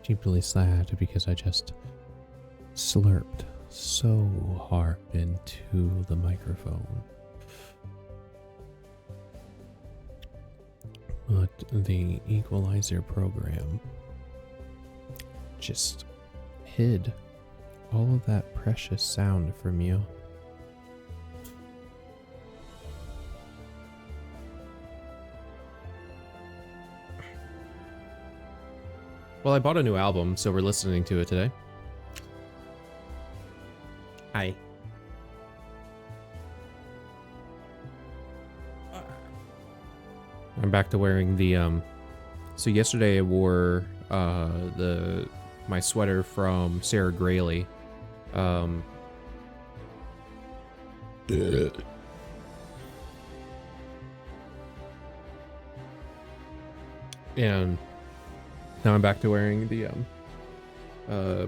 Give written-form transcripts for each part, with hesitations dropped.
deeply sad because I just slurped so hard into the microphone. But the equalizer program just hid all of that precious sound from you. Well, I bought a new album, so we're listening to it today. Hi. I'm back to wearing the so yesterday I wore my sweater from Sarah Grayley. And now I'm back to wearing the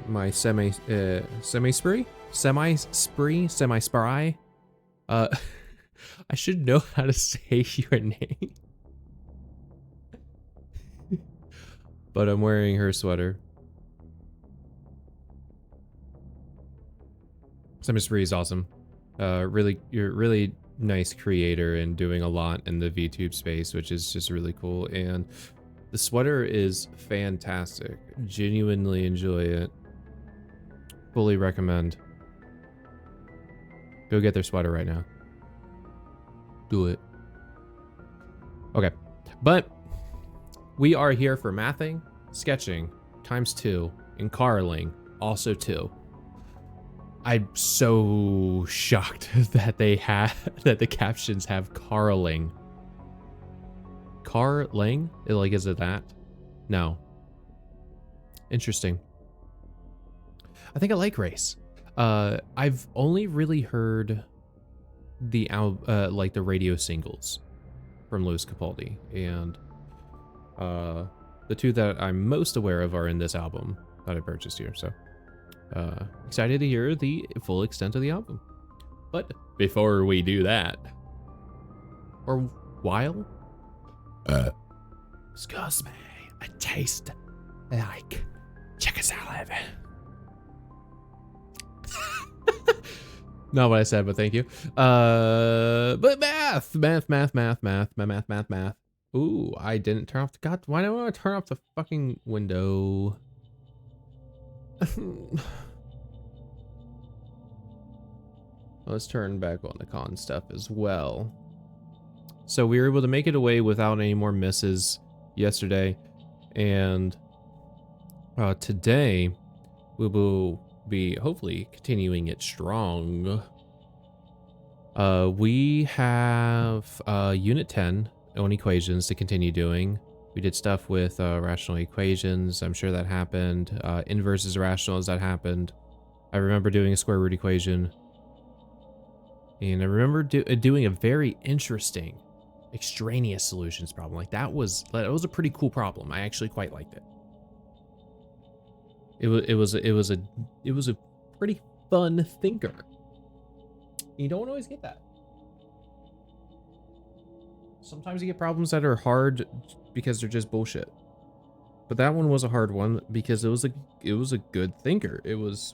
my semi-spry. I should know how to say your name. But I'm wearing her sweater. Semi-spry is awesome. You're really nice creator and doing a lot in the VTube space, which is just really cool. And the sweater is fantastic. Genuinely enjoy it. Fully recommend. Go get their sweater right now. Do it. Okay. But we are here for mathing, sketching, ×2, and caroling, also 2. I'm so shocked that that the captions have caroling. Carling? Like, is it that? No. Interesting. I think I like Race. I've only really heard the like the radio singles from Louis Capaldi, and the two that I'm most aware of are in this album that I purchased here. So excited to hear the full extent of the album. But before we do that, or while, excuse me, I taste like chicken salad. Not what I said, but thank you. But math. Ooh, I didn't turn off the, God, why do I want to turn off the fucking window? Let's turn back on the con stuff as well. So we were able to make it away without any more misses yesterday, and today we will be hopefully continuing it strong. We have Unit 10 on equations to continue doing. We did stuff with rational equations. I'm sure that happened. Inverses rationals, that happened. I remember doing a square root equation. And I remember doing a very interesting extraneous solutions problem. Like that was a pretty cool problem. I actually quite liked it. It was a pretty fun thinker. You don't always get that. Sometimes you get problems that are hard because they're just bullshit. But that one was a hard one because it was a good thinker. It was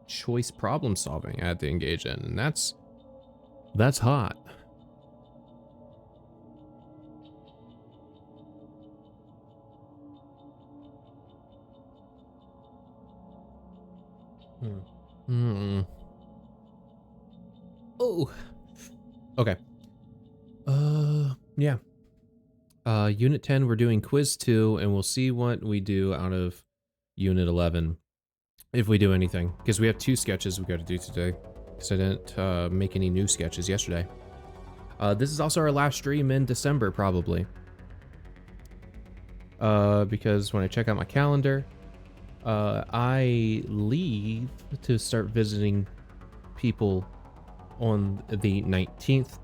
choice problem solving I had to engage in, and that's hot. Oh. Okay. Yeah. Unit 10, we're doing quiz 2, and we'll see what we do out of Unit 11. If we do anything. Because we have 2 sketches we got to do today. Because I didn't make any new sketches yesterday. This is also our last stream in December, probably. Because when I check out my calendar, I leave to start visiting people on the 19th,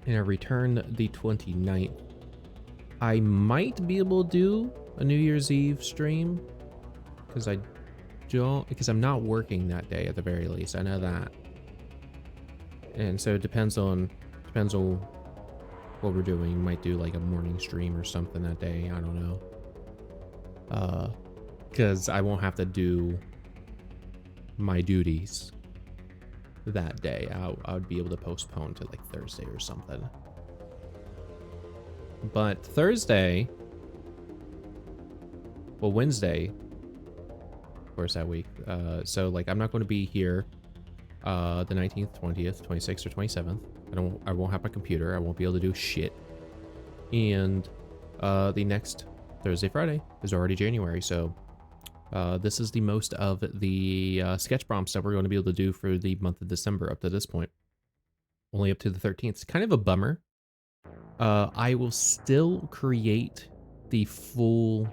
and I return the 29th. I might be able to do a New Year's Eve stream, because I'm not working that day at the very least. I know that, and so it depends on what we're doing. Might do like a morning stream or something that day. I don't know. because I won't have to do my duties that day. I would be able to postpone to like Thursday or something. But Thursday, well, Wednesday, of course, that week. So like, I'm not going to be here the 19th, 20th, 26th, or 27th. I won't have my computer. I won't be able to do shit. And the next Thursday, Friday is already January. So this is the most of the sketch prompts that we're going to be able to do for the month of December up to this point. Only up to the 13th. It's kind of a bummer. I will still create the full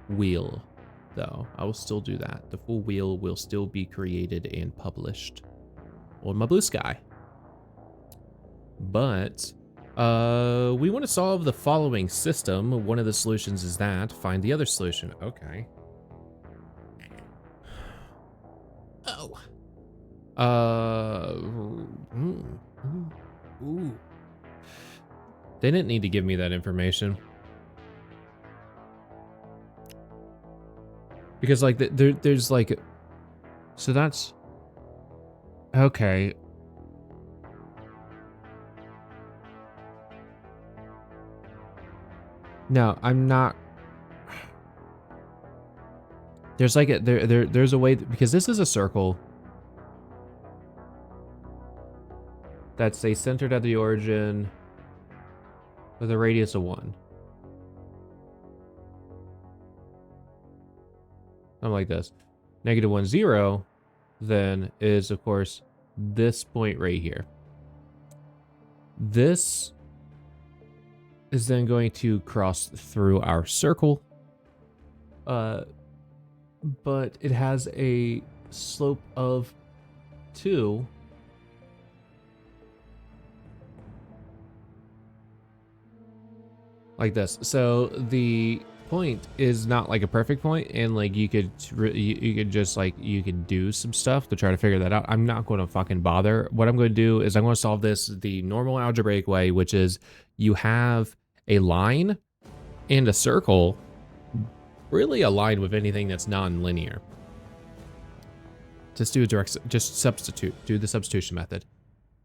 wheel, though. I will still do that. The full wheel will still be created and published on my blue sky. But we want to solve the following system. One of the solutions is that. Find the other solution. Okay. Oh. Ooh. They didn't need to give me that information. Because like there's like, so that's okay. No, I'm not. There's like there's a way because this is a circle that's a centered at the origin with a radius of 1. Something like this. -1, 0, then is of course this point right here. This is then going to cross through our circle. But it has a slope of 2. Like this. So the point is not like a perfect point, and like you could just like you could do some stuff to try to figure that out. I'm not going to fucking bother. What I'm going to do is I'm going to solve this the normal algebraic way, which is you have a line and a circle really aligned with anything that's non-linear. Just do a just substitute, do the substitution method.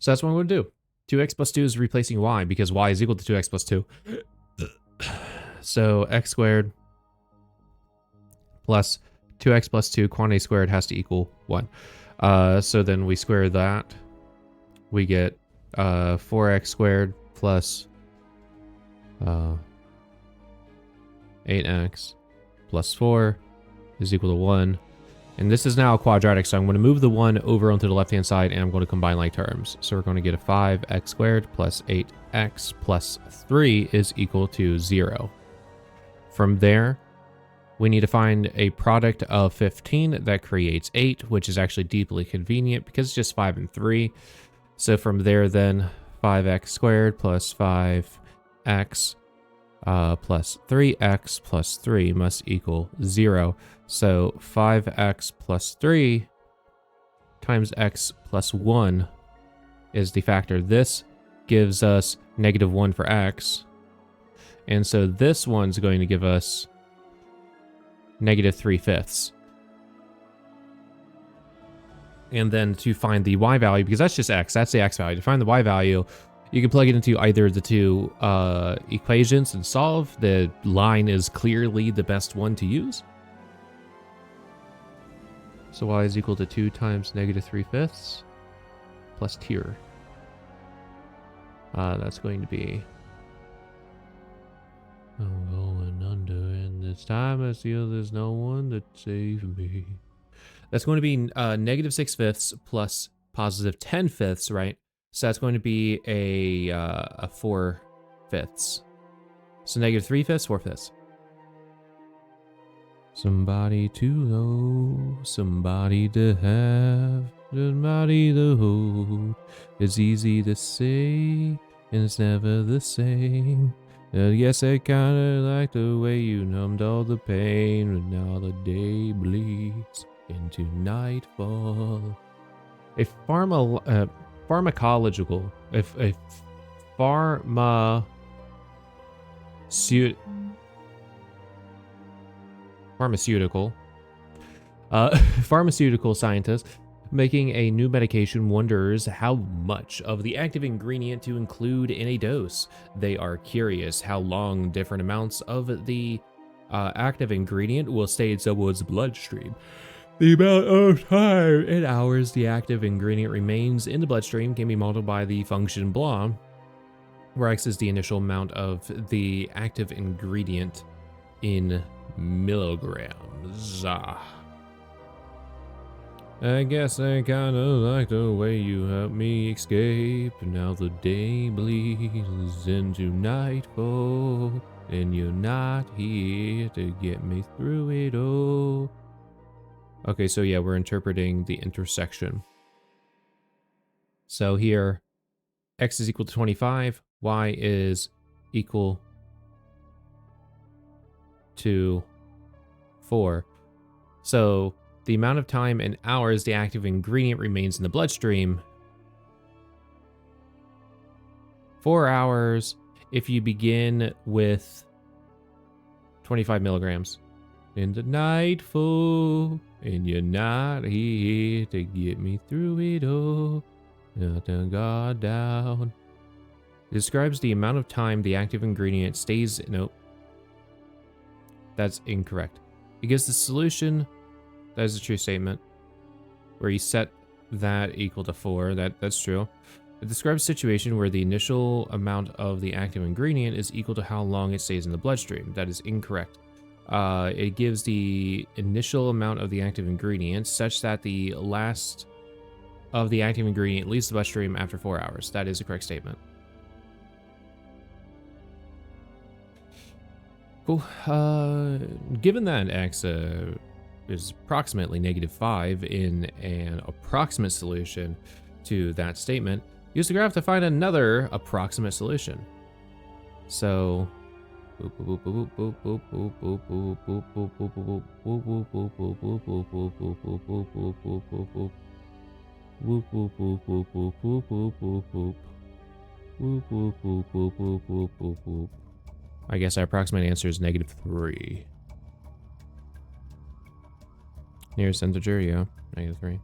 So that's what I'm going to do. 2x plus 2 is replacing y because y is equal to 2x plus 2. So x squared plus 2x plus 2 quantity squared has to equal 1. So then we square that. We get 4x squared plus 8x plus 4 is equal to 1. And this is now a quadratic, so I'm going to move the 1 over onto the left-hand side, and I'm going to combine like terms. So we're going to get a 5x squared plus 8x plus 3 is equal to 0. From there, we need to find a product of 15 that creates 8, which is actually deeply convenient because it's just 5 and 3. So from there then, 5x squared plus 5x plus 3x plus 3 must equal 0. So 5x plus 3 times x plus 1 is the factor. This gives us -1 for x. And so this one's going to give us -3/5. And then to find the y value, because that's just x, that's the x value. To find the y value, you can plug it into either of the two equations and solve. The line is clearly the best one to use. So y is equal to 2 times -3/5 plus tier. That's going to be... I'm going under, and this time I feel there's no one to save me. That's going to be -6/5 plus +10/5, right? So that's going to be a 4/5. So -3/5, 4/5. Somebody to know, somebody to have, somebody to hold. It's easy to say, and it's never the same. Yes, I kinda like the way you numbed all the pain, but now the day bleeds into nightfall. A pharmacological, if a pharma... pharmaceutical. Pharmaceutical scientist making a new medication wonders how much of the active ingredient to include in a dose. They are curious how long different amounts of the active ingredient will stay in someone's bloodstream. The amount of time in hours the active ingredient remains in the bloodstream can be multiplied by the function blah, where x is the initial amount of the active ingredient in milligrams. I guess I kinda like the way you helped me escape. Now the day bleeds into nightfall, and you're not here to get me through it all. Okay, so yeah, we're interpreting the intersection. So here, x is equal to 25, y is equal to 4. So the amount of time in hours the active ingredient remains in the bloodstream. 4 hours if you begin with 25 milligrams. In the nightfall, and you're not here to get me through it all. Not to God down. It describes the amount of time the active ingredient stays. Nope. That's incorrect. It gives the solution. That is a true statement. Where you set that equal to 4. That's true. It describes a situation where the initial amount of the active ingredient is equal to how long it stays in the bloodstream. That is incorrect. It gives the initial amount of the active ingredient such that the last of the active ingredient leaves the bloodstream after 4 hours. That is a correct statement. Cool. Given that x is approximately -5 in an approximate solution to that statement, use the graph to find another approximate solution. So I guess our approximate answer is -3. Nearest integer, yeah, -3.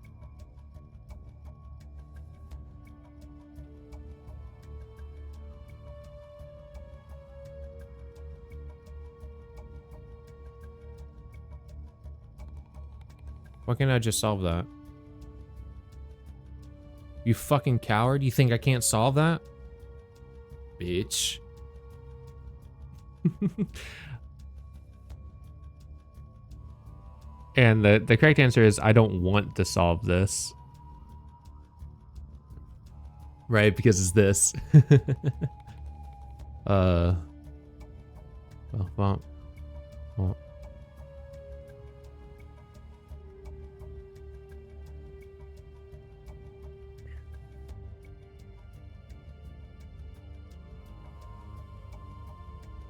Why can't I just solve that? You fucking coward, you think I can't solve that? Bitch. And the correct answer is I don't want to solve this. Right, because it's this. Well.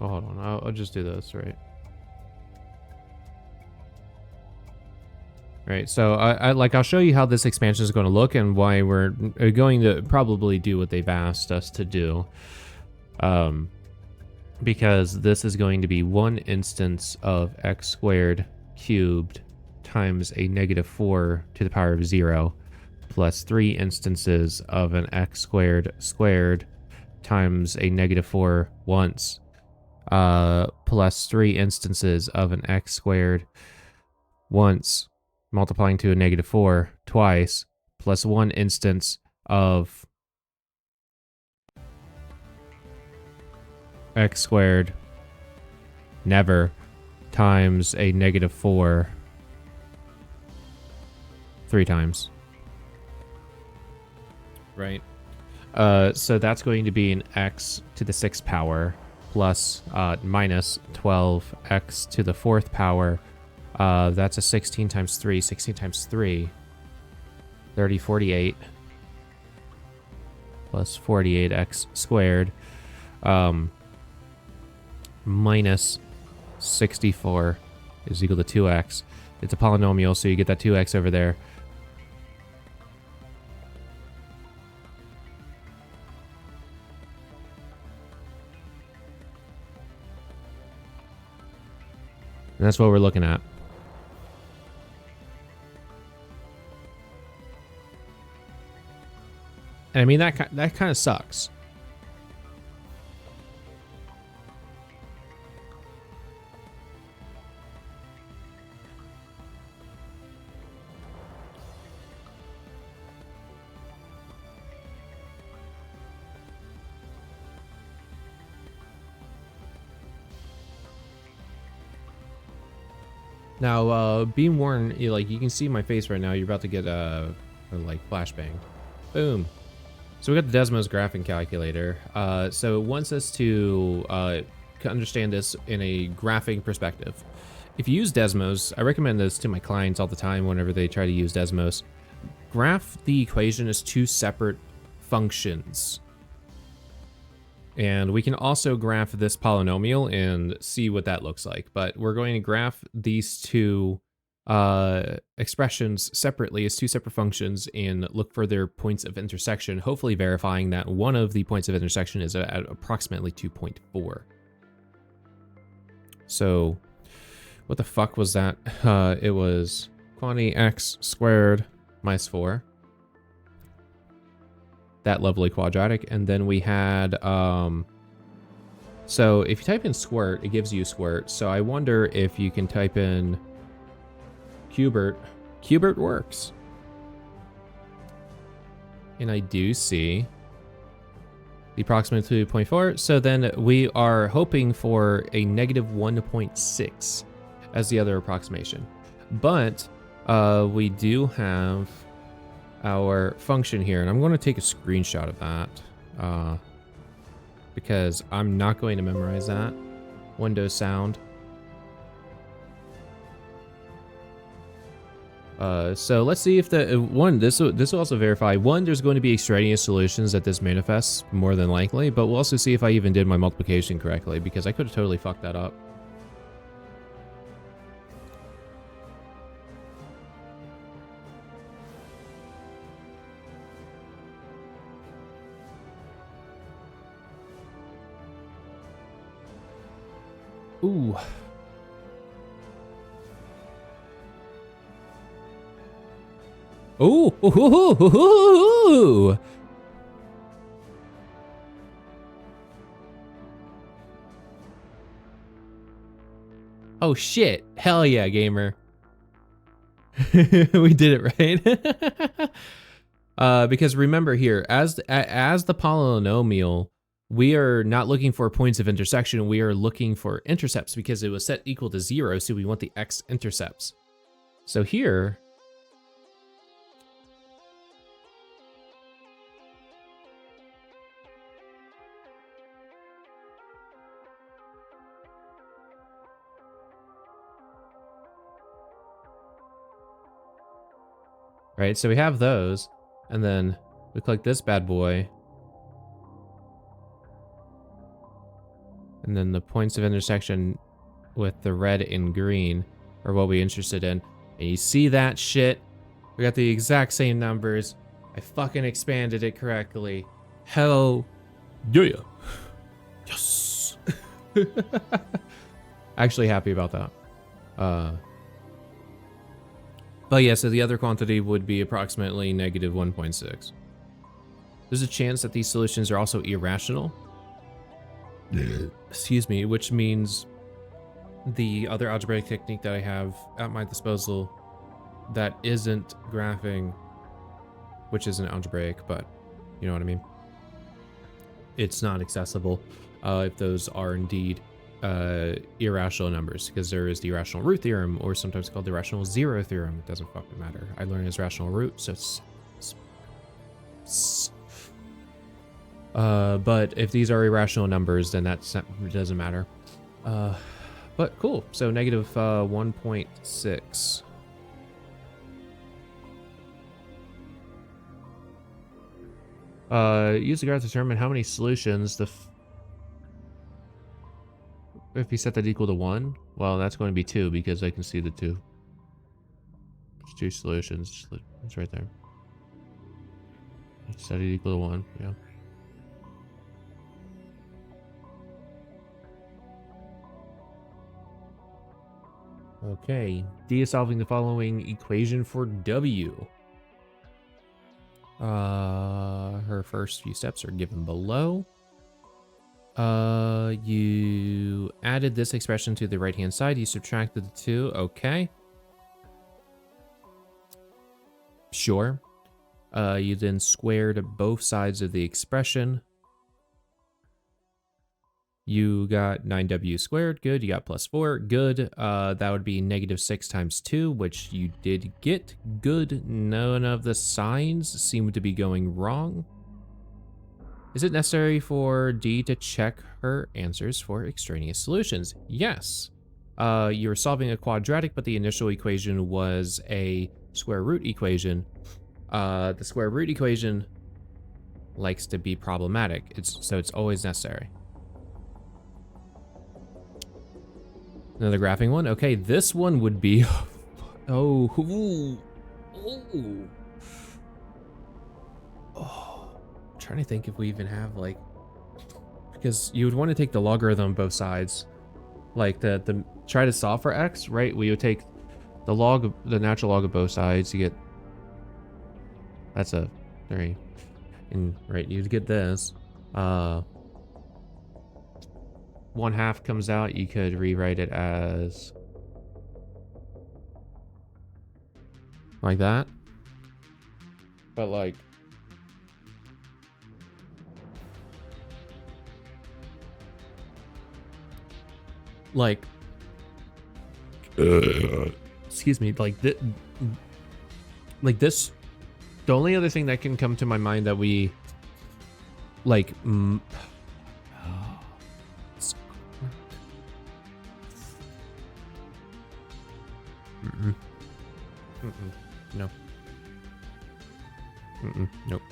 Oh, hold on, I'll just do this, right? Right, so I'll show you how this expansion is going to look and why we're going to probably do what they've asked us to do. Because this is going to be one instance of x squared cubed times a -4 to the power of 0 plus 3 instances of an x squared squared times a -4 once plus 3 instances of an x squared once multiplying to a -4 twice, plus 1 instance of x squared never times a -4 3 times. Right? So that's going to be an x to the 6th power plus minus 12x to the 4th power. That's a 16 times 3, 16 times 3, 30, 48, plus 48x squared, minus 64 is equal to 2x. It's a polynomial, so you get that 2x over there. And that's what we're looking at. And I mean, that kind of sucks. Now, being warned, like, you can see my face right now. You're about to get a like flashbang. Boom. So we got the Desmos graphing calculator. So it wants us to understand this in a graphing perspective. If you use Desmos, I recommend this to my clients all the time whenever they try to use Desmos. Graph the equation as two separate functions. And we can also graph this polynomial and see what that looks like. But we're going to graph these two expressions separately as two separate functions and look for their points of intersection, hopefully verifying that one of the points of intersection is at approximately 2.4. So what the fuck was that? It was quantity x squared minus 4. That lovely quadratic. And then we had, so if you type in squirt, it gives you squirt. So I wonder if you can type in Qbert. Qbert works. And I do see the approximate 2.4. So then we are hoping for a negative 1.6 as the other approximation. But we do have our function here, and I'm going to take a screenshot of that because I'm not going to memorize that. Windows sound. So let's see if the one, this will also verify, one, there's going to be extraneous solutions that this manifests more than likely, but we'll also see if I even did my multiplication correctly, because I could have totally fucked that up. Ooh. Ooh. Ooh. Ooh. Ooh. Oh shit. Hell yeah, gamer. We did it right. Because remember here, as the polynomial, we are not looking for points of intersection. We are looking for intercepts because it was set equal to 0. So we want the x-intercepts. So here, right? So we have those, and then we click this bad boy. And then the points of intersection with the red and green are what we're interested in. And you see that shit? We got the exact same numbers. I fucking expanded it correctly. Hell yeah. Yes. Actually happy about that. But yeah, so the other quantity would be approximately negative 1.6. There's a chance that these solutions are also irrational. Excuse me, which means the other algebraic technique that I have at my disposal that isn't graphing, which isn't algebraic, but you know what I mean. It's not accessible if those are indeed irrational numbers, because there is the irrational root theorem, or sometimes called the irrational zero theorem. It doesn't fucking matter. I learned as rational root, so it's but if these are irrational numbers, then that doesn't matter. But cool. So negative 1.6. Use the graph to determine how many solutions if you set that equal to 1, well, that's going to be 2 because I can see the 2. There's 2 solutions. It's right there. Set it equal to 1. Yeah. Okay, D is solving the following equation for W. Her our first few steps are given below. You added this expression to the right-hand side. You subtracted the 2. Okay. Sure. You then squared both sides of the expression. You got 9w squared. Good. You got +4. Good. That would be -6 times 2, which you did get. Good. None of the signs seem to be going wrong. Is it necessary for D to check her answers for extraneous solutions? Yes. You're solving a quadratic, but the initial equation was a square root equation. The square root equation likes to be problematic. So it's always necessary. Another graphing one. Okay, this one would be... Oh. I'm trying to think if we even have, like... Because you would want to take the logarithm on both sides. Like, try to solve for x, right? We would take the natural log of both sides. You get... That's a 3. And, right, you'd get this. 1/2 comes out, you could rewrite it as like that. But like excuse me, like this, the only other thing that can come to my mind that we like no. Nope.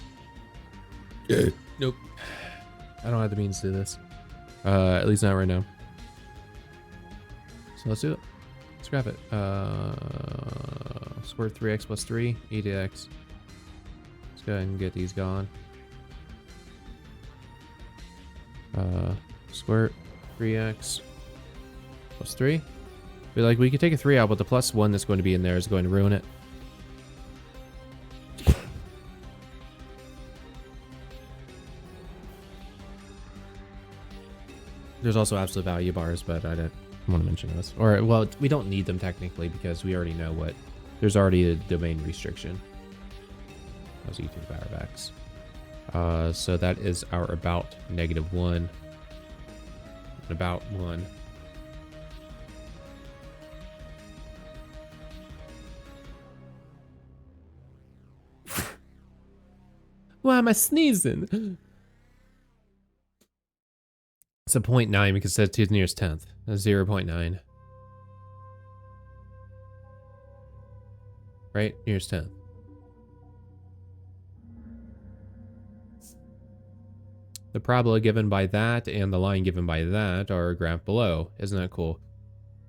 Nope. I don't have the means to do this. At least not right now. So let's do it. Let's grab it. Square root 3x plus 3, e to x. Let's go ahead and get these gone. Square root 3x plus 3. But like, we could take a 3 out, but the +1 that's going to be in there is going to ruin it. There's also absolute value bars, but I don't want to mention those. Or, well, we don't need them technically because we already know what... There's already a domain restriction. That was e to the power of x. So that is our about -1. And about 1. Why am I sneezing? It's a 0.9 because it says to the nearest 10th. That's 0.9. Right? Nearest 10th. The parabola given by that and the line given by that are graphed below. Isn't that cool?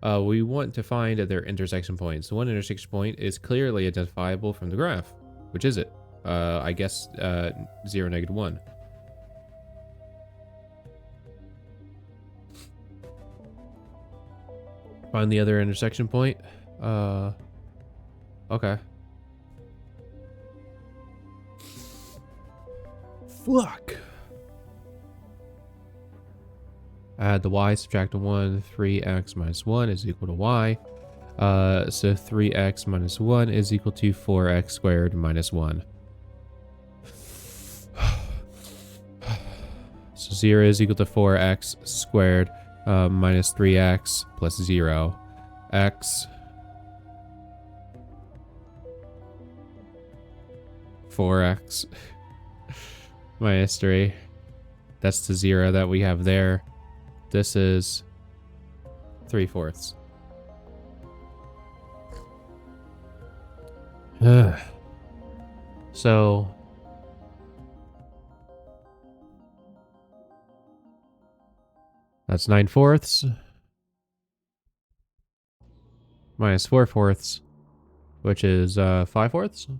We want to find their intersection points. One intersection point is clearly identifiable from the graph. Which is it? I guess 0, -1. Find the other intersection point. Okay. Fuck. Add the y, subtract the 1. 3x minus 1 is equal to y. So 3x minus 1 is equal to 4x squared minus 1. So 0 is equal to 4x squared minus 3x plus 0. X 4x minus 3. That's the 0 that we have there. This is 3/4. So that's 9/4 minus 4/4, which is 5/4.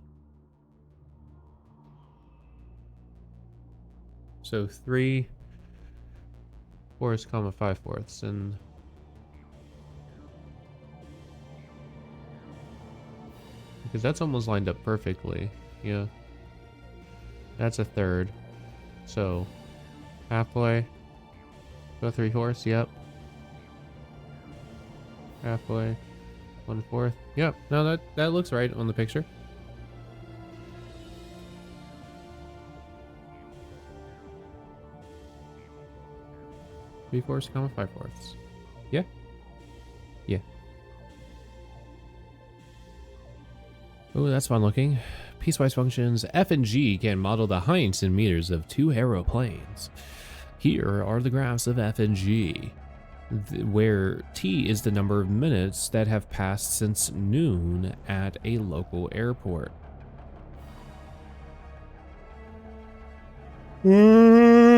So 3/4, 5/4, and because that's almost lined up perfectly. Yeah, that's a third. So halfway, go 3/4. Yep. Halfway, 1/4. Yep. No, that looks right on the picture. Three-fourths, 5/4. Yeah. Yeah. Oh, that's fun looking. Piecewise functions. F and G can model the heights in meters of two aeroplanes. Here are the graphs of F and G, where T is the number of minutes that have passed since noon at a local airport. Ooh.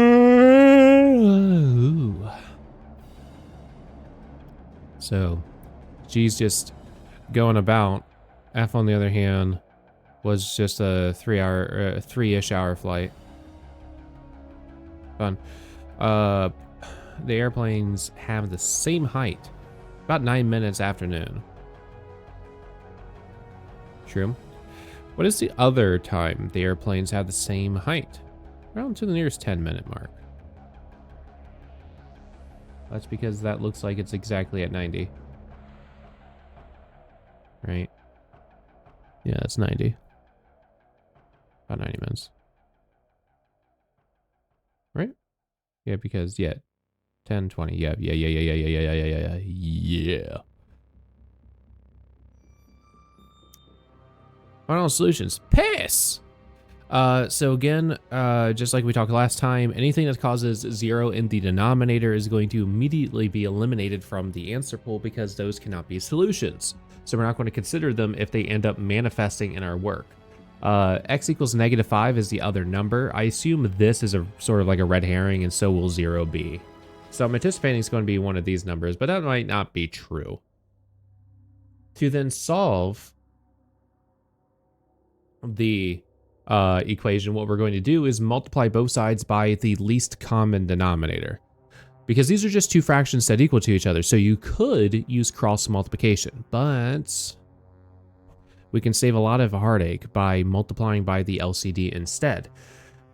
So G's just going about. F, on the other hand, was just a 3-ish hour flight. Fun. The airplanes have the same height, about 9 minutes after noon. True. What is the other time the airplanes have the same height? Around to the nearest 10-minute mark. That's because that looks like it's exactly at 90. Right? Yeah, it's 90. About 90 minutes. Right? Yeah, because, yeah. 10, 20. Yeah. Final solutions. Pass! So again, just like we talked last time, anything that causes 0 in the denominator is going to immediately be eliminated from the answer pool because those cannot be solutions. So we're not going to consider them if they end up manifesting in our work. X equals -5 is the other number. I assume this is a sort of like a red herring, and so will 0 be. So I'm anticipating it's going to be one of these numbers, but that might not be true. To then solve the equation, what we're going to do is multiply both sides by the least common denominator, because these are just two fractions that equal to each other. So you could use cross multiplication, but we can save a lot of heartache by multiplying by the LCD instead.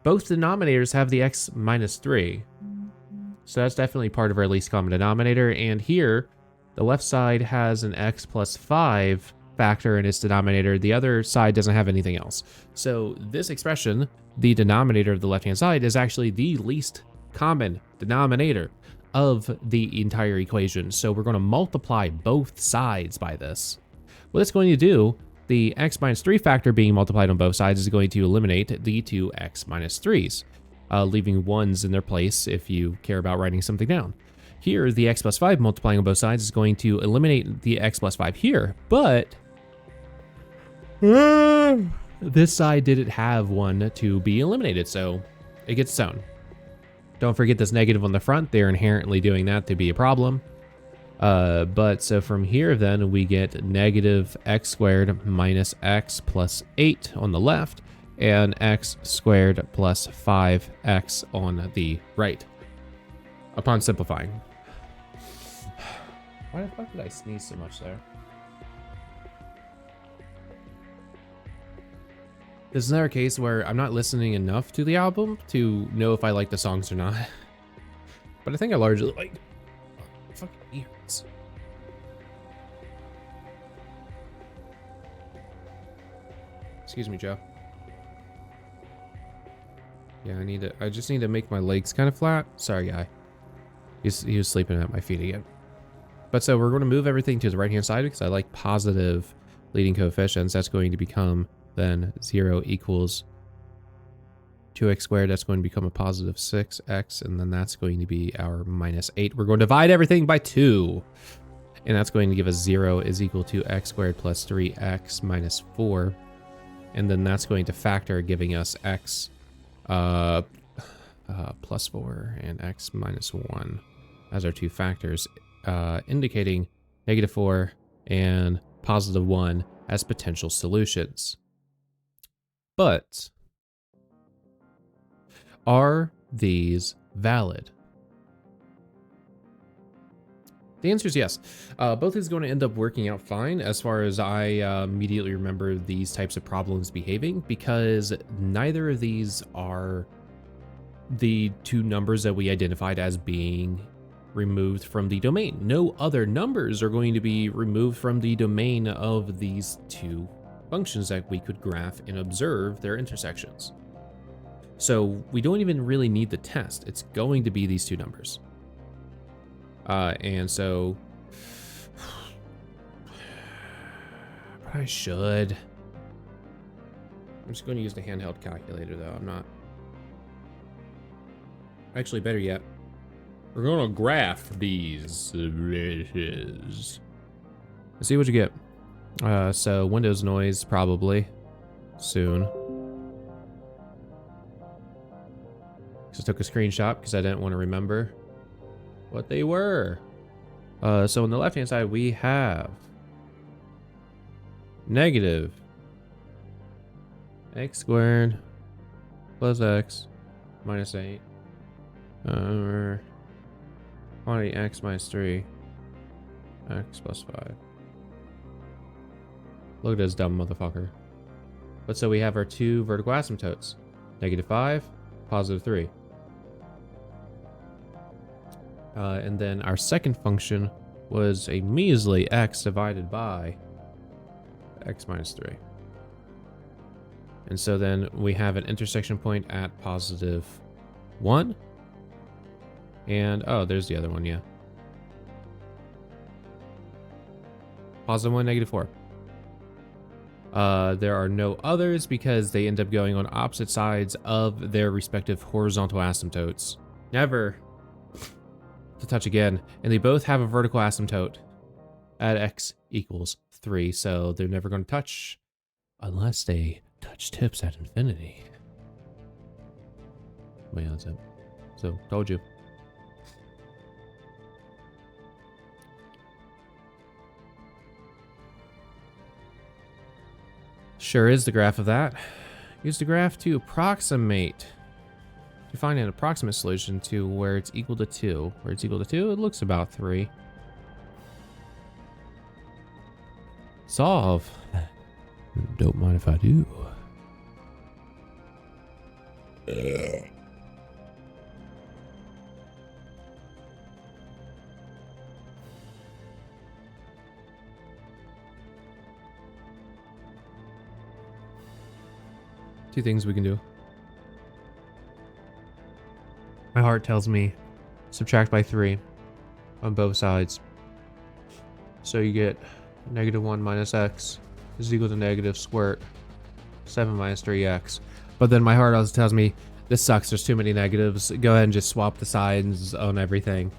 Both denominators have the x minus 3, so that's definitely part of our least common denominator. And here, the left side has an x plus 5 factor in its denominator. The other side doesn't have anything else. So this expression, the denominator of the left-hand side, is actually the least common denominator of the entire equation. So we're going to multiply both sides by this. What it's going to do, the x minus 3 factor being multiplied on both sides is going to eliminate the two x minus 3s, leaving 1s in their place if you care about writing something down. Here, the x plus 5 multiplying on both sides is going to eliminate the x plus 5 here, but this side didn't have one to be eliminated, so it gets its own. Don't forget this negative on the front. They're inherently doing that to be a problem. But so from here, then we get negative x squared minus x plus 8 on the left, and x squared plus 5x on the right, upon simplifying. Why the fuck did I sneeze so much there? This is another case where I'm not listening enough to the album to know if I like the songs or not. But I think I largely like. Fucking ears. Excuse me, Joe. Yeah, I just need to make my legs kind of flat. Sorry, guy. He was sleeping at my feet again. But so we're going to move everything to the right-hand side because I like positive leading coefficients. That's going to become then 0 equals 2x squared. That's going to become a positive 6x, and then that's going to be our minus 8. We're going to divide everything by 2, and that's going to give us 0 is equal to x squared plus 3x minus 4, and then that's going to factor, giving us x plus 4 and x minus 1 as our two factors, indicating -4 and positive 1 as potential solutions. But are these valid? The answer is yes. Both is going to end up working out fine as far as I immediately remember these types of problems behaving, because neither of these are the two numbers that we identified as being removed from the domain. No other numbers are going to be removed from the domain of these two functions that we could graph and observe their intersections. So we don't even really need the test. It's going to be these two numbers. And so I should. I'm just going to use the handheld calculator though. I'm not. Actually, better yet, we're going to graph these. Let's see what you get. So Windows noise probably soon. Just took a screenshot because I didn't want to remember what they were. So on the left hand side we have negative x squared plus x minus 8 quantity x minus 3 x plus 5. Look at this dumb motherfucker. But so we have our two vertical asymptotes, -5, +3. And then our second function was a measly x divided by x minus 3. And so then we have an intersection point at +1. And, oh, there's the other one, yeah. +1, -4. There are no others because they end up going on opposite sides of their respective horizontal asymptotes. Never to touch again. And they both have a vertical asymptote at x equals 3. So they're never going to touch unless they touch tips at infinity. Well, yeah, that's it. So, told you. Sure is the graph of that. Use the graph to approximate. To find an approximate solution to where it's equal to 2. Where it's equal to 2, it looks about 3. Solve. Don't mind if I do. Two things we can do. My heart tells me subtract by 3 on both sides. So you get -1 minus x is equal to negative square root 7 minus 3x. But then my heart also tells me this sucks, there's too many negatives. Go ahead and just swap the sides on everything.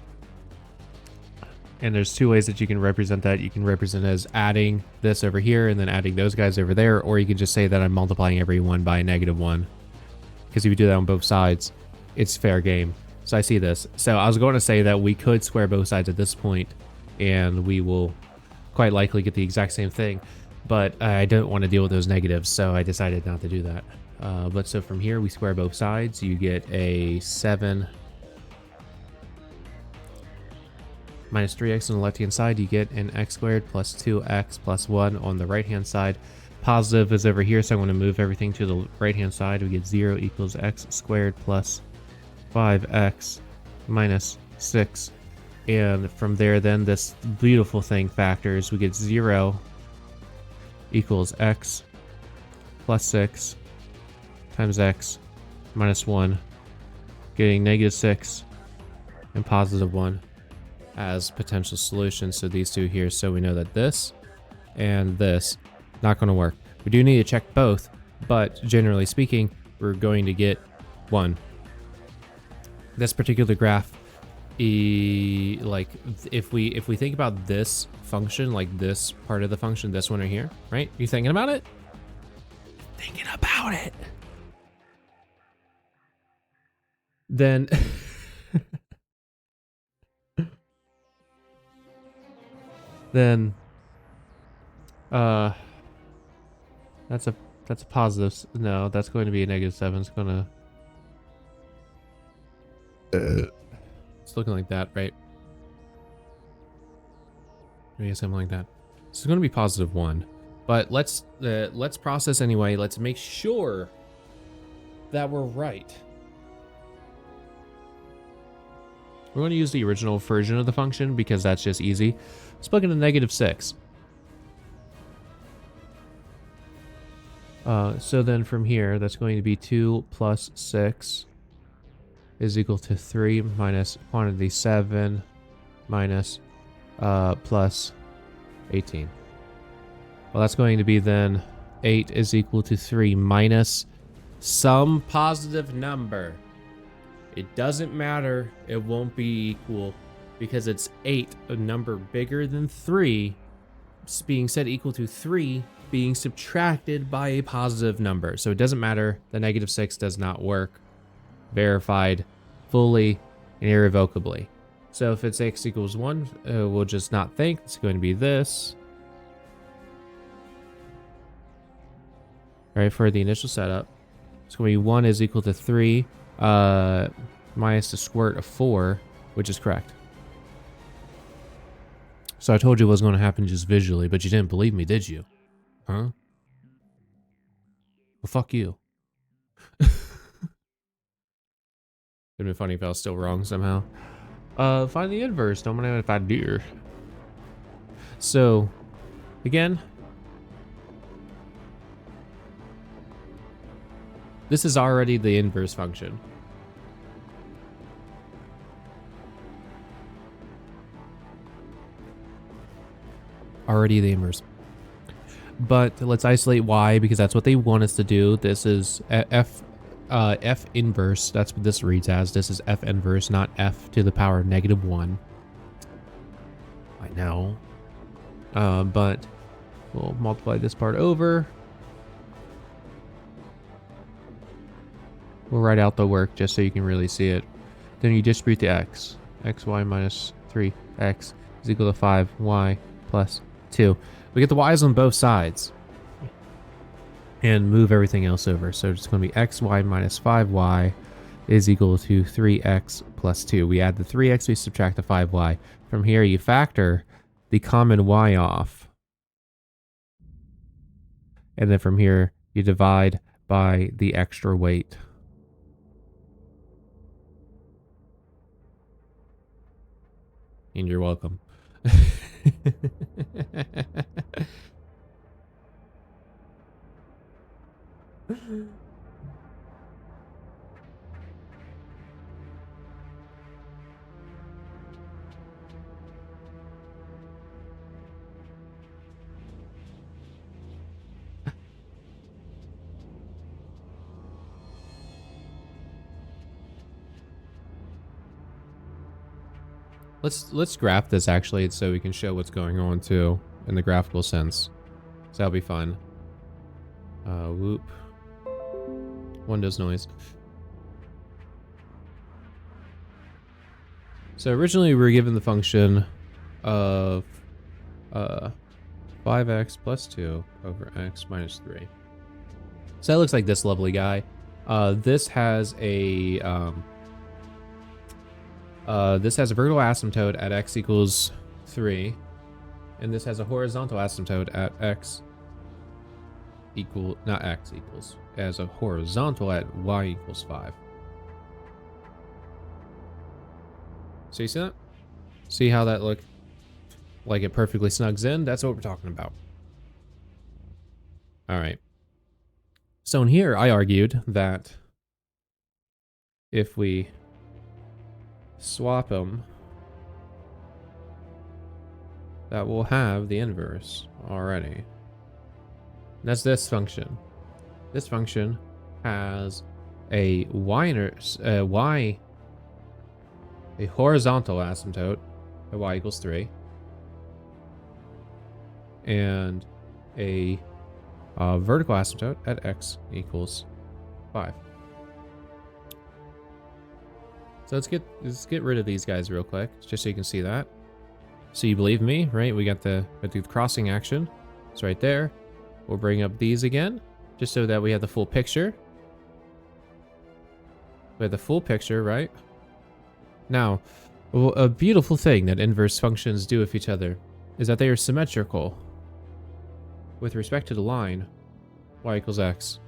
And there's two ways that you can represent that. You can represent as adding this over here and then adding those guys over there, or you can just say that I'm multiplying everyone by -1. Because if you do that on both sides, it's fair game. So I see this. So I was going to say that we could square both sides at this point, and we will quite likely get the exact same thing. But I don't want to deal with those negatives, so I decided not to do that. But so from here, we square both sides. You get a 7 minus 3x on the left-hand side. You get an x squared plus 2x plus 1 on the right-hand side. Positive is over here, so I'm going to move everything to the right-hand side. We get 0 equals x squared plus 5x minus 6. And from there, then this beautiful thing factors. We get 0 equals x plus 6 times x minus 1, getting -6 and +1 as potential solutions. So these two here, so we know that this and this not going to work. We do need to check both, but generally speaking, we're going to get 1. This particular graph, like if we think about this function, like this part of the function, this one right here, right? You thinking about it? Thinking about it. Then then that's a positive. No, that's going to be a -7. It's gonna it's looking like that, right? Maybe something like that. So it's going to be +1, but let's process anyway. Let's make sure that we're right. We're going to use the original version of the function because that's just easy. Let's plug in a -6. So then from here, that's going to be 2 plus 6 is equal to 3 minus quantity 7 minus plus 18. Well, that's going to be then 8 is equal to 3 minus some positive number. It doesn't matter. It won't be equal because it's 8, a number bigger than 3, being set equal to 3 being subtracted by a positive number. So it doesn't matter. The -6 does not work. Verified fully and irrevocably. So if it's x equals 1, we'll just not think. It's going to be this. All right, for the initial setup. It's going to be 1 is equal to 3 minus the squirt of 4, which is correct. So I told you it was going to happen just visually, but you didn't believe me, did you? Huh? Well, fuck you. It'd be funny if I was still wrong somehow. Find the inverse. Don't know if I do. So, again, this is already the inverse function. Already the inverse. But let's isolate y because that's what they want us to do. This is f inverse. That's what this reads as. This is f inverse, not f to the power of -1. I know. But we'll multiply this part over. We'll write out the work just so you can really see it. Then you distribute the x. xy minus 3x is equal to 5y plus 2. We get the y's on both sides. And move everything else over. So it's going to be xy minus 5y is equal to 3x plus 2. We add the 3x, we subtract the 5y. From here, you factor the common y off. And then from here, you divide by the extra weight. And you're welcome. Let's graph this actually so we can show what's going on too in the graphical sense. So that'll be fun. Whoop. Windows noise. So originally we were given the function of 5x plus 2 over x minus 3. So that looks like this lovely guy. This has a vertical asymptote at x equals 3, and this has a horizontal asymptote at x equal, not x equals, as a horizontal at y equals 5. So you see that? See how that look like it perfectly snugs in? That's what we're talking about. All right. So in here, I argued that if we swap them, that will have the inverse already. That's this function. This function has a horizontal asymptote at y equals 3 and a vertical asymptote at x equals 5. So let's get rid of these guys real quick, just so you can see that. So you believe me, right? We got the crossing action. It's right there. We'll bring up these again, just so that we have the full picture. We have the full picture, right? Now, a beautiful thing that inverse functions do with each other is that they are symmetrical with respect to the line y equals x.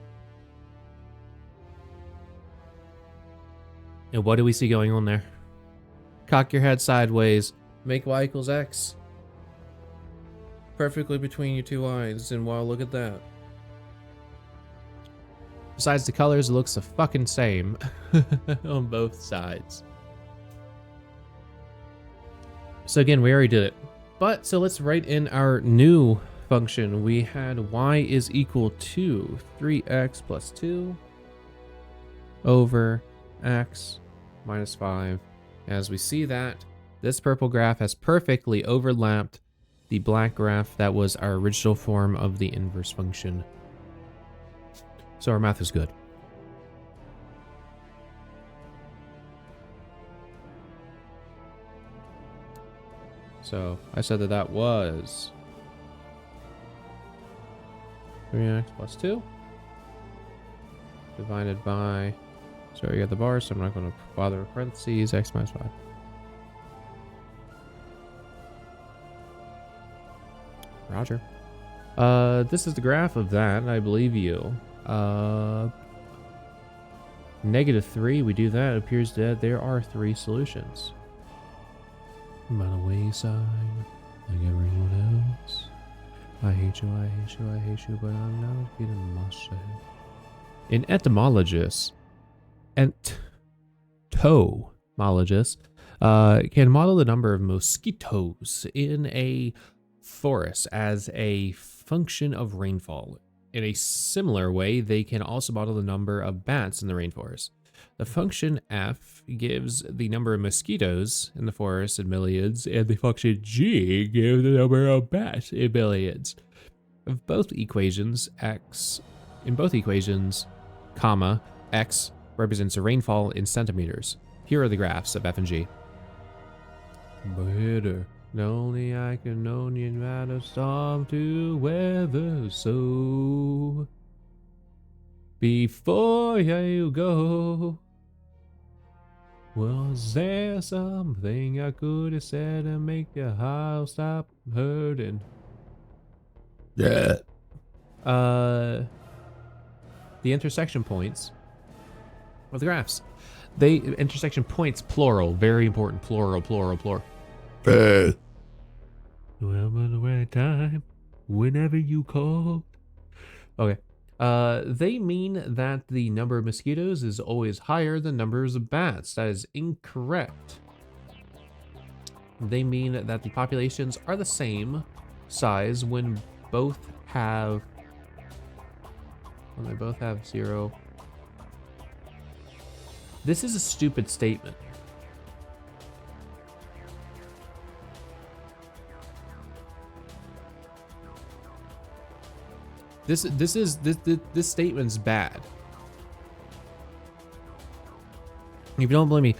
And what do we see going on there? Cock your head sideways. Make y equals x. Perfectly between your two eyes, and wow, look at that. Besides the colors, it looks the fucking same on both sides. So again, we already did it. But, so let's write in our new function. We had y is equal to 3x plus 2 over x minus 5. As we see that, this purple graph has perfectly overlapped the black graph that was our original form of the inverse function. So our math is good. So I said that that was 3x plus 2 divided by, sorry, you got the bar, so I'm not going to bother with parentheses, x minus 5. Roger. This is the graph of that, I believe you. -3, we do that, it appears that there are 3 solutions. By the wayside, like everyone else. I hate you, I hate you, I hate you, but I'm not getting mustache. In entomologists, entomologists can model the number of mosquitoes in a forest as a function of rainfall. In a similar way, they can also model the number of bats in the rainforest. The function f gives the number of mosquitoes in the forest in millions, and the function g gives the number of bats in millions. Of both equations, comma, x represents a rainfall in centimeters. Here are the graphs of f and g. Better, only I can only add a storm to weather, so before you go, was there something I could have said to make your heart stop hurting? Yeah. The intersection points of the graphs. They intersection points, plural, very important, plural. Well, by the right time, whenever you call. Okay. They mean that the number of mosquitoes is always higher than numbers of bats. That is incorrect. They mean that the populations are the same size when they both have 0. This is a stupid statement. This statement's bad. If you don't believe me,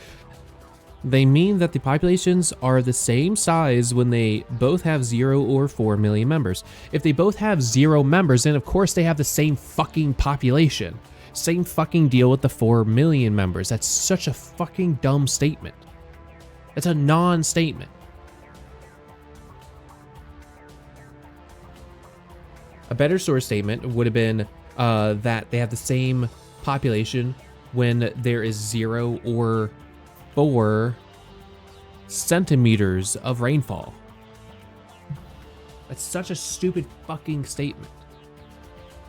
they mean that the populations are the same size when they both have 0 or 4 million members. If they both have 0 members, then of course they have the same fucking population. Same fucking deal with the 4 million members. That's such a fucking dumb statement. It's a non-statement. A better source statement would have been that they have the same population when there is 0 or 4 centimeters of rainfall. That's such a stupid fucking statement.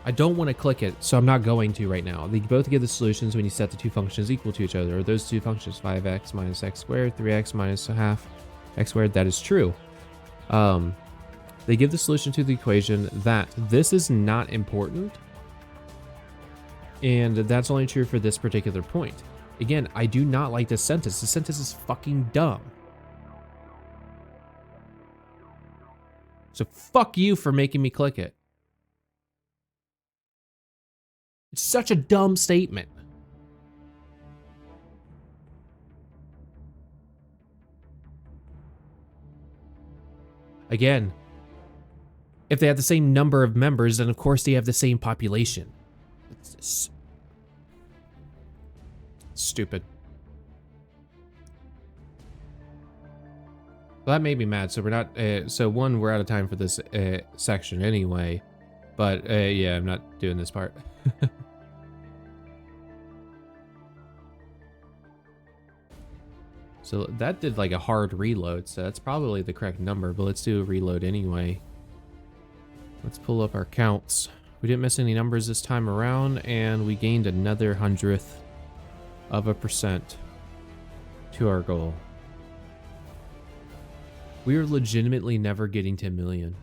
I don't want to click it, so I'm not going to right now. They both give the solutions when you set the two functions equal to each other, or those two functions, 5x minus x squared, 3x minus a half x squared. That is true. They give the solution to the equation that this is not important, and that's only true for this particular point. Again, I do not like this sentence. This sentence is fucking dumb. So fuck you for making me click it. It's such a dumb statement. Again, if they have the same number of members, then of course they have the same population. It's stupid. Well, that made me mad. So we're not. So one, we're out of time for this section anyway. But yeah, I'm not doing this part. So that did like a hard reload, so that's probably the correct number, but let's do a reload anyway. Let's pull up our counts. We didn't miss any numbers this time around, and we gained another 100% to our goal. We are legitimately never getting 10 million.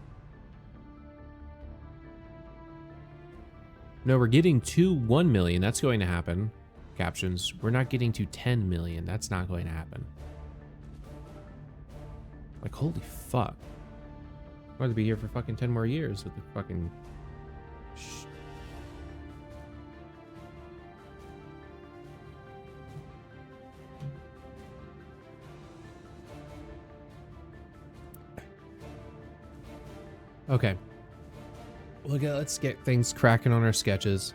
No, we're getting to 1 million. That's going to happen. Captions. We're not getting to 10 million. That's not going to happen. Like, holy fuck. I'm going to be here for fucking 10 more years with the fucking... Okay. Let's get things cracking on our sketches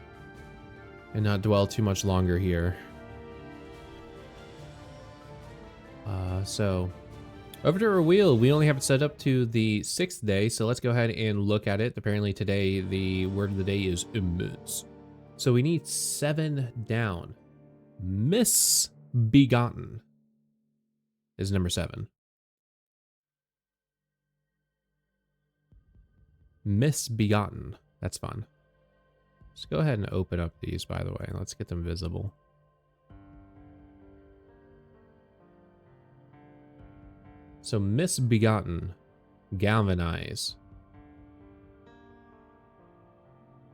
and not dwell too much longer here. So over to our wheel. We only have it set up to the 6th day, so let's go ahead and look at it. Apparently today the word of the day is immense. So we need 7 down. Misbegotten is number 7. Misbegotten. That's fun. Let's go ahead and open up these, by the way. Let's get them visible. So misbegotten, galvanize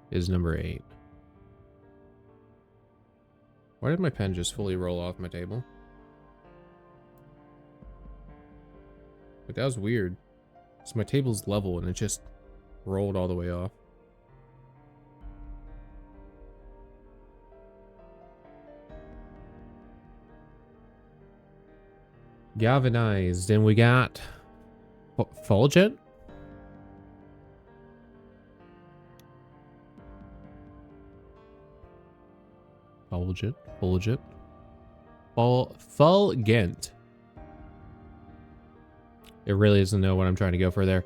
is number 8. Why did my pen just fully roll off my table? Like, that was weird. So my table's level and it just rolled all the way off. Galvanized, and we got Fulgent. Fulgent. Fulgent. It really doesn't know what I'm trying to go for there.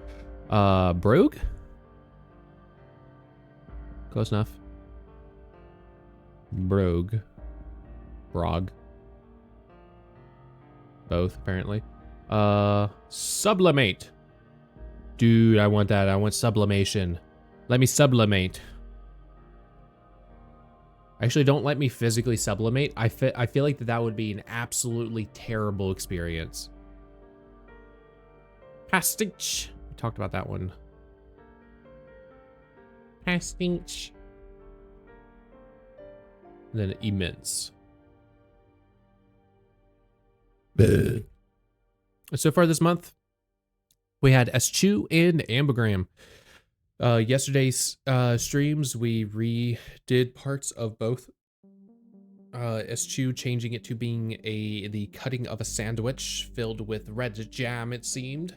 Brogue? Close enough. Brogue. Both, apparently. Sublimate. Dude, I want that. I want sublimation. Let me sublimate. Actually, don't let me physically sublimate. I feel like that would be an absolutely terrible experience. Pastiche. We talked about that one. Pastiche. And then immense. So far this month, we had Eschew and Ambigram. Yesterday's streams, we redid parts of both. Eschew changing it to being the cutting of a sandwich filled with red jam, it seemed.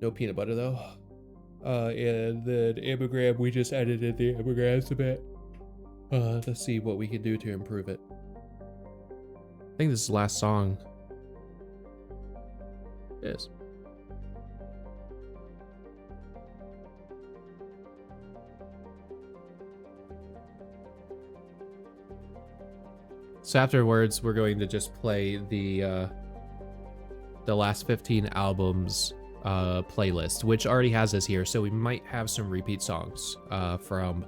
No peanut butter though. And then Ambigram, we just edited the Ambigrams a bit. Let's see what we can do to improve it. I think this is the last song. It is. So afterwards, we're going to just play the last 15 albums playlist, which already has us here. So we might have some repeat songs from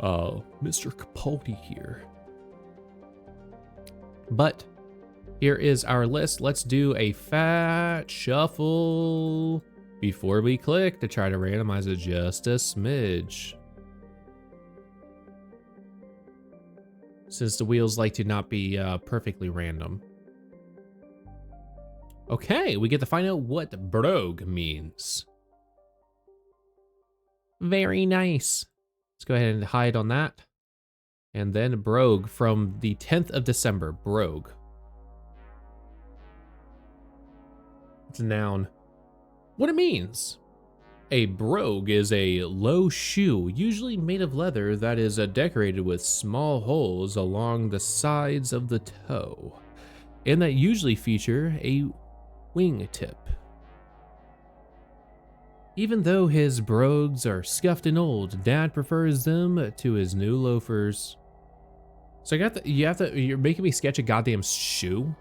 Mr. Capaldi here. But here is our list. Let's do a fat shuffle before we click to try to randomize it just a smidge. Since the wheels like to not be perfectly random. Okay, we get to find out what Brogue means. Very nice. Let's go ahead and hide on that. And then Brogue from the 10th of December, Brogue. It's a noun. What it means. A brogue is a low shoe, usually made of leather, that is decorated with small holes along the sides of the toe, and that usually feature a wingtip. Even though his brogues are scuffed and old, Dad prefers them to his new loafers. So you're making me sketch a goddamn shoe?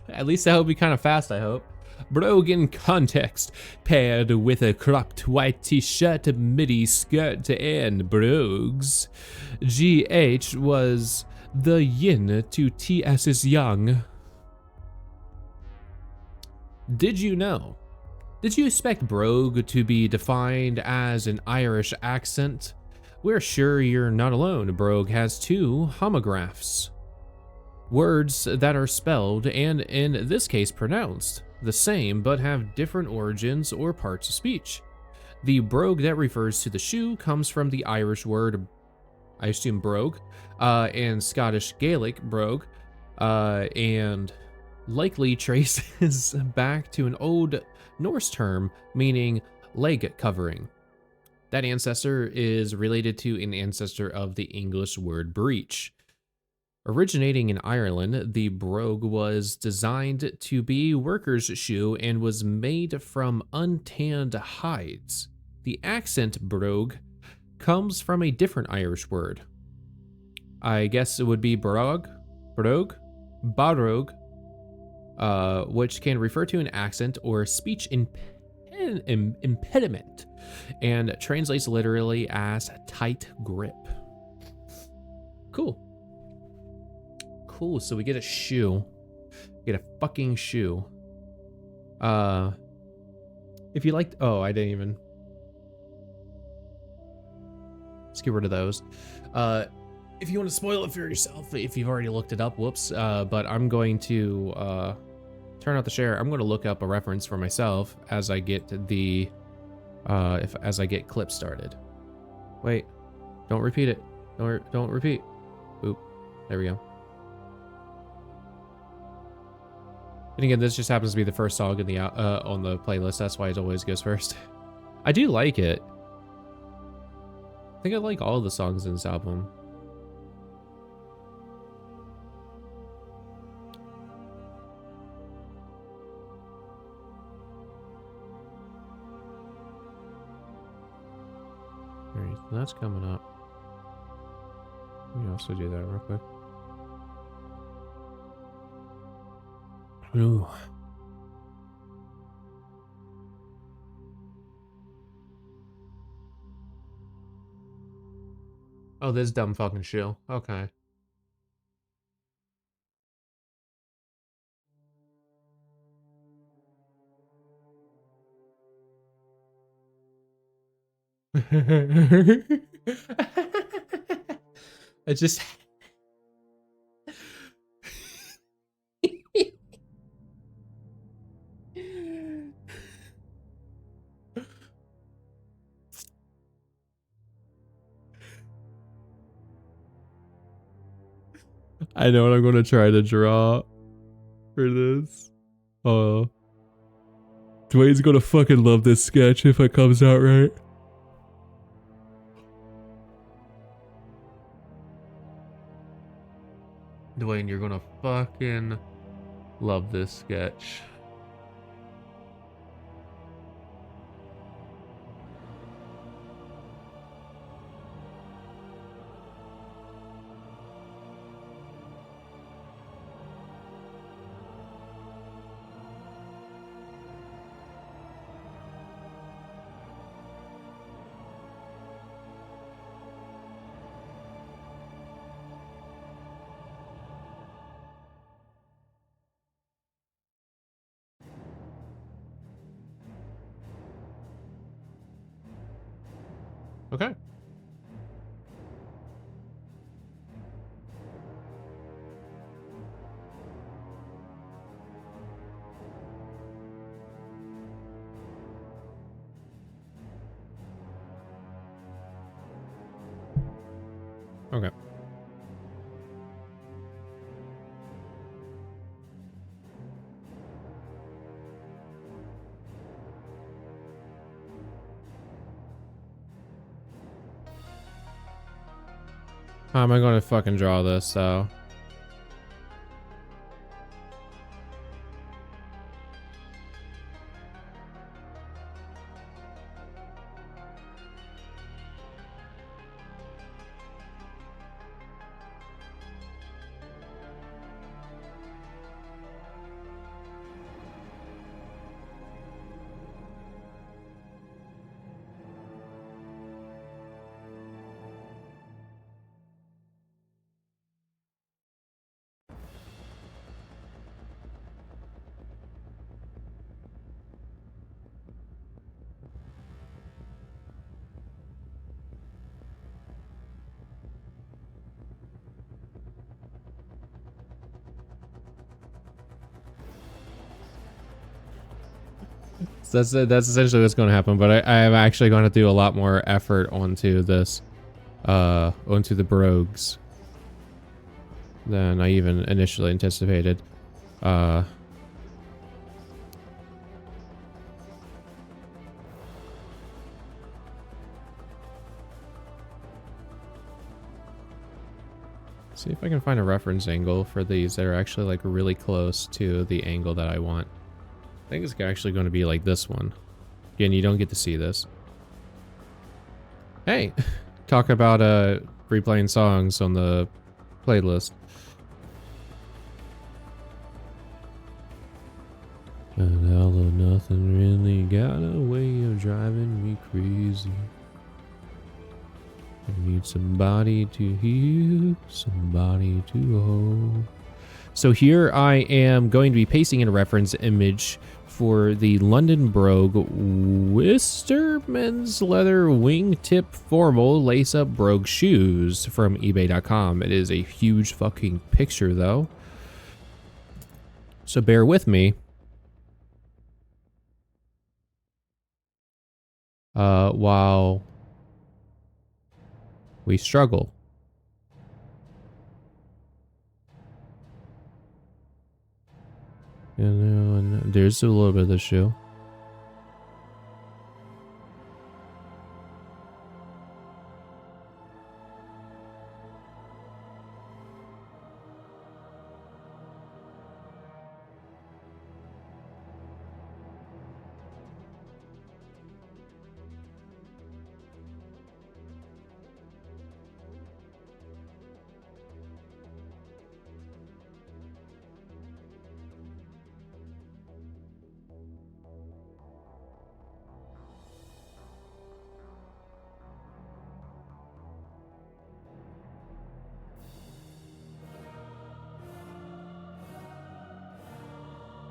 At least that will be kind of fast, I hope. Brogue in context, paired with a cropped white t-shirt, midi skirt, and brogues. GH was the yin to TS's yang. Did you know? Did you expect brogue to be defined as an Irish accent? We're sure you're not alone. Brogue has two homographs. Words that are spelled, and in this case pronounced, the same but have different origins or parts of speech. The brogue that refers to the shoe comes from the Irish word, I assume brogue, and Scottish Gaelic brogue, and likely traces back to an old Norse term meaning leg covering. That ancestor is related to an ancestor of the English word breech. Originating in Ireland, the brogue was designed to be workers' shoe and was made from untanned hides. The accent brogue comes from a different Irish word. I guess it would be brogue, which can refer to an accent or speech impediment, and translates literally as tight grip. Cool. Cool, so we get a shoe. Get a fucking shoe. If you liked, oh, I didn't even. Let's get rid of those. If you want to spoil it for yourself, if you've already looked it up, whoops. But I'm going to turn out the share. I'm going to look up a reference for myself as I get the, as I get clips started. Wait, don't repeat it. Don't repeat. Oop, there we go. And again, this just happens to be the first song in the on the playlist. That's why it always goes first. I do like it. I think I like all of the songs in this album. Alright, so that's coming up. Let me also do that real quick. Ooh. Oh, this dumb fucking shoe. Okay. I just I know what I'm gonna try to draw for this. Oh, Dwayne's gonna fucking love this sketch if it comes out right. Dwayne, you're gonna fucking love this sketch. Okay. Okay. How am I gonna fucking draw this, though? So that's essentially what's going to happen. But I'm actually going to do a lot more effort onto this, onto the Brogues than I even initially anticipated. See if I can find a reference angle for these that are actually like really close to the angle that I want. I think it's actually going to be like this one. Again, you don't get to see this. Hey, talk about replaying songs on the playlist. And although nothing really got a way of driving me crazy. I need somebody to hear, somebody to hold. So here I am going to be pasting in a reference image for the London Brogue Worcester men's leather wingtip formal lace-up Brogue shoes from eBay.com. It is a huge fucking picture though. So bear with me. While we struggle. And there's a little bit of the shoe.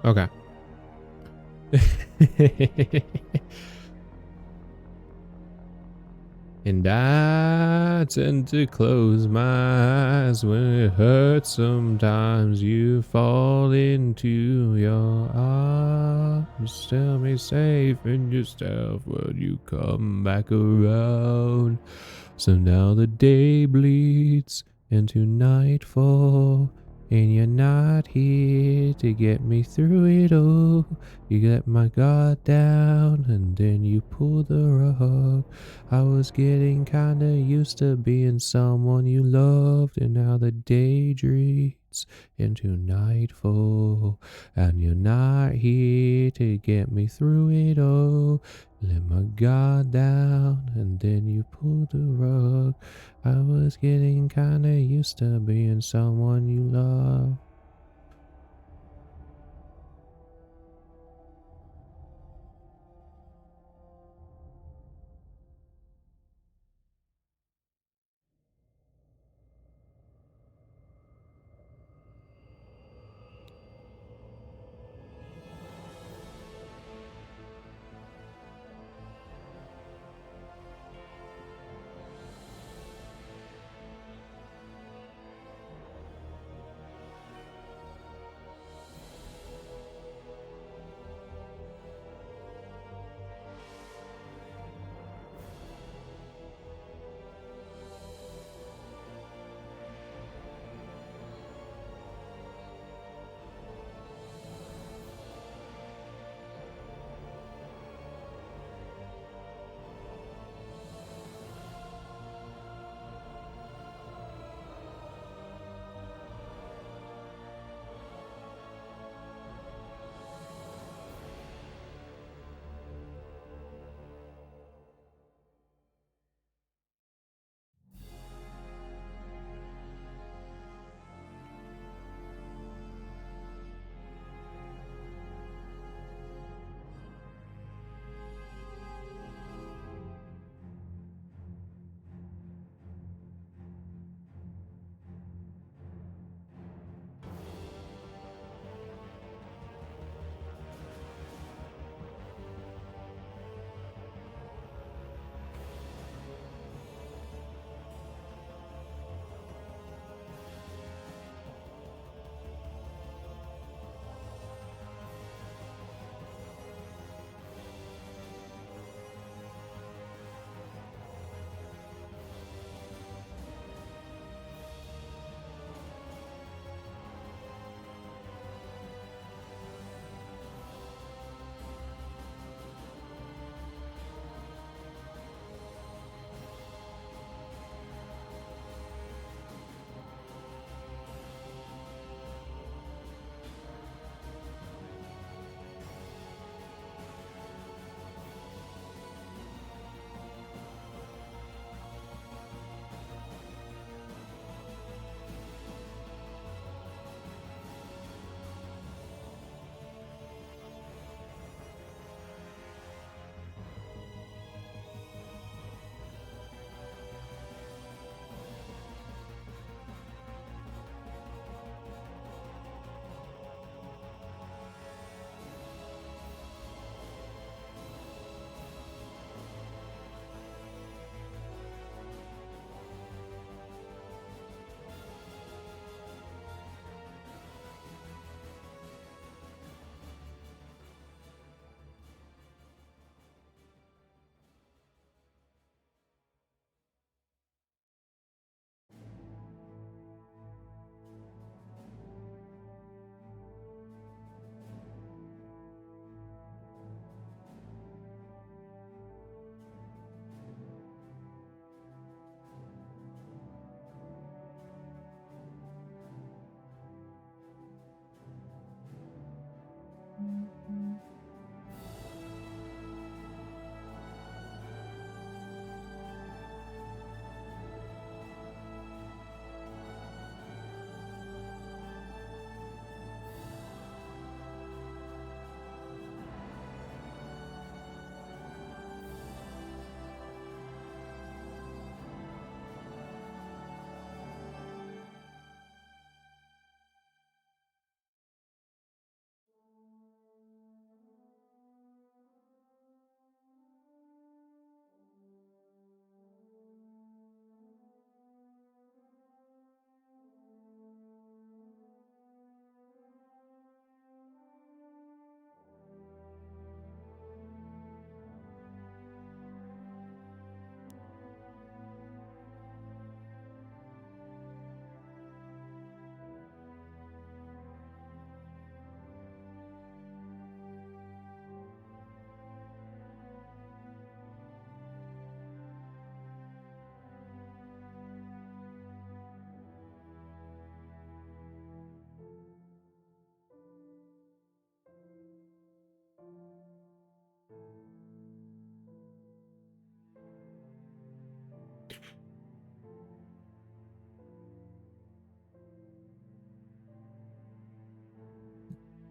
Okay. And I tend to close my eyes when it hurts. Sometimes you fall into your arms. Tell me safe in yourself when you come back around. So now the day bleeds into nightfall, and you're not here to get me through it all. You let my guard down, and then you pull the rug. I was getting kinda used to being someone you loved, and now the day drifts into nightfall, and you're not here to get me through it all. Let my guard down, and then you pull the rug. I was getting kinda used to being someone you love.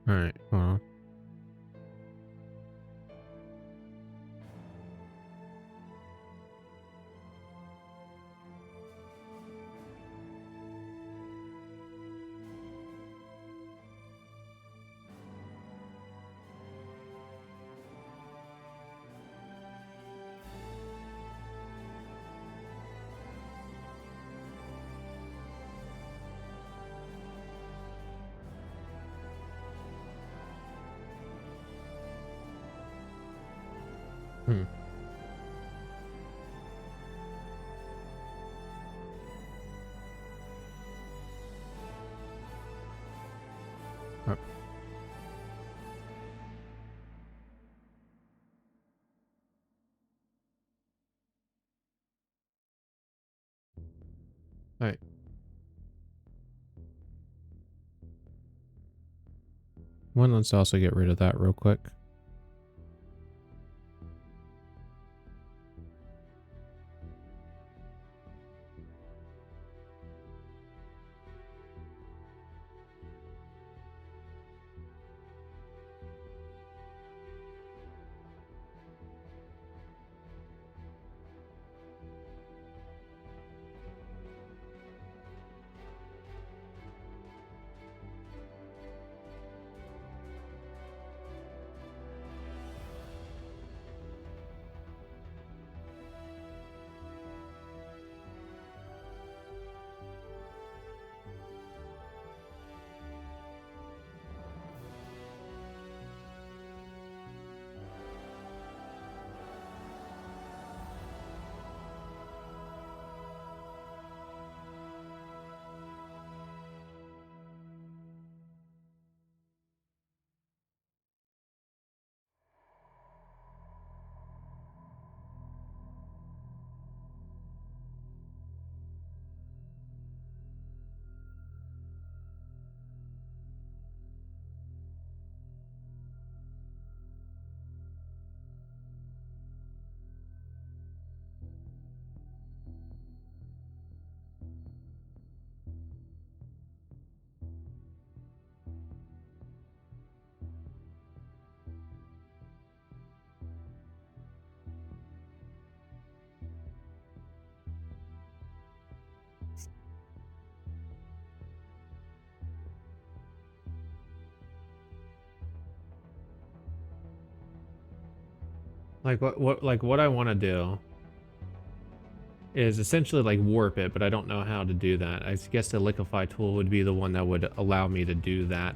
All right. Well. Hmm. Oh. All right. Let's also get rid of that real quick. Like what I want to do is essentially like warp it, but I don't know how to do that. I guess the liquefy tool would be the one that would allow me to do that.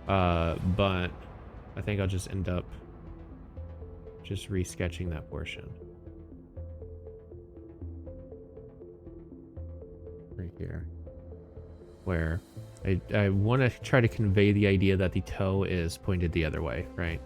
But I think I'll just end up just resketching that portion. Right here. Where I want to try to convey the idea that the toe is pointed the other way, right?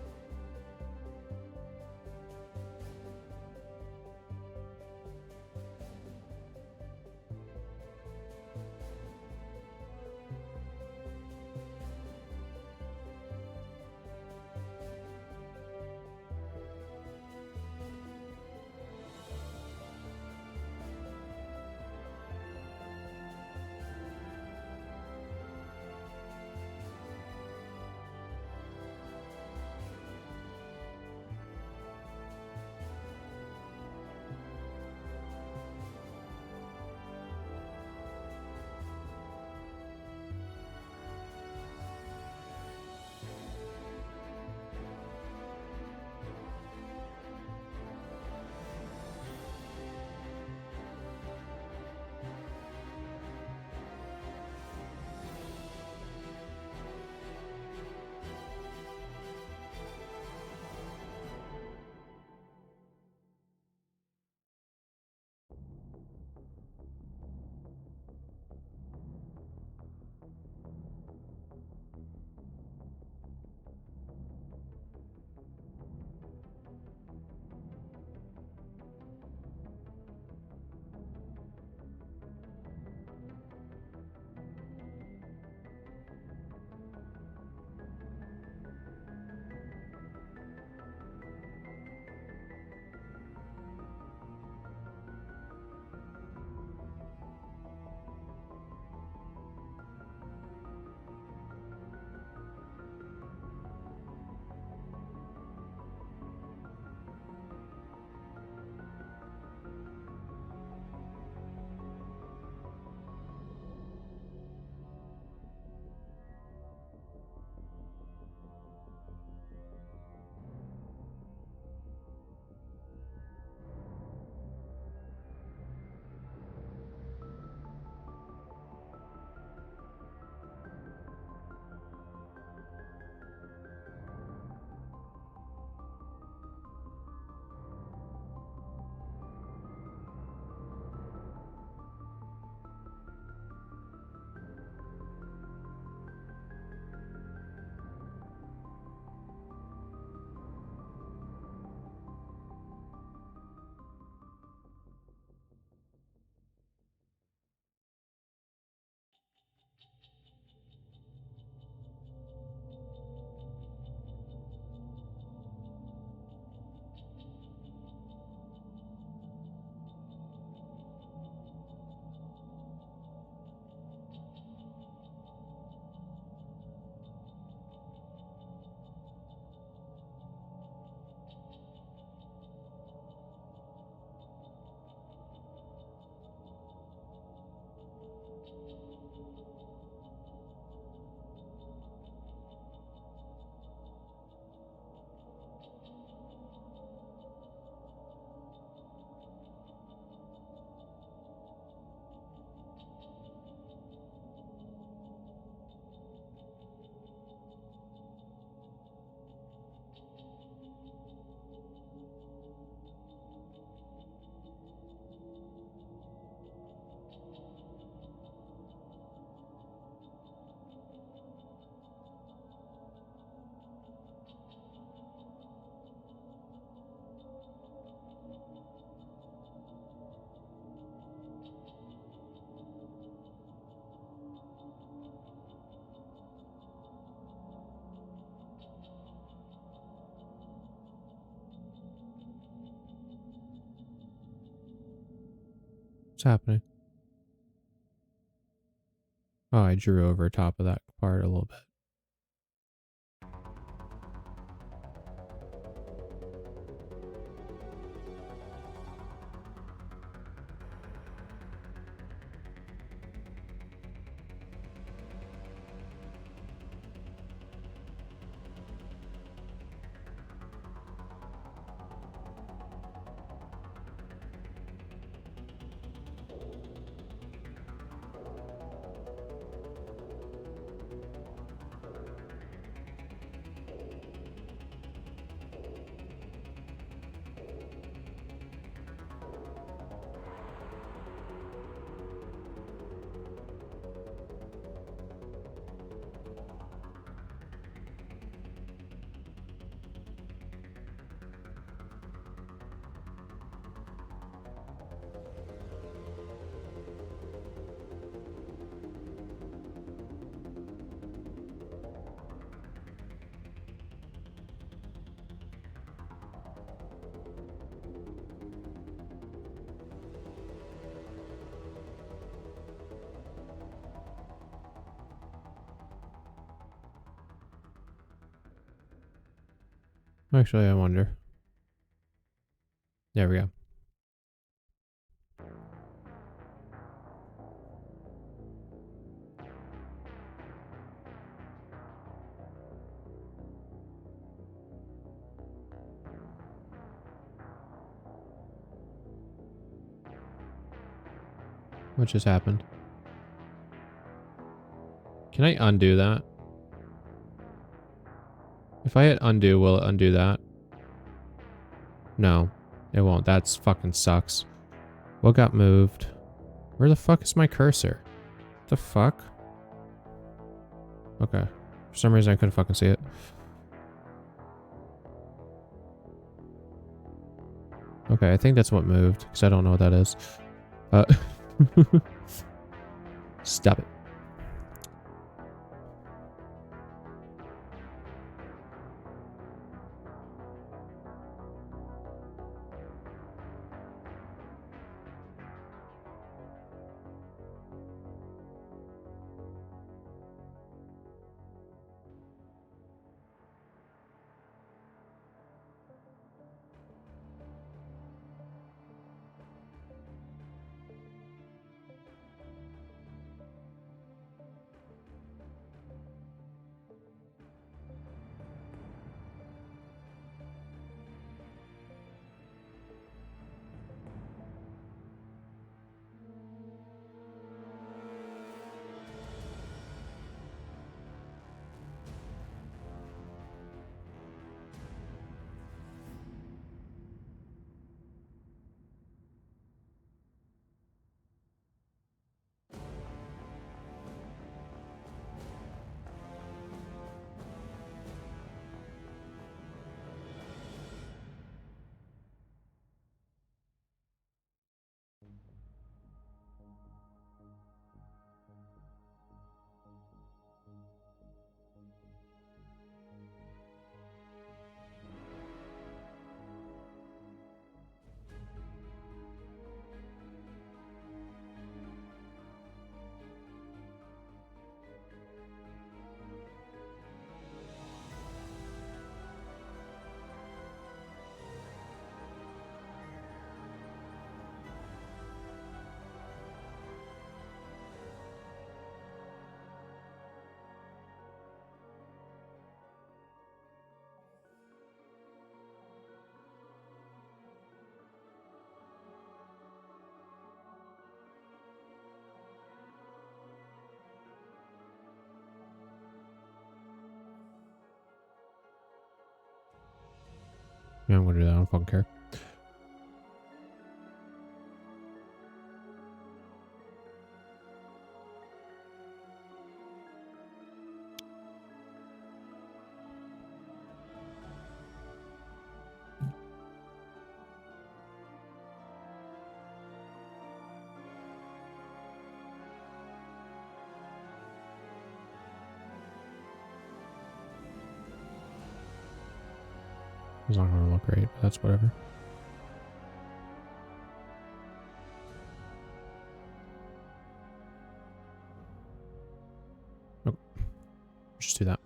What's happening? Oh, I drew over top of that part a little bit. Actually, I wonder. There we go. What just happened? Can I undo that? If I hit undo, will it undo that? No, it won't. That's fucking sucks. What got moved? Where the fuck is my cursor? What the fuck? Okay. For some reason I couldn't fucking see it. Okay, I think that's what moved, because I don't know what that is. Stop it. Yeah, I'm gonna do that. I don't fucking care. It's not gonna look great, but that's whatever. Just do that.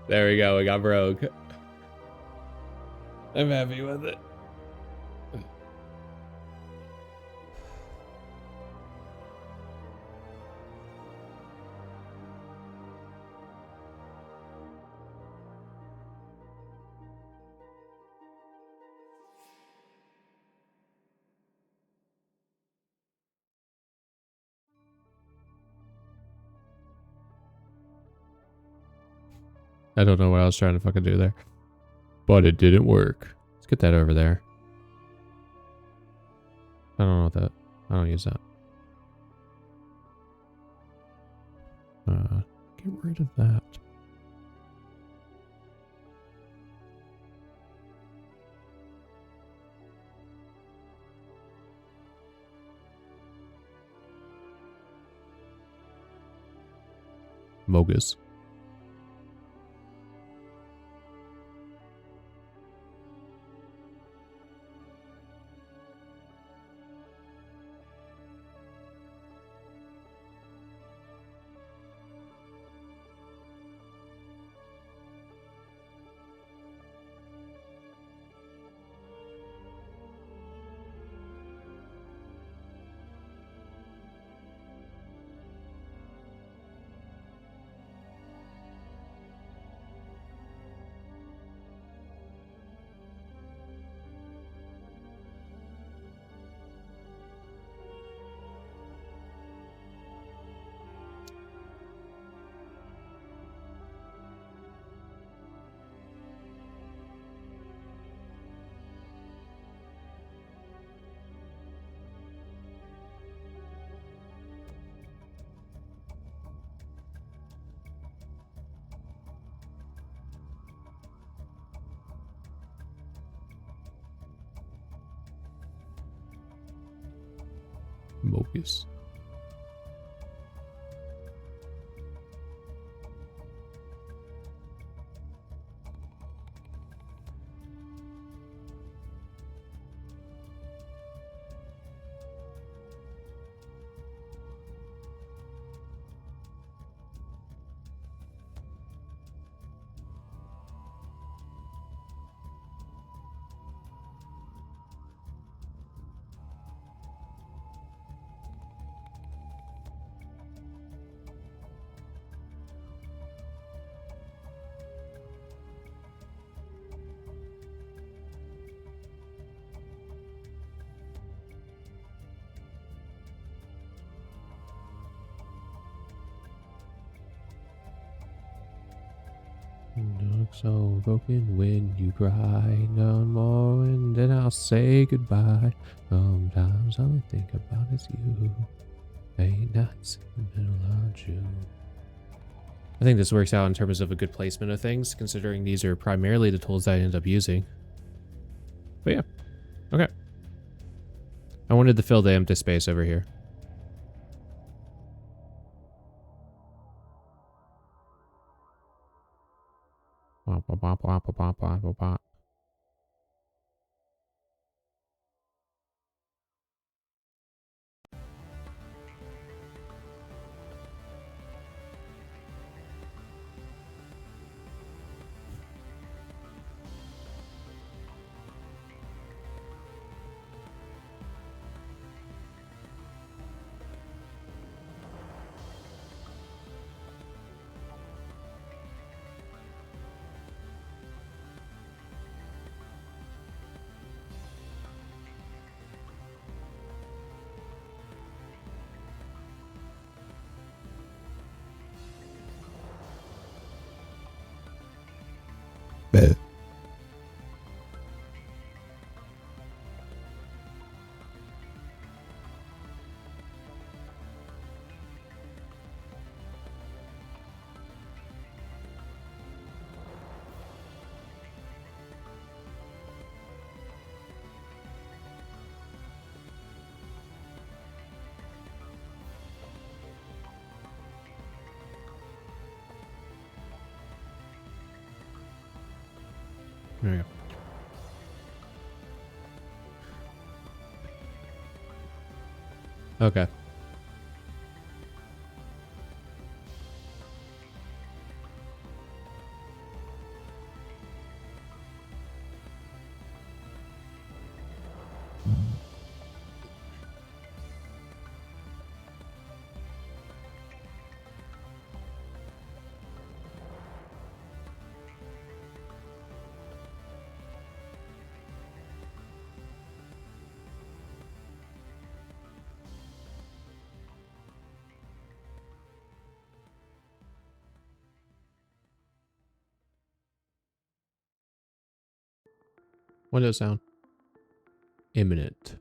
There we go. We got Brogue. I'm happy with it. I don't know what I was trying to fucking do there. But it didn't work. Let's get that over there. I don't know what that... I don't use that. Get rid of that. Mogus. Mogus. Look so broken when you cry no more, and then I'll say goodbye. Sometimes all I think about is you. Late nights in the middle of June. I think this works out in terms of a good placement of things, considering these are primarily the tools that I end up using. But yeah, okay. I wanted to fill the empty space over here. Wop, wop, wop, wop, wop, wop, wop, wop. There you go. Okay. Window sound. Imminent.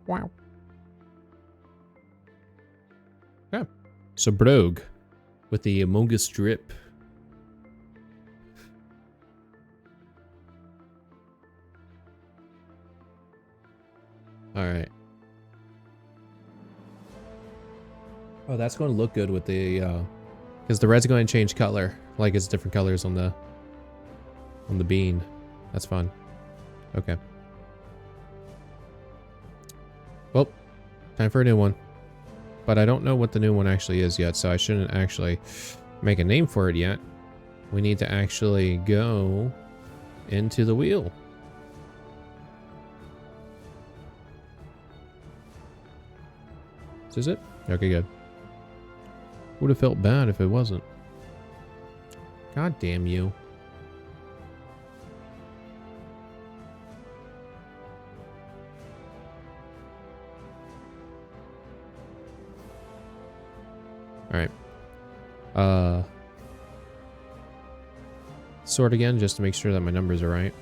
Wow. Yeah. So Brogue with the Among Us drip. All right. Oh, that's going to look good with the because the red's going to change color, like it's different colors on the bean. That's fun. Okay. Well, time for a new one. But I don't know what the new one actually is yet, so I shouldn't actually make a name for it yet. We need to actually go into the wheel. Is this it? Okay, good. Would have felt bad if it wasn't. God damn you. Alright. Sort again, just to make sure that my numbers are right.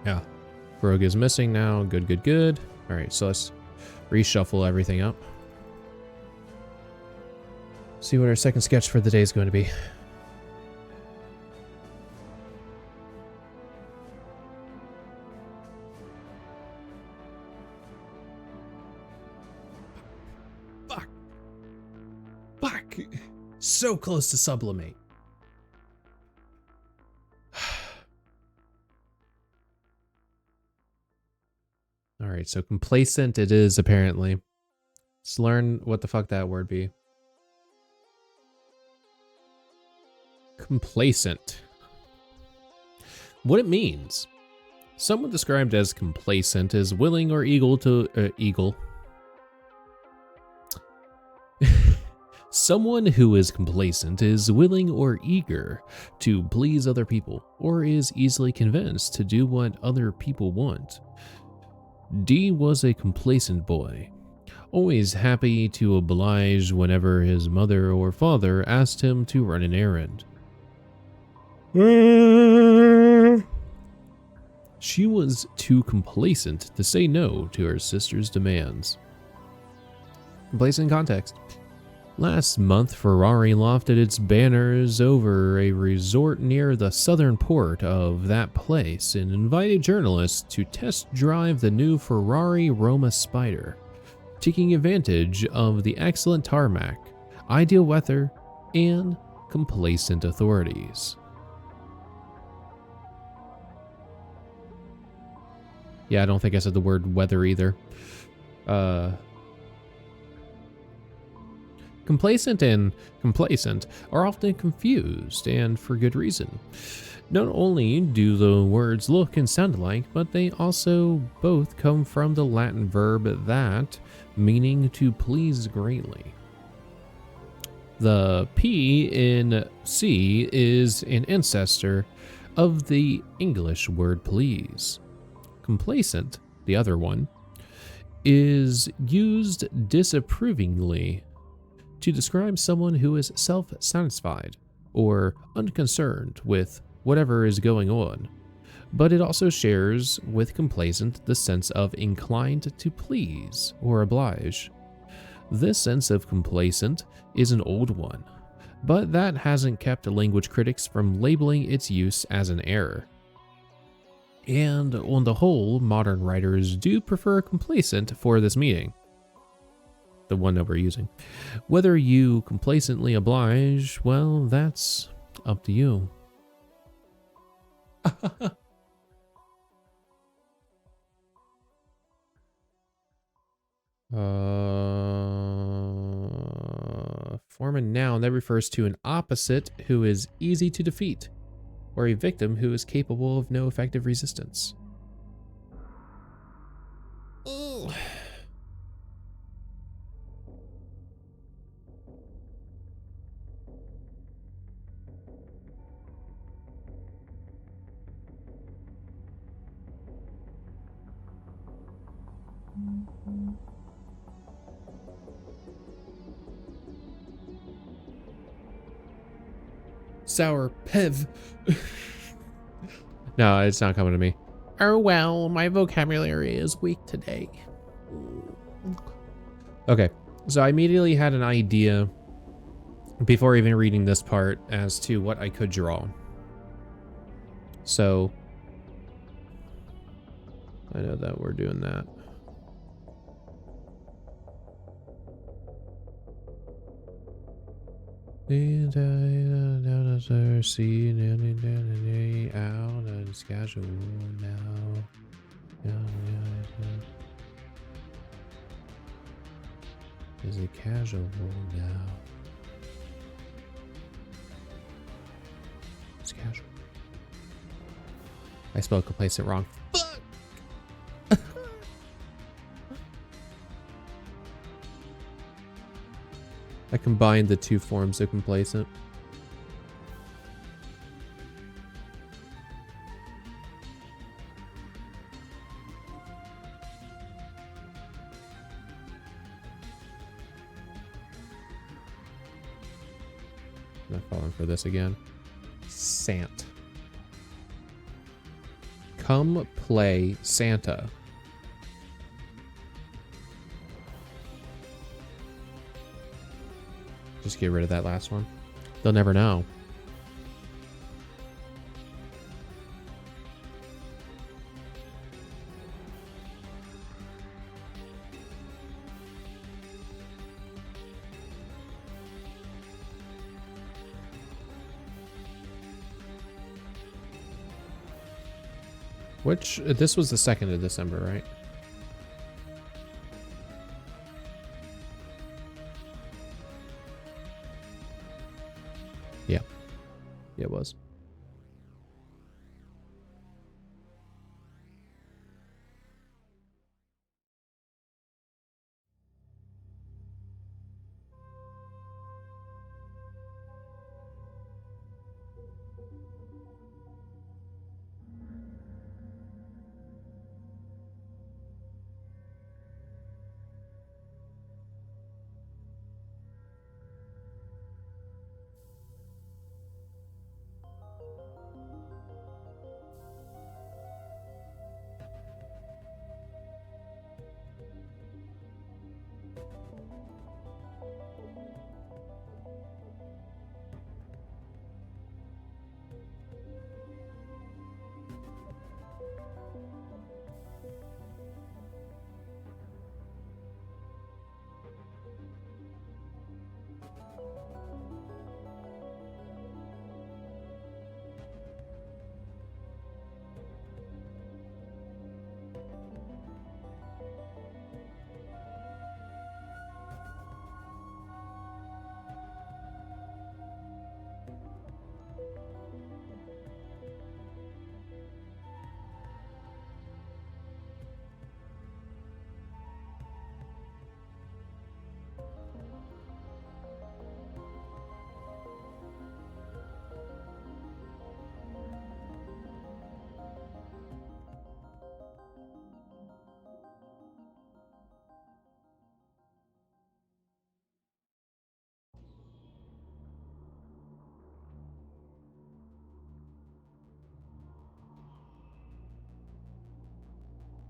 Yeah. Brogue is missing now. Good, good, good. Alright, so let's reshuffle everything up. See what our second sketch for the day is going to be. Fuck. Fuck. So close to sublimate. Alright, so complacent it is apparently. Let's learn what the fuck that word be. Complacent. What it means. Someone described as complacent is willing or eager to Someone who is complacent is willing or eager to please other people, or is easily convinced to do what other people want. D was a complacent boy, always happy to oblige whenever his mother or father asked him to run an errand. She was too complacent to say no to her sister's demands. Complacent context. Last month, Ferrari lofted its banners over a resort near the southern port of that place and invited journalists to test drive the new Ferrari Roma Spider, taking advantage of the excellent tarmac, ideal weather, and complacent authorities. Yeah, I don't think I said the word weather either. Complacent and complacent are often confused, and for good reason. Not only do the words look and sound alike, but they also both come from the Latin verb that, meaning to please greatly. The P in C is an ancestor of the English word please. Complacent, the other one, is used disapprovingly to describe someone who is self-satisfied, or unconcerned with whatever is going on, but it also shares with Complaisant the sense of inclined to please or oblige. This sense of Complaisant is an old one, but that hasn't kept language critics from labeling its use as an error. And on the whole, modern writers do prefer Complaisant for this meaning, the one that we're using. Whether you complacently oblige, well, that's up to you. Form a noun that refers to an opposite who is easy to defeat, or a victim who is capable of no effective resistance. Sour Pev. No, it's not coming to me. Oh well, my vocabulary is weak today. Okay, so I immediately had an idea before even reading this part as to what I could draw. So I know that we're doing that. Out and it's casual now. Is it casual now? It's casual. I spelled complacent wrong. Fuck! I combined the two forms of complacent. I'm not falling for this again. Sant. Come play Santa. Just get rid of that last one. They'll never know. Which, this was the 2nd of December, right? Yeah. Yeah, it was.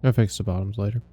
I'll fix the bottoms later.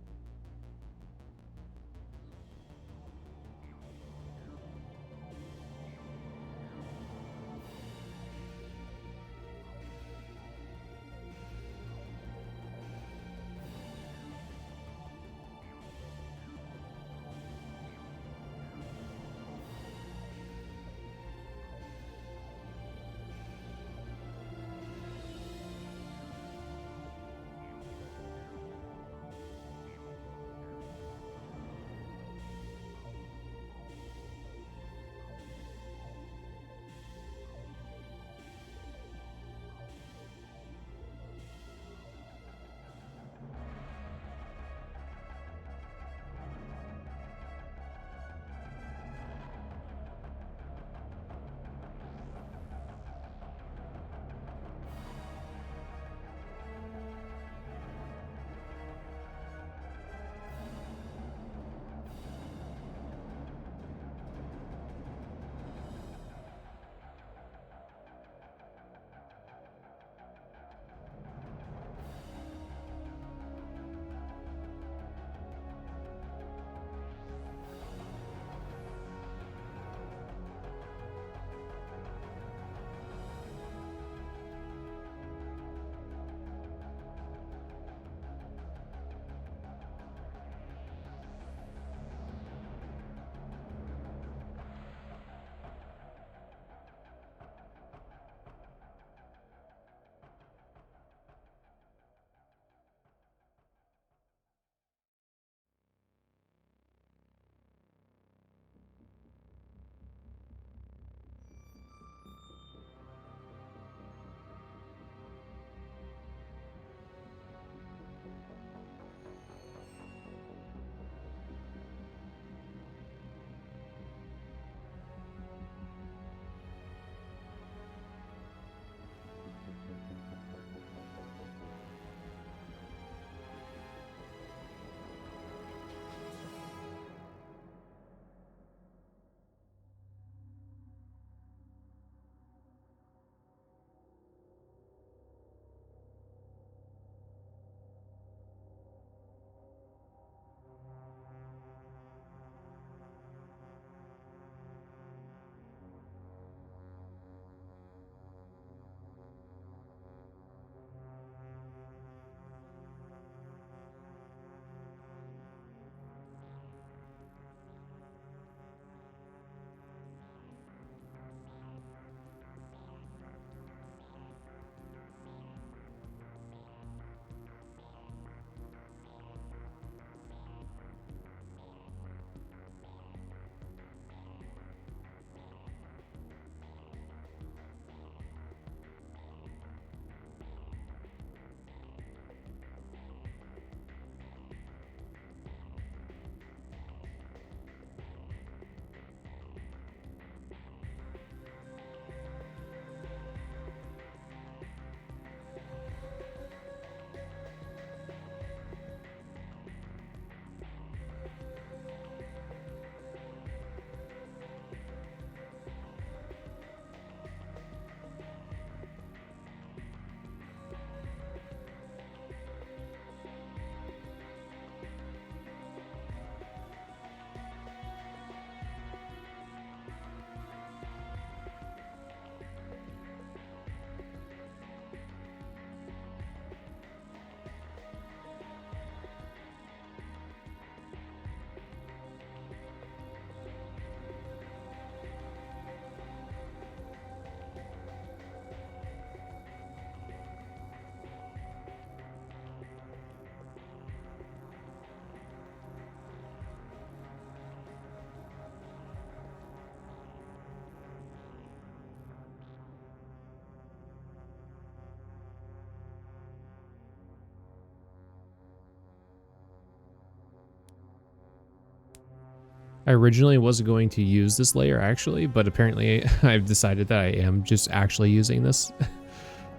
I originally wasn't going to use this layer actually, but apparently I've decided that I am just actually using this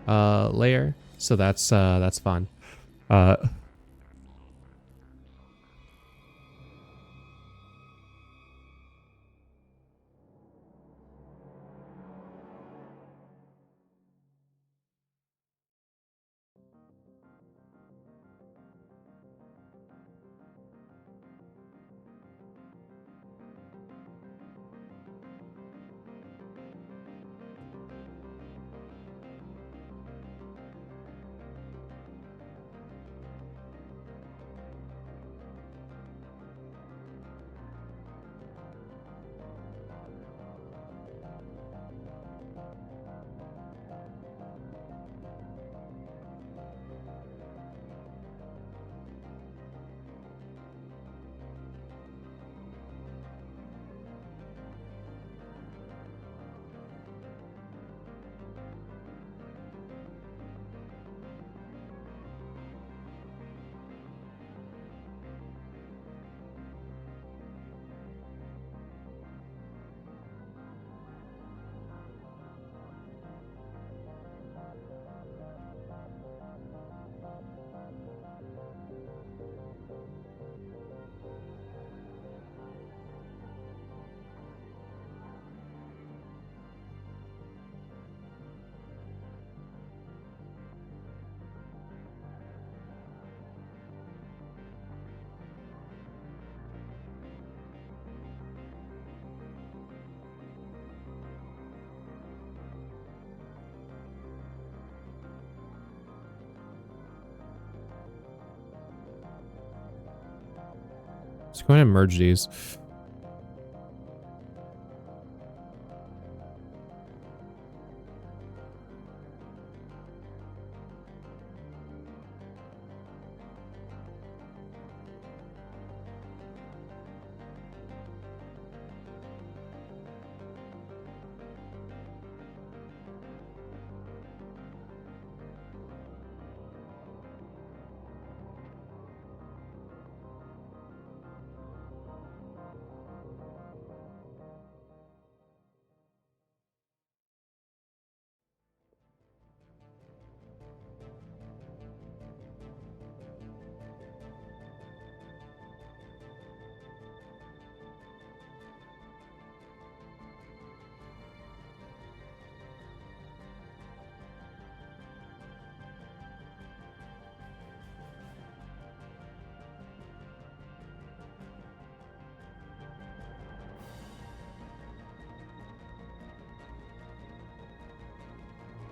layer. So that's fun. Let's go ahead and merge these.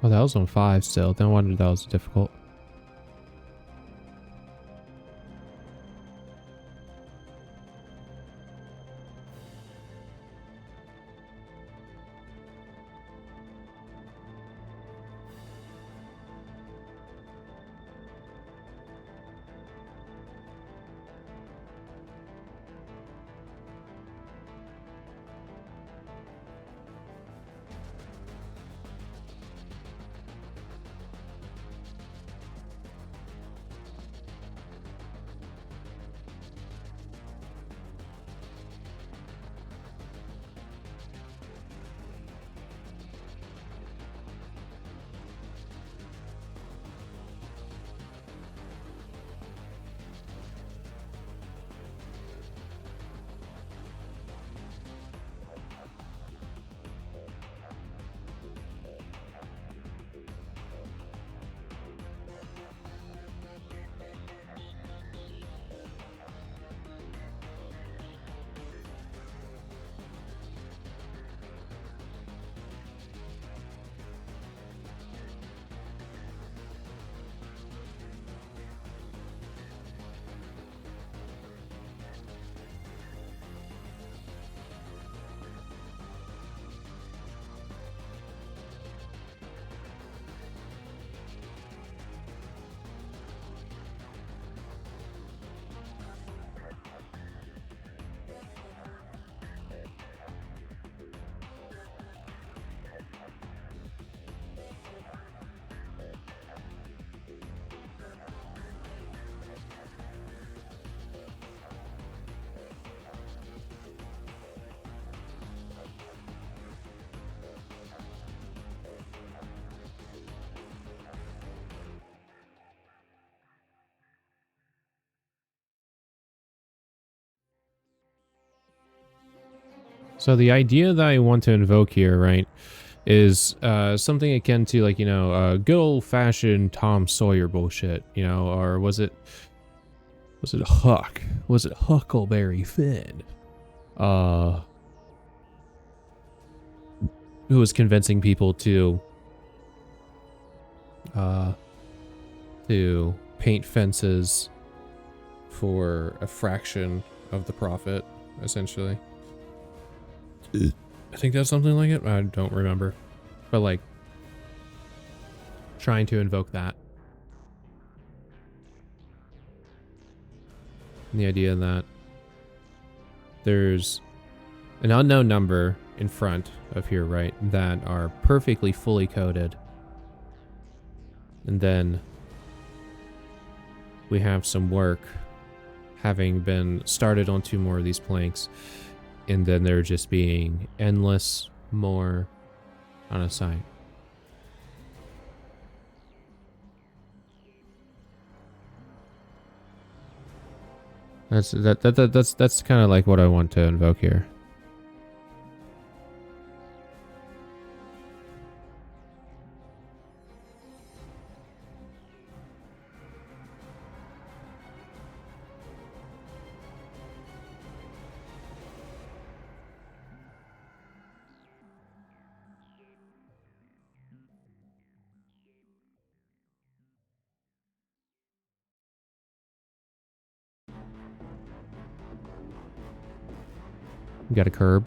Oh, that was on 5 still. No wonder that was difficult. So the idea that I want to invoke here, right, is something akin to, like, you know, good old-fashioned Tom Sawyer bullshit, you know, or was it Huck? Was it Huckleberry Finn? Who was convincing people to paint fences for a fraction of the profit, essentially. I think that's something like it. I don't remember. But, like, trying to invoke that. And the idea that there's an unknown number in front of here, right, that are perfectly fully coded. And then we have some work having been started on 2 more of these planks. And then there just being endless more on a site. That's kind of like what I want to invoke here. We got a curb.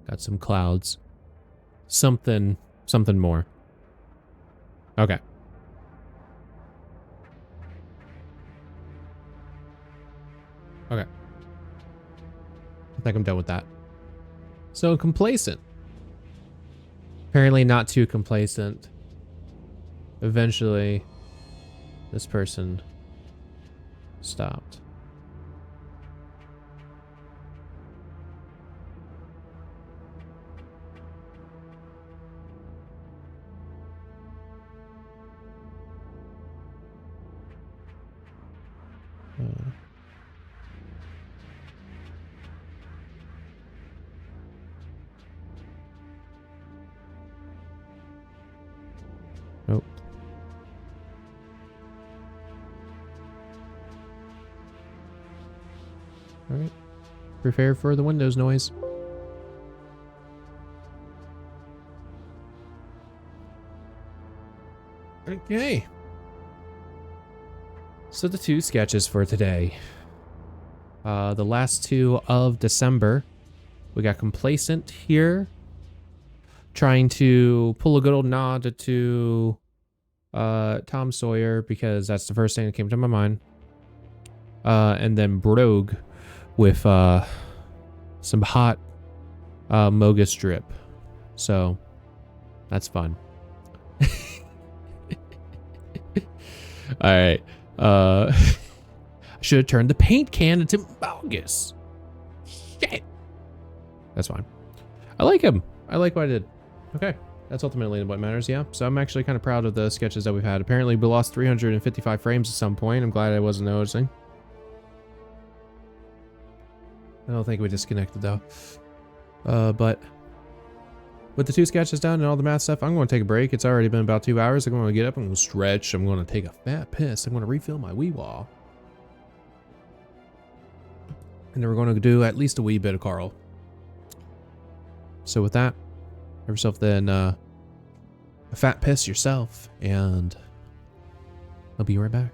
Got some clouds. Something more. Okay. Okay. I think I'm done with that. So complacent. Apparently not too complacent. Eventually, this person stopped. Nope. All right. Prepare for the Windows noise. Okay. So the 2 sketches for today. The last 2 of December. We got Complaisant here. Trying to pull a good old nod to Tom Sawyer because that's the first thing that came to my mind. And then Brogue with some hot Mogus drip. So that's fun. All right. I should have turned the paint can into Mogus. Shit. That's fine. I like him. I like what I did. Okay. That's ultimately what matters, yeah. So I'm actually kind of proud of the sketches that we've had. Apparently we lost 355 frames at some point. I'm glad I wasn't noticing. I don't think we disconnected though. But with the 2 sketches done and all the math stuff, I'm going to take a break. It's already been about 2 hours. I'm going to get up, I'm going to stretch, I'm going to take a fat piss, I'm going to refill my wee wall. And then we're going to do at least a wee bit of Carl. So with that, have yourself then a fat piss yourself, and I'll be right back.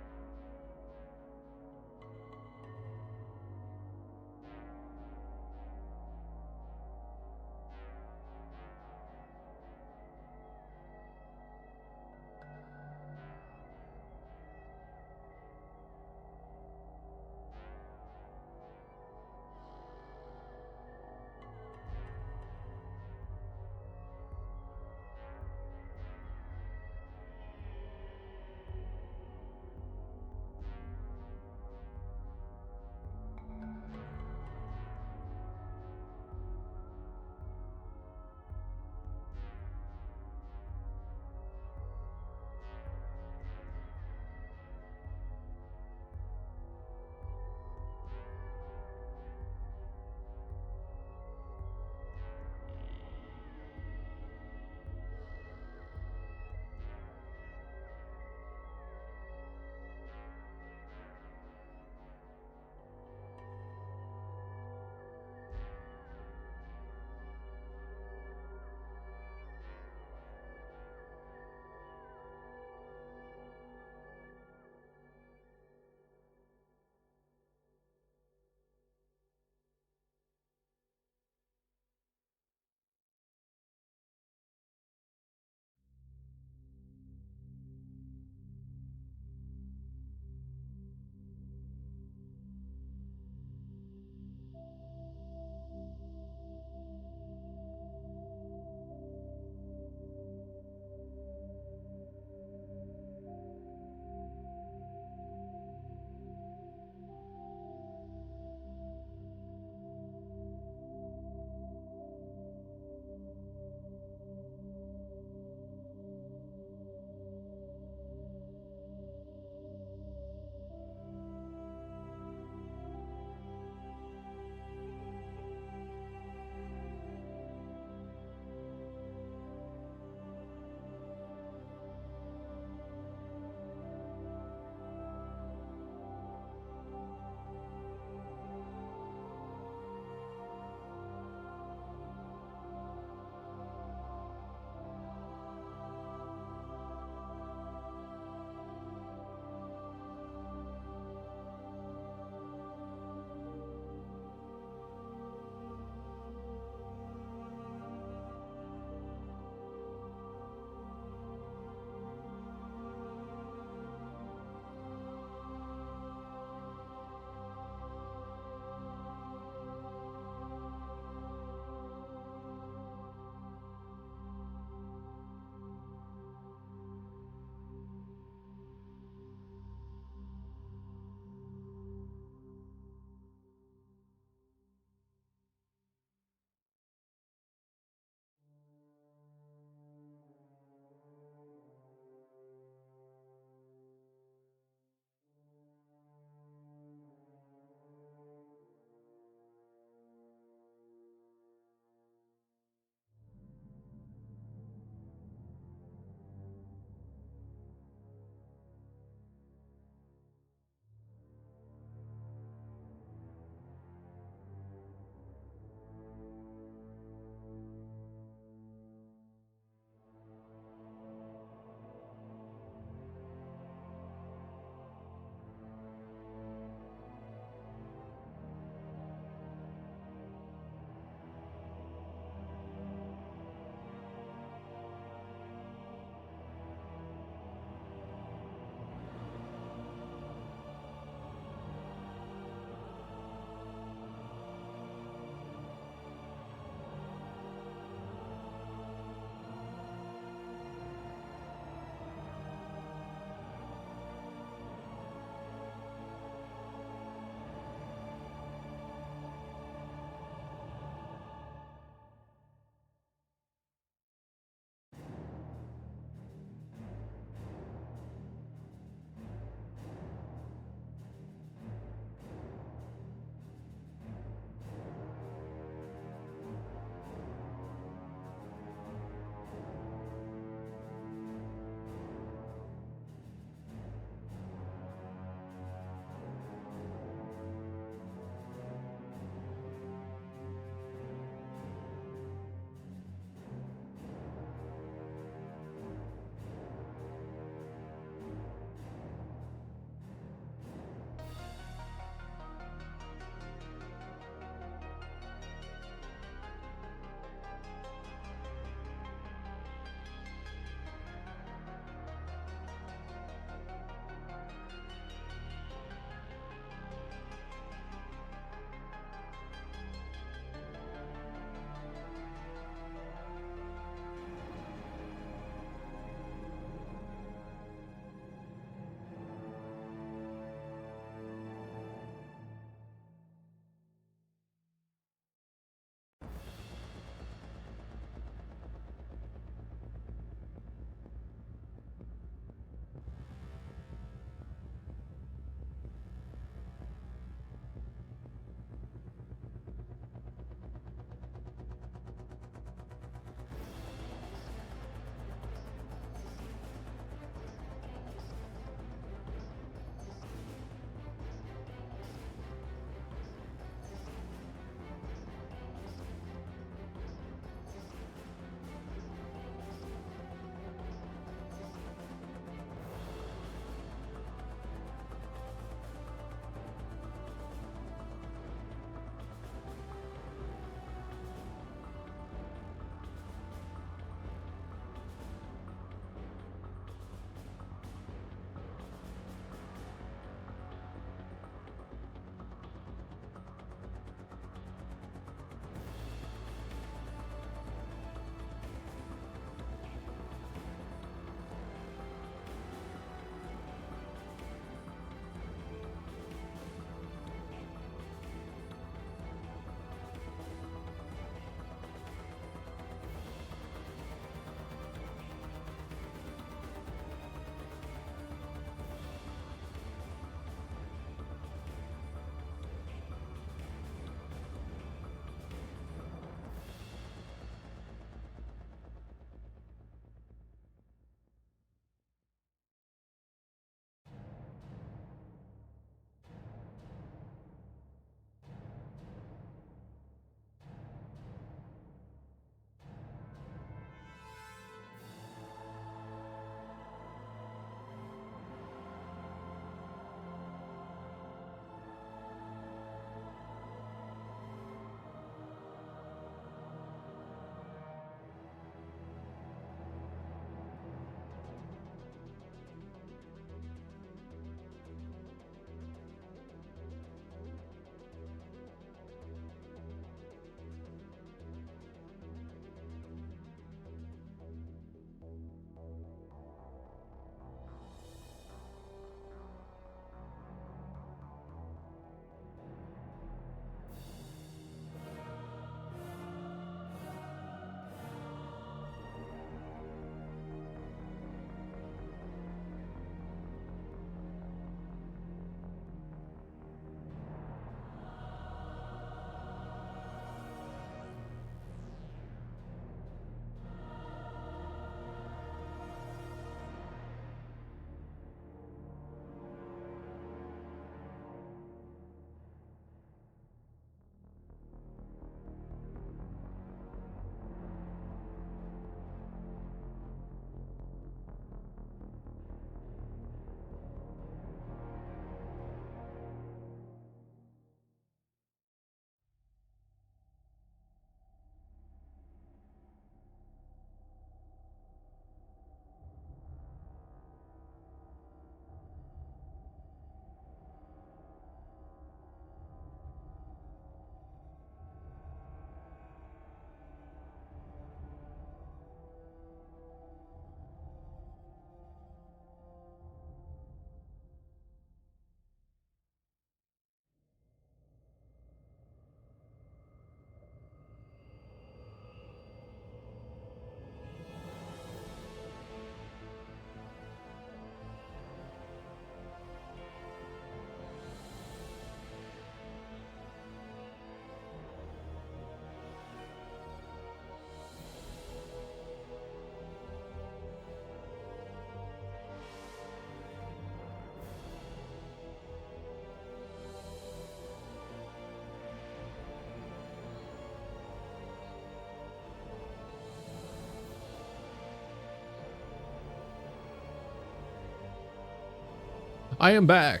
I am back.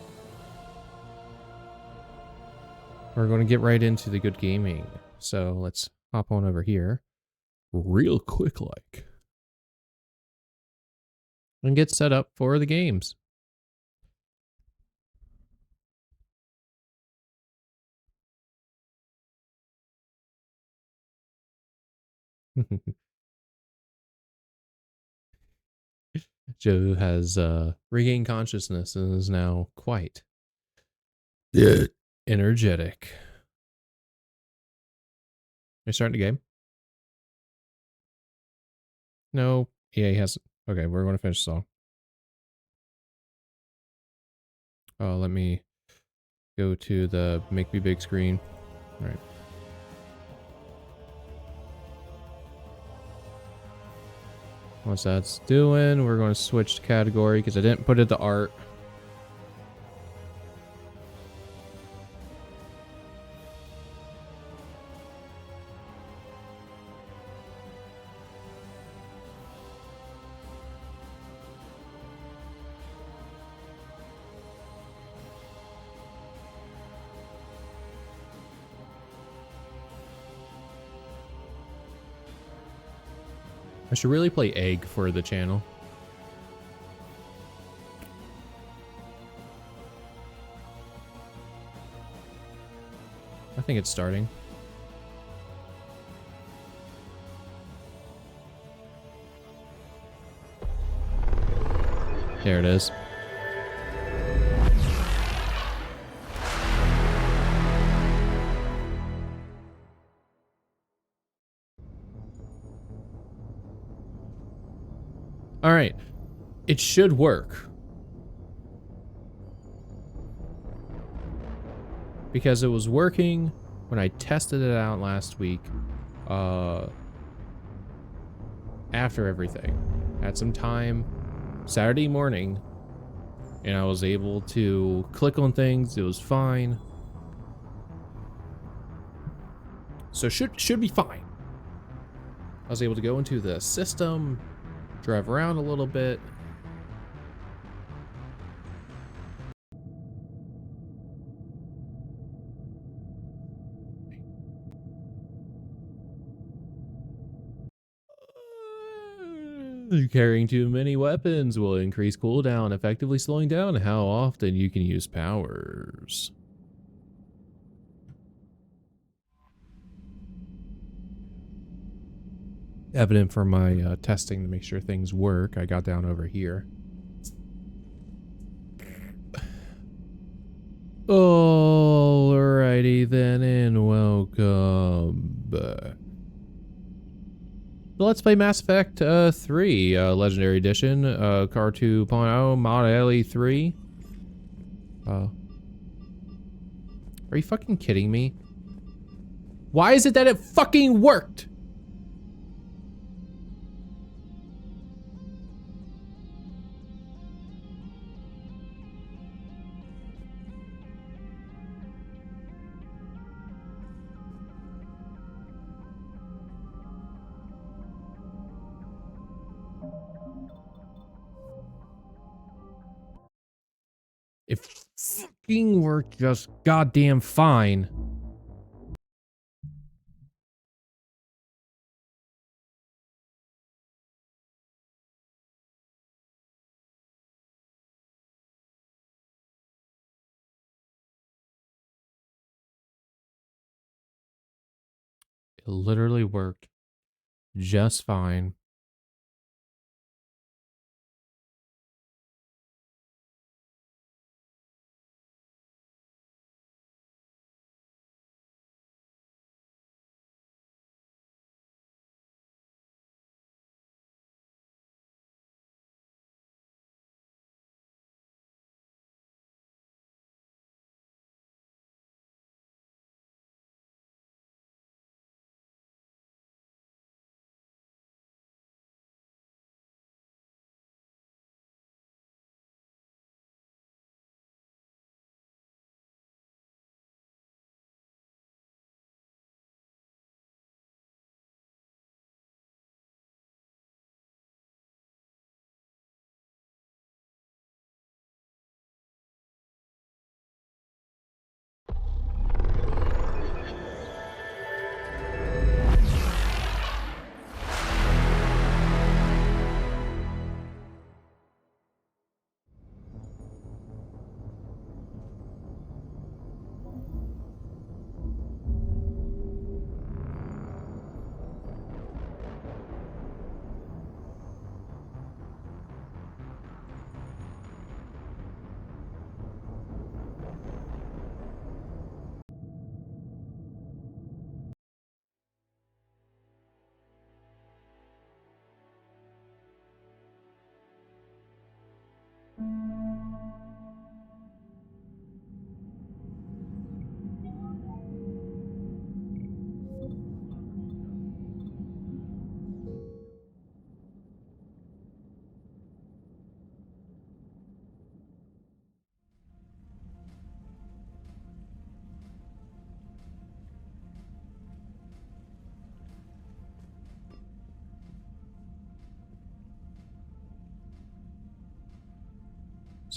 We're going to get right into the good gaming. So let's hop on over here real quick like and get set up for the games. Joe has regained consciousness and is now quite energetic. Are you starting the game? No. Yeah, he hasn't. Okay, we're going to finish the song. Let me go to the make me big screen. All right. Once that's doing, we're going to switch to category because I didn't put it to art. I should really play Egg for the channel. I think it's starting. There it is. All right. It should work. Because it was working when I tested it out last week. After everything. Had some time Saturday morning. And I was able to click on things. It was fine. So should be fine. I was able to go into the system, drive around a little bit. Carrying too many weapons will increase cooldown, effectively slowing down how often you can use powers. Evident from my testing to make sure things work, I got down over here. Alrighty then, and welcome. Let's play Mass Effect 3, Legendary Edition, Car 2.0, Modded LE3. Are you fucking kidding me? Why is it that it fucking worked? It fucking worked just goddamn fine. It literally worked just fine.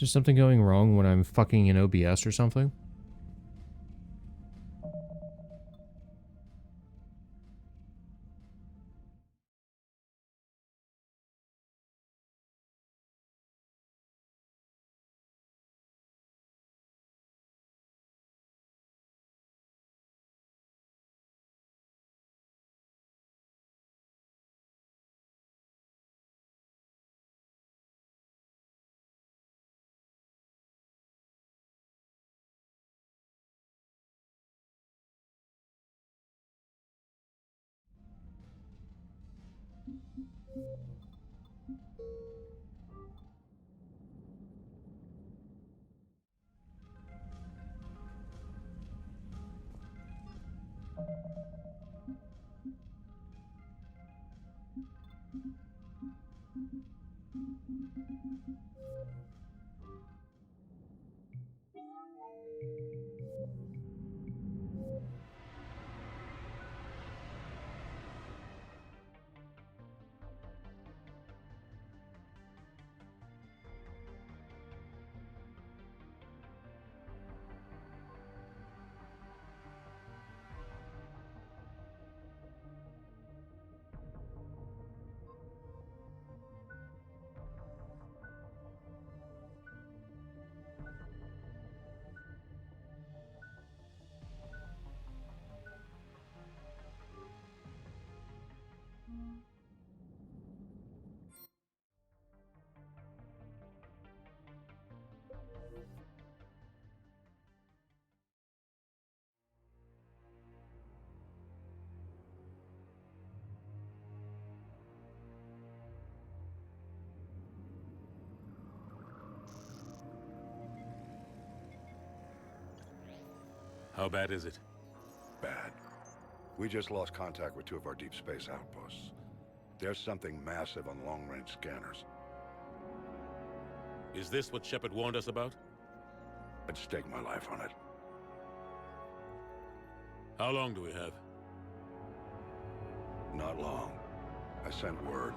there something going wrong when I'm fucking in OBS or something? How bad is it? Bad. We just lost contact with 2 of our deep space outposts. There's something massive on long-range scanners. Is this what Shepard warned us about? I'd stake my life on it. How long do we have? Not long. I sent word.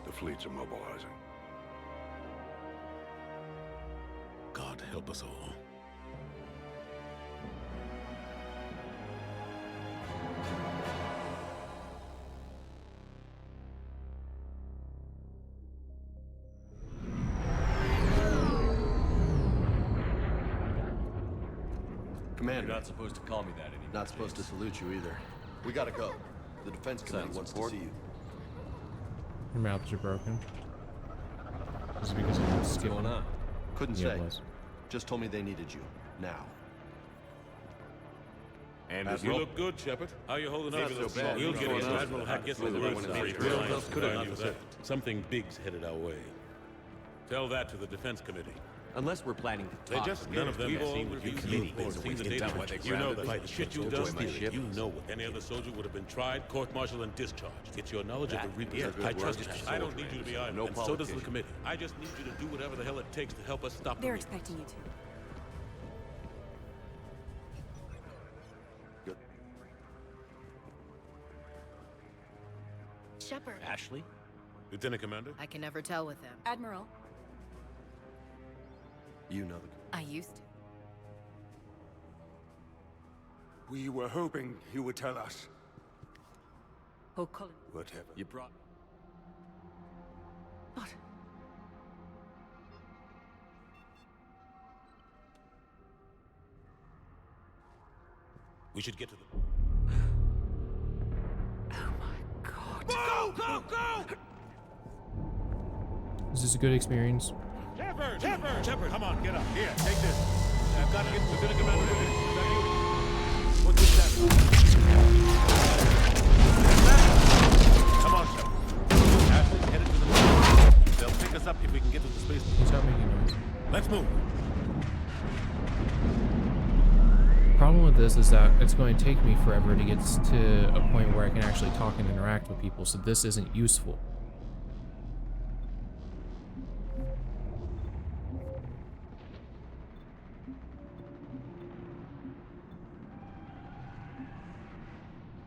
The fleet's immobilizing. God help us all. Commander, You're not supposed to call me that anymore. not supposed to salute you either. We gotta go. The defense committee wants to see you. Your mouths are broken. Is it because I'm What's skipping? going on? Couldn't Yeah, say. it was. Just told me they needed you. Now. And Admiral? you look good, Shepard. How you holding up? Not so bad. We'll What's get going it. on? Admiral Hack gets on the Wait, right wait, side. wait, We'll wait, have to wait, find wait, you wait, that. Something big's headed our way. Tell that to the defense committee. Unless we're planning to talk. None of them have seen what you've seen before. Seen the data. You know the shit you've done. You know what any other soldier would have been tried, court-martialed, and discharged. It's your knowledge of the Reapers. I trust you. I don't need you to be idle, No and so does the politician. committee. I just need you to do whatever the hell it takes to help us stop the They're Reapers. expecting you to. Good. Shepard. Ashley? Lieutenant Commander? I can never tell with them. Admiral. You know the... I used to. We were hoping you would tell us. Oh, Colin. Whatever. You brought... What? We should get to the... Oh my god. Go! Go! Go! Is this a good experience? Shepard! Shepard! Shepard, come on, get up. Here, take this. I've got to get Lieutenant Commander. Is that you? What's this happening? Come on, Shepard. Ashley's headed to the moon. They'll pick us up if we can get to the space. He's not making noise. Let's move. Problem with this is that it's going to take me forever to get to a point where I can actually talk and interact with people, so this isn't useful.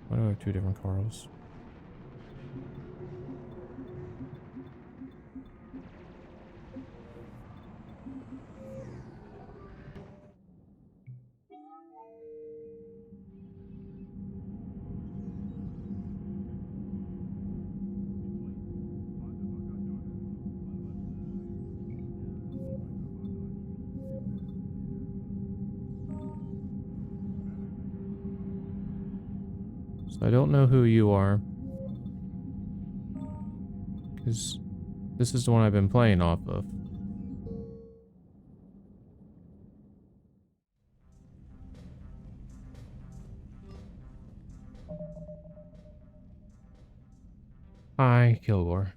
Why do I have 2 different Carls? I don't know who you are. Because this is the one I've been playing off of. Hi, Kilgore.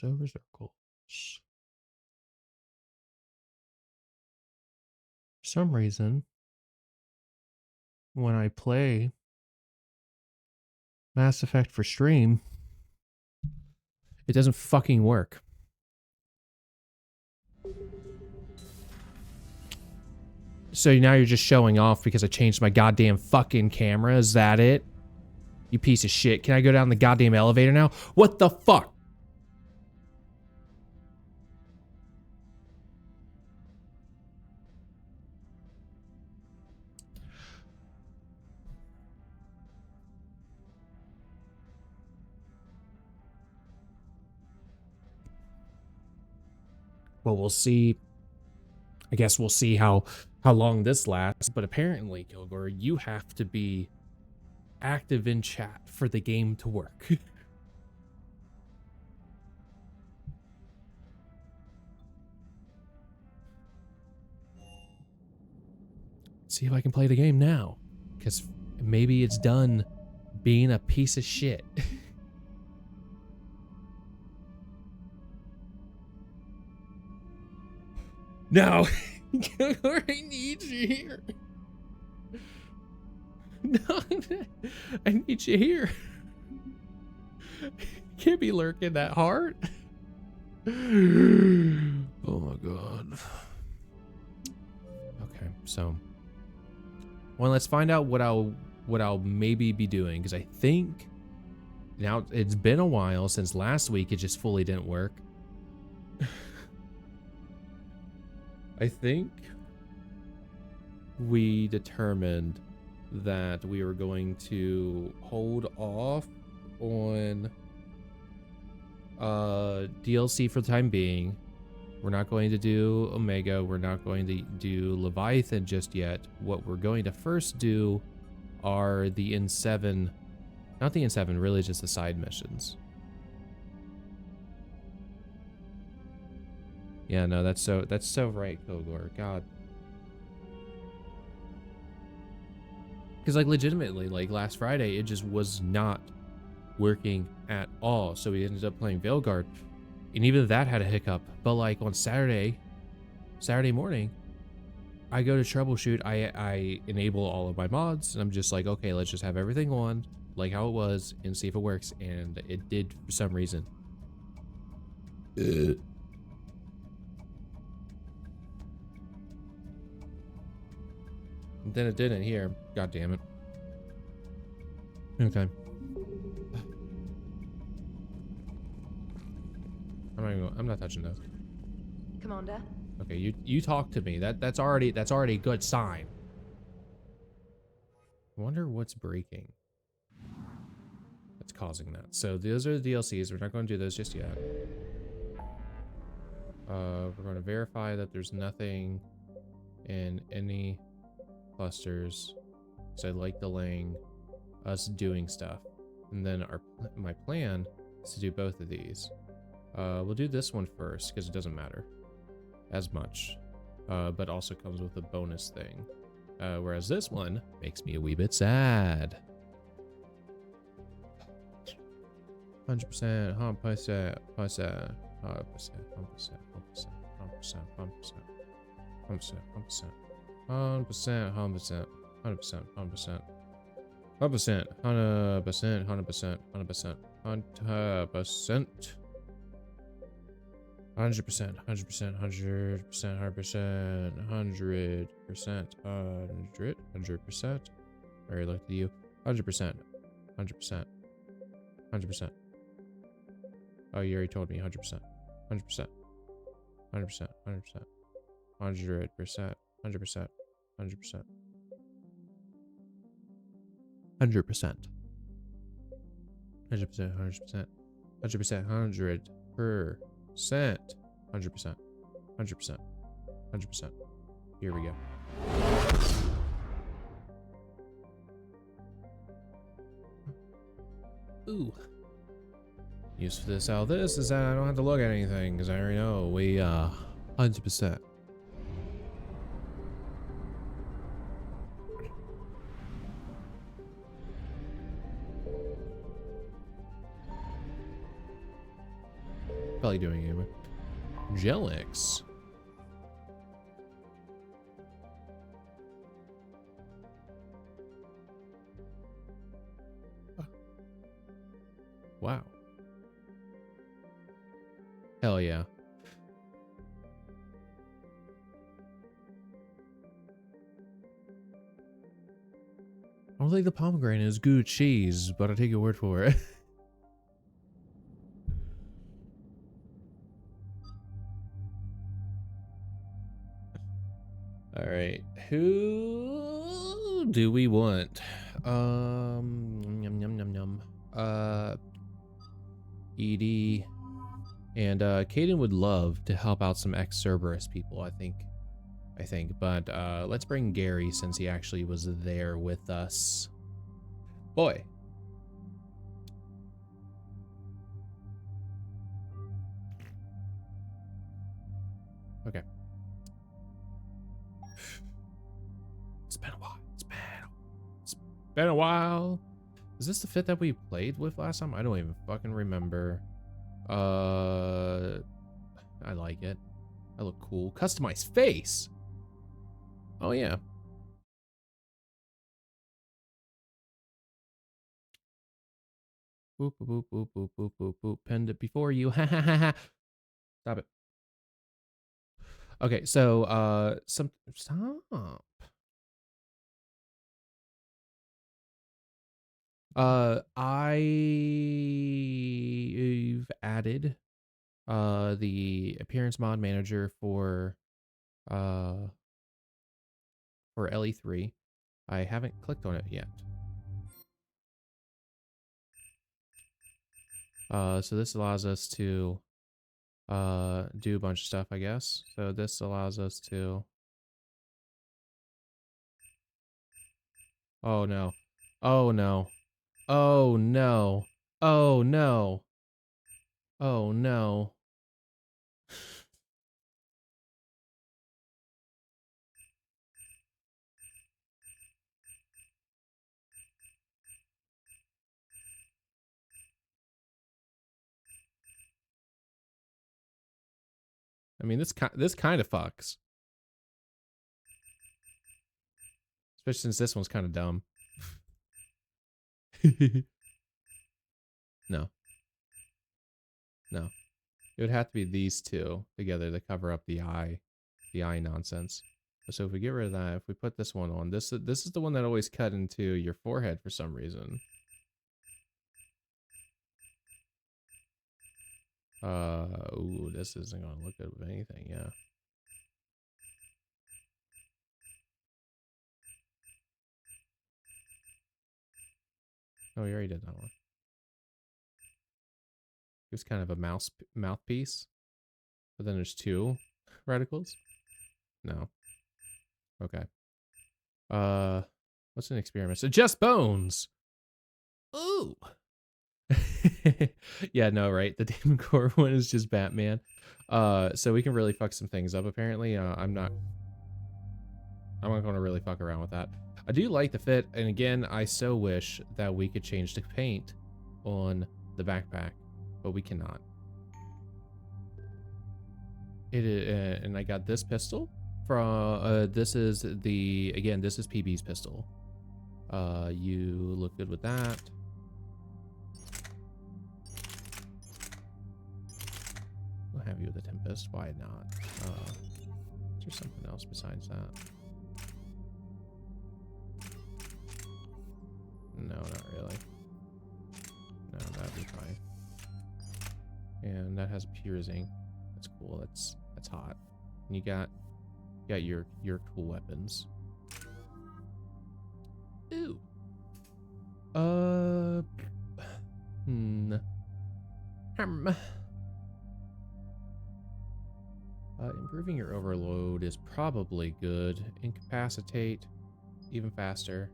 Over circles. For some reason, when I play Mass Effect for stream, it doesn't fucking work. So now you're just showing off because I changed my goddamn fucking camera. Is that it? You piece of shit. Can I go down the goddamn elevator now? What the fuck? Well, we'll see. I guess we'll see how long this lasts. But apparently, Kilgore, you have to be active in chat for the game to work. See if I can play the game now. Because maybe it's done being a piece of shit. No. Kilgore, I need you here. No, I need you here. Can't be lurking that hard. Oh my god. Okay, so well, let's find out what I'll maybe be doing, because I think now it's been a while since last week. It just fully didn't work. I think we determined that we were going to hold off on DLC for the time being. We're not going to do Omega. We're not going to do Leviathan just yet. What we're going to first do are the N7, not the N7, really just the side missions. Yeah, no, that's so right, Kilgore. God. Because, like, legitimately, like, last Friday, it just was not working at all. So we ended up playing Veilguard. And even that had a hiccup. But, like, on Saturday morning, I go to troubleshoot. I enable all of my mods. And I'm just like, okay, let's just have everything on, like how it was, and see if it works. And it did for some reason. And then it didn't here. God damn it. Okay. I'm not touching those. Commander. Okay, you talk to me. That's already a good sign. I wonder what's breaking. That's causing that. So those are the DLCs. We're not going to do those just yet. We're going to verify that there's nothing in any clusters. So I like delaying us doing stuff. And then my plan is to do both of these. We'll do this one first because it doesn't matter as much, but also comes with a bonus thing. Whereas this one makes me a wee bit sad. 100%, 100%, 100%, 100%, 100%, 100%, 100%, 100%, 100%, 100%, 100%, 100%, 100%. 100%, 100%, 100%, 100%, 100%. I already looked at you. 100%, 100%, 100%. Oh, you already told me 100%, 100%, 100%, 100%, 100%, 100%, 100%. 100%. 100%, 100%. 100%, 100%. 100%. 100%. 100%. Here we go. Ooh. Use for this, how this is that I don't have to look at anything because I already know we 100%. Probably doing it anyway. Gelix. Wow. Hell yeah. I don't think the pomegranate is good cheese, but I take your word for it. All right, who do we want? Yum yum yum yum. Edie and Caden would love to help out some ex-Cerberus people, I think, but let's bring Gary since he actually was there with us. Boy. Okay. It's been a while. It's been a while. Is this the fit that we played with last time? I don't even fucking remember. I like it. I look cool. Customized face. Oh yeah. Boop boop boop boop boop boop boop. Penned it before you. Ha ha ha ha. Stop it. Okay, so stop. I've added the appearance mod manager for LE3. I haven't clicked on it yet. So this allows us to do a bunch of stuff, I guess. So this allows us to oh no. Oh no. Oh no. Oh no. Oh no. I mean, this kind of fucks. Especially since this one's kind of dumb. No. No. It would have to be these two together to cover up the eye nonsense. So if we get rid of that, if we put this one on, this is the one that always cut into your forehead for some reason. Ooh, this isn't gonna look good with anything, yeah. Oh, we already did that one. It was kind of a mouthpiece, but then there's two reticles. No. Okay. What's an experiment? So just bones. Ooh. Yeah, no, right. The Demon Core one is just Batman. So we can really fuck some things up. Apparently, I'm not going to really fuck around with that. I do like the fit, and again, I so wish that we could change the paint on the backpack, but we cannot. It is, and I got this pistol from. This is PB's pistol. You look good with that. We'll have you with the Tempest. Why not? Is there something else besides that? No, not really. No, that'd be fine. And that has piercing. That's cool. That's hot. And you got your cool weapons. Ooh. Improving your overload is probably good. Incapacitate, even faster.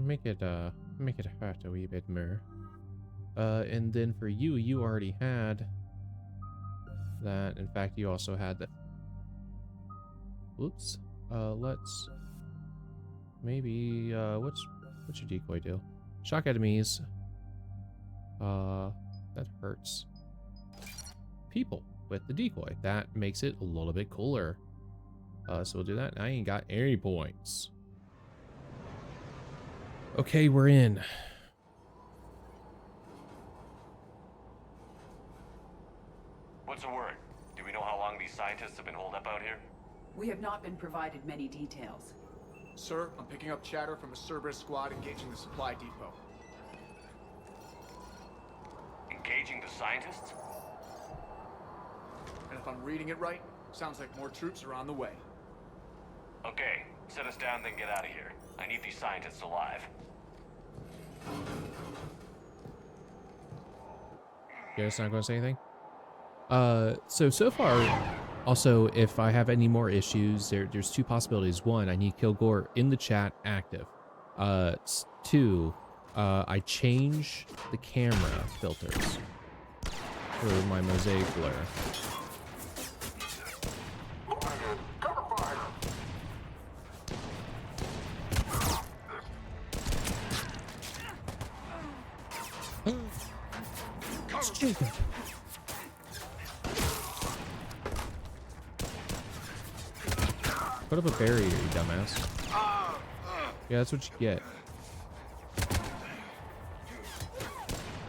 Make it hurt a wee bit more. And then for you, you already had that. In fact, you also had that. Whoops. Let's maybe what's your decoy do? Shock enemies. That hurts people with the decoy. That makes it a little bit cooler. So we'll do that. I ain't got any points. Okay, we're in. What's the word? Do we know how long these scientists have been holed up out here? We have not been provided many details. Sir, I'm picking up chatter from a Cerberus squad engaging the supply depot. Engaging the scientists? And if I'm reading it right, sounds like more troops are on the way. Okay, set us down, then get out of here. I need these scientists alive. You guys not going to say anything? So far, also, if I have any more issues, there's two possibilities. One, I need Kilgore in the chat active. Two, I change the camera filters for my mosaic blur. Stupid. Put up a barrier, you dumbass. Yeah, that's what you get.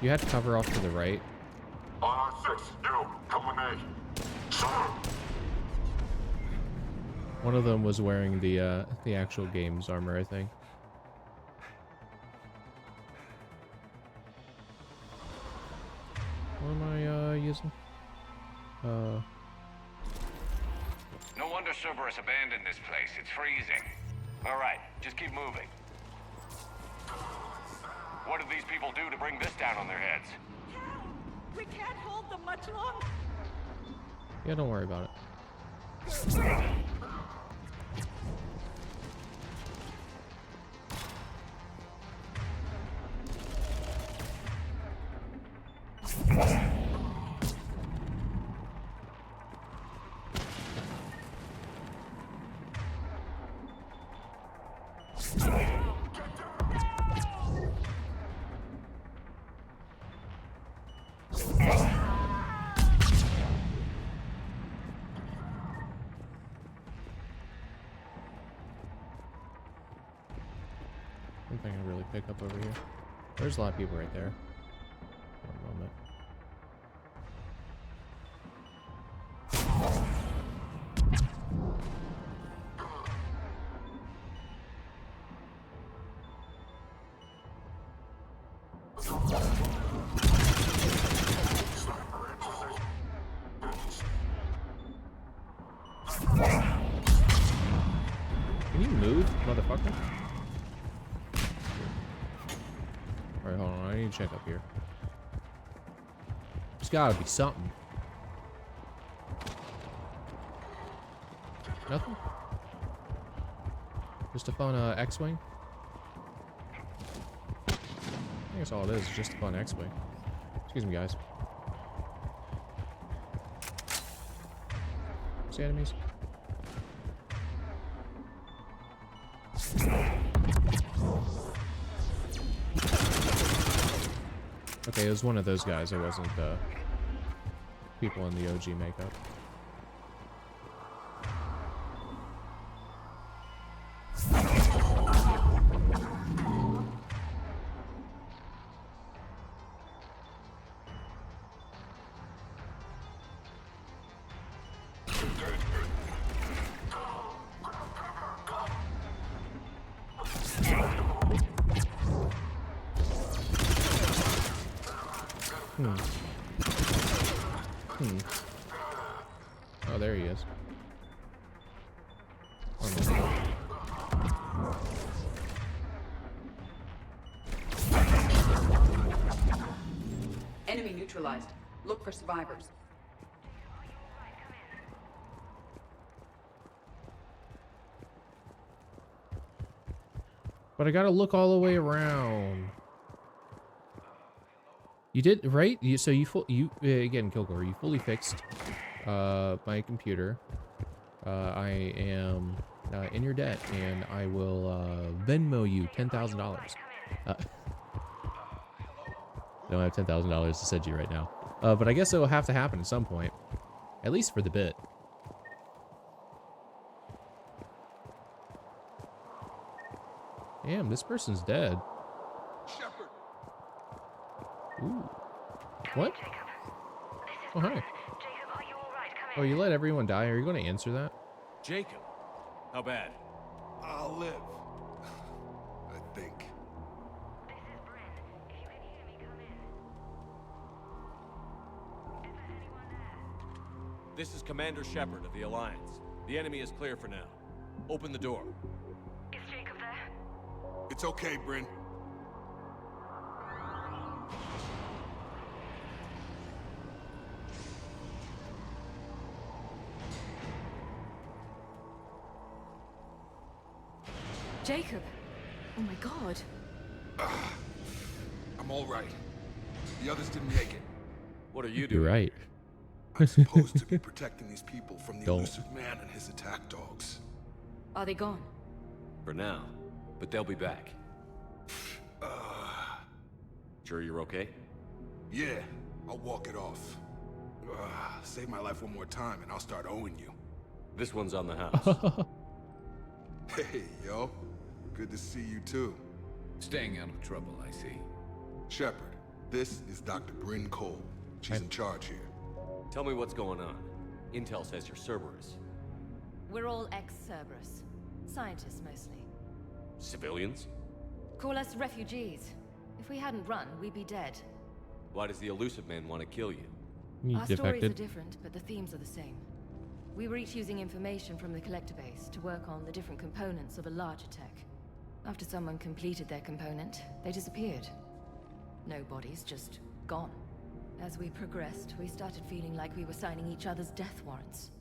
You had to cover off to the right. One of them was wearing the actual game's armor, I think. What am I using? No wonder Cerberus abandoned this place. It's freezing. Alright, just keep moving. What did these people do to bring this down on their heads? We can't hold them much longer. Yeah, don't worry about it. Something I really pick up over here. There's a lot of people right there. One moment. Can you move, motherfucker? Alright, hold on. I need to check up here. There's gotta be something. Nothing? Just a fun X-Wing? I think that's all it is just a fun X-Wing. Excuse me, guys. See enemies? Okay, it was one of those guys. It wasn't people in the OG makeup. Oh, there he is. Enemy neutralized. Look for survivors. But I gotta look all the way around. You did, right? So you again, Kilgore, you fully fixed my computer. I am in your debt, and I will Venmo you $10,000. I don't have $10,000 to send you right now. But I guess it will have to happen at some point. At least for the bit. Damn, this person's dead. Shepard. Ooh. What? Oh, hi. Oh, you let everyone die? Are you going to answer that? Jacob, how bad? I'll live. I think. This is Commander Shepard of the Alliance. The enemy is clear for now. Open the door. Is Jacob there? It's okay, Bryn. Jacob! Oh my god. I'm all right. The others didn't make it. What are you doing? You're right. I'm supposed to be protecting these people from the Don't. elusive man and his attack dogs. Are they gone? For now, but they'll be back. Sure you're okay? Yeah, I'll walk it off. Save my life one more time and I'll start owing you. This one's on the house. Hey, yo. Good to see you too. Staying out of trouble, I see. Shepard, this is Dr. Bryn Cole. She's in charge here. Tell me what's going on. Intel says you're Cerberus. We're all ex-Cerberus. Scientists, mostly. Civilians? Call us refugees. If we hadn't run, we'd be dead. Why does the elusive man want to kill you? You Our stories are defected. different, but the themes are the same. We were each using information from the collector base to work on the different components of a larger tech. After someone completed their component, they disappeared. No bodies, just gone. As we progressed, we started feeling like we were signing each other's death warrants.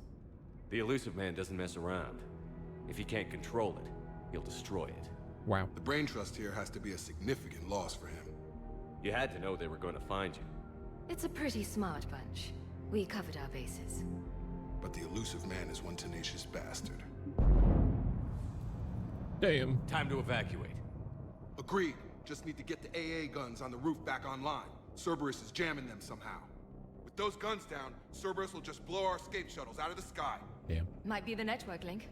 The elusive man doesn't mess around. If he can't control it, he'll destroy it. Wow. The brain trust here has to be a significant loss for him. You had to know they were going to find you. It's a pretty smart bunch. We covered our bases. But the elusive man is one tenacious bastard. Damn. Time to evacuate. Agreed. Just need to get the AA guns on the roof back online. Cerberus is jamming them somehow. With those guns down, Cerberus will just blow our escape shuttles out of the sky. Damn. Might be the network link.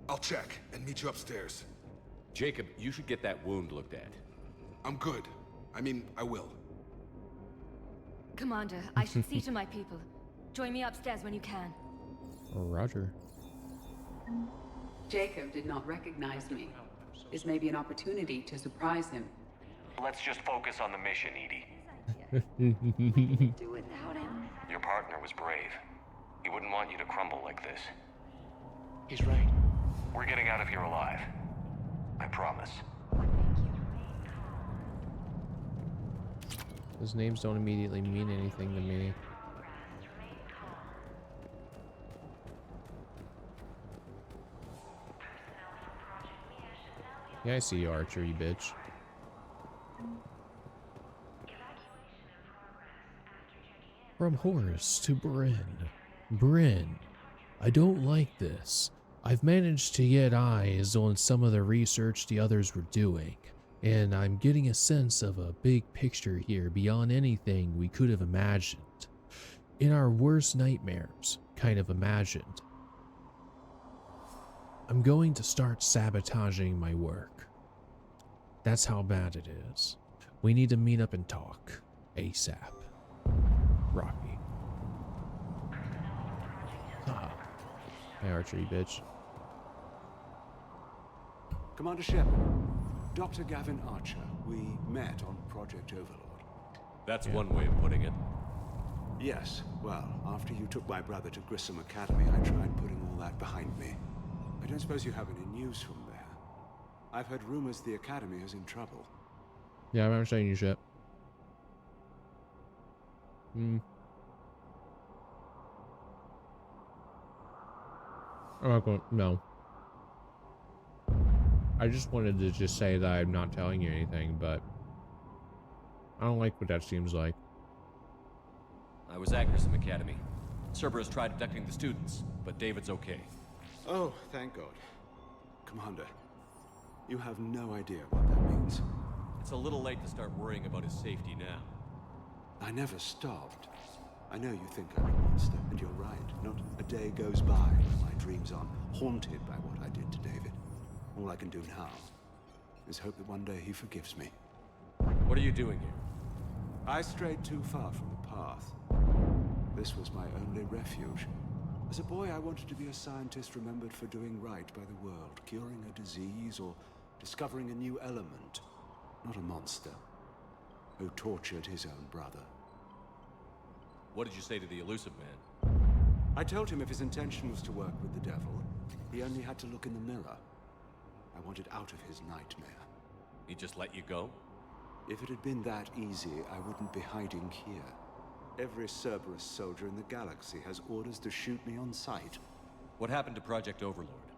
I'll check and meet you upstairs. Jacob, you should get that wound looked at. I'm good. I mean, I will. Commander, I should see to my people. Join me upstairs when you can. Roger. Jacob did not recognize me. This may be an opportunity to surprise him. Let's just focus on the mission, Edie. Do without him. Your partner was brave. He wouldn't want you to crumble like this. He's right. We're getting out of here alive. I promise. Those names don't immediately mean anything to me. Yeah, I see you, Archer, you bitch. From Horus to Bryn. Bryn, I don't like this. I've managed to get eyes on some of the research the others were doing, and I'm getting a sense of a big picture here beyond anything we could have imagined. In our worst nightmares, kind of imagined. I'm going to start sabotaging my work. That's how bad it is. We need to meet up and talk. ASAP. Rocky. Ah. Hey, Archer, you bitch. Commander Shepard, Dr. Gavin Archer, we met on Project Overlord. That's one way of putting it. Yes, well, after you took my brother to Grissom Academy, I tried putting all that behind me. I don't suppose you have any news from there. I've heard rumors the Academy is in trouble. Yeah, I remember saying you shit. I'm not going. No. I just wanted to just say that I'm not telling you anything, but I don't like what that seems like. I was at Grissom Academy. Cerberus tried abducting the students, but David's okay. Oh, thank God. Commander, you have no idea what that means. It's a little late to start worrying about his safety now. I never stopped. I know you think I'm a monster, and you're right. Not a day goes by when my dreams aren't haunted by what I did to David. All I can do now is hope that one day he forgives me. What are you doing here? I strayed too far from the path. This was my only refuge. As a boy, I wanted to be a scientist remembered for doing right by the world, curing a disease or discovering a new element. Not a monster who tortured his own brother. What did you say to the elusive man? I told him if his intention was to work with the devil, he only had to look in the mirror. I wanted out of his nightmare. He just let you go? If it had been that easy, I wouldn't be hiding here. Every Cerberus soldier in the galaxy has orders to shoot me on sight. What happened to Project Overlord?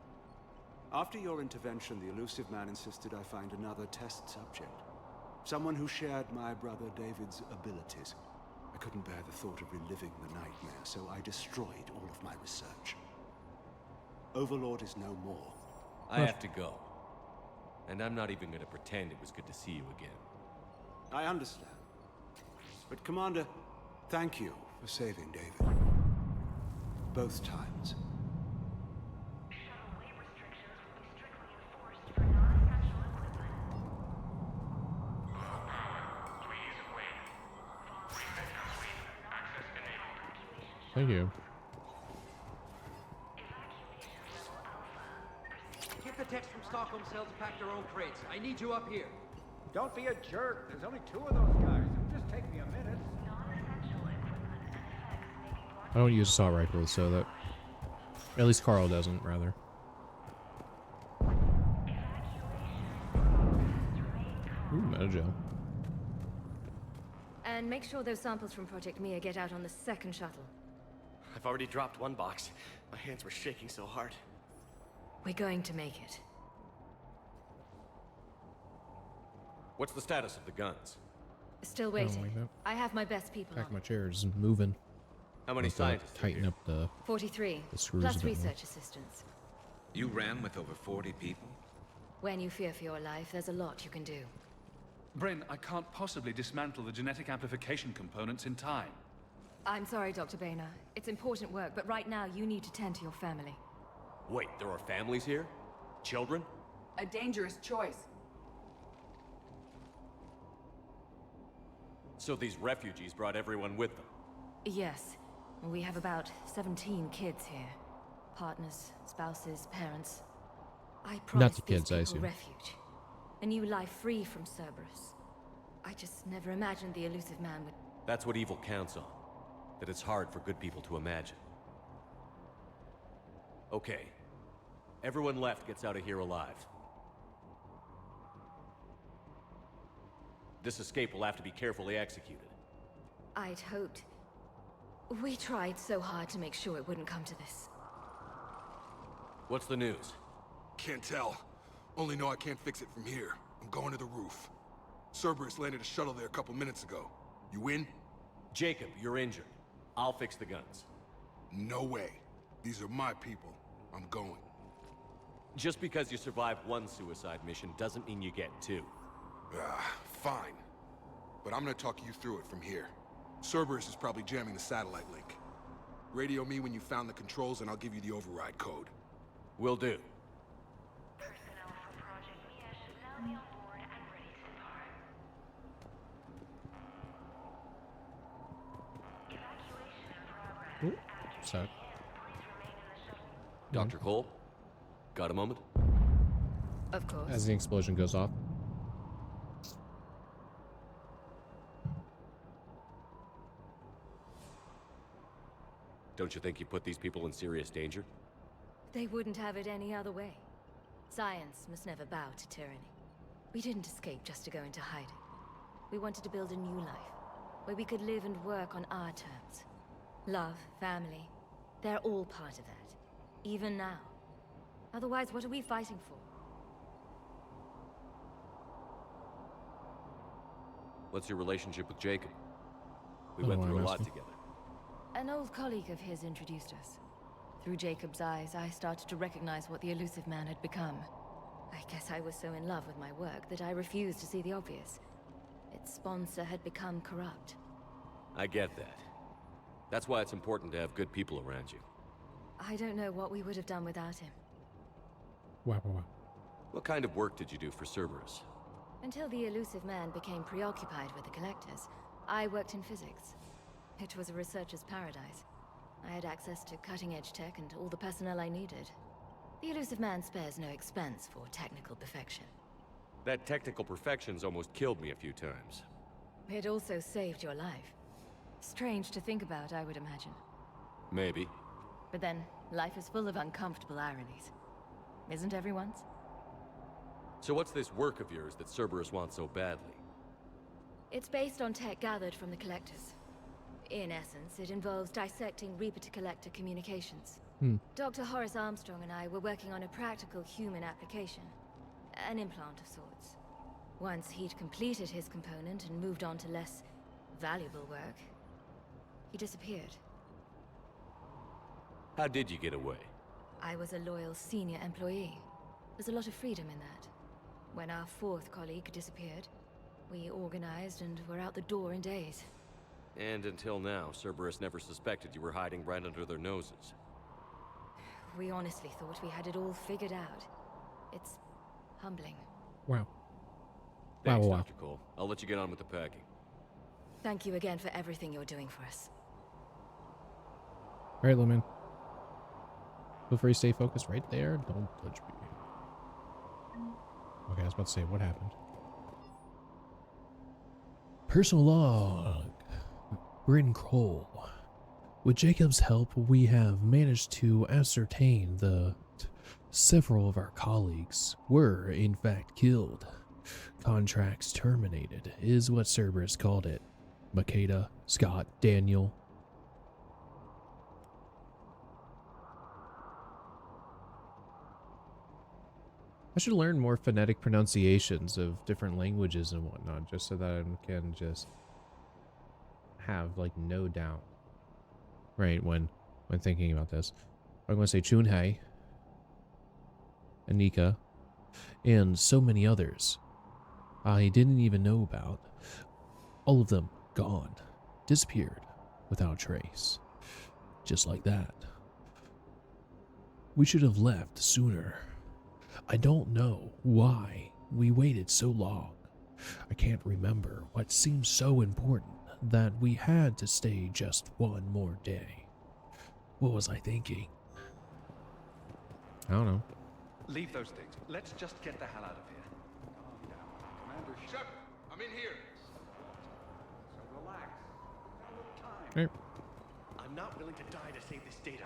After your intervention, the elusive man insisted I find another test subject. Someone who shared my brother David's abilities. I couldn't bear the thought of reliving the nightmare, so I destroyed all of my research. Overlord is no more. I have to go. And I'm not even going to pretend it was good to see you again. I understand. But Commander, thank you for saving David. Both times. Thank you. Get the text from Stockholm Cell to pack their own crates. I need you up here. Don't be a jerk. There's only 2 of those guys. It'll just take me a minute. I don't use assault rifles, so that... At least Carl doesn't, rather. Ooh, metagel. And make sure those samples from Project Mia get out on the second shuttle. I've already dropped one box. My hands were shaking so hard. We're going to make it. What's the status of the guns? Still I waiting. don't like that. I have my best people Back on. my chair is moving. How many scientists are tighten here? up the 43, screws plus a bit more. research assistants. You ran with over 40 people? When you fear for your life, there's a lot you can do. Bryn, I can't possibly dismantle the genetic amplification components in time. I'm sorry, Dr. Boehner. It's important work, but right now you need to tend to your family. Wait, there are families here? Children? A dangerous choice. So these refugees brought everyone with them? Yes. We have about 17 kids here. Partners, spouses, parents. I promised Not the kids, I these people assume. refuge. A new life free from Cerberus. I just never imagined the elusive man would... That's what evil counts on. That it's hard for good people to imagine. Okay. Everyone left gets out of here alive. This escape will have to be carefully executed. I'd hoped... We tried so hard to make sure it wouldn't come to this. What's the news? Can't tell. Only know I can't fix it from here. I'm going to the roof. Cerberus landed a shuttle there a couple minutes ago. You in? Jacob, you're injured. I'll fix the guns. No way. These are my people. I'm going. Just because you survived one suicide mission doesn't mean you get 2. Fine. But I'm gonna talk you through it from here. Cerberus is probably jamming the satellite link. Radio me when you found the controls and I'll give you the override code. Will do. Personnel from Project Mia should now be on board and ready to depart. Evacuation in progress. So, Dr. Cole? Got a moment? Of course. as the explosion goes off. Don't you think you put these people in serious danger? They wouldn't have it any other way. Science must never bow to tyranny. We didn't escape just to go into hiding. We wanted to build a new life, where we could live and work on our terms. Love, family, they're all part of that. Even now. Otherwise, what are we fighting for? What's your relationship with Jacob? We went through a lot together. An old colleague of his introduced us. Through Jacob's eyes, I started to recognize what the elusive man had become. I guess I was so in love with my work that I refused to see the obvious. Its sponsor had become corrupt. I get that. That's why it's important to have good people around you. I don't know what we would have done without him. Wow. What kind of work did you do for Cerberus? Until the elusive man became preoccupied with the collectors, I worked in physics. It was a researcher's paradise. I had access to cutting-edge tech and all the personnel I needed. The elusive man spares no expense for technical perfection. That technical perfection's almost killed me a few times. It also saved your life. Strange to think about, I would imagine. Maybe. But then, life is full of uncomfortable ironies. Isn't everyone's? So what's this work of yours that Cerberus wants so badly? It's based on tech gathered from the collectors. In essence, it involves dissecting Reaper-to-Collector communications. Dr. Horace Armstrong and I were working on a practical human application. An implant of sorts. Once he'd completed his component and moved on to less valuable work, he disappeared. How did you get away? I was a loyal senior employee. There's a lot of freedom in that. When our fourth colleague disappeared, we organized and were out the door in days. And until now, Cerberus never suspected you were hiding right under their noses. We honestly thought we had it all figured out. It's humbling. Wow. Thanks, Dr. Cole. I'll let you get on with the packing. Thank you again for everything you're doing for us. All right, Lumen. Feel free to stay focused right there. Don't touch me. Okay, I was about to say, what happened? Personal log. Bryn Cole. With Jacob's help, we have managed to ascertain that several of our colleagues were, in fact, killed. Contracts terminated is what Cerberus called it. Makeda, Scott, Daniel. I should learn more phonetic pronunciations of different languages and whatnot, just so that I can just have, like, no doubt, right, when thinking about this. I'm going to say Chunhei, Anika, and so many others I didn't even know about. All of them gone, disappeared without trace, just like that. We should have left sooner. I don't know why we waited so long. I can't remember what seemed so important that we had to stay just one more day. What was I thinking? I don't know. Leave those things. Let's just get the hell out of here. Calm down. Commander Shepard, I'm in here. So relax. Time. Hey. I'm not willing to die to save this data.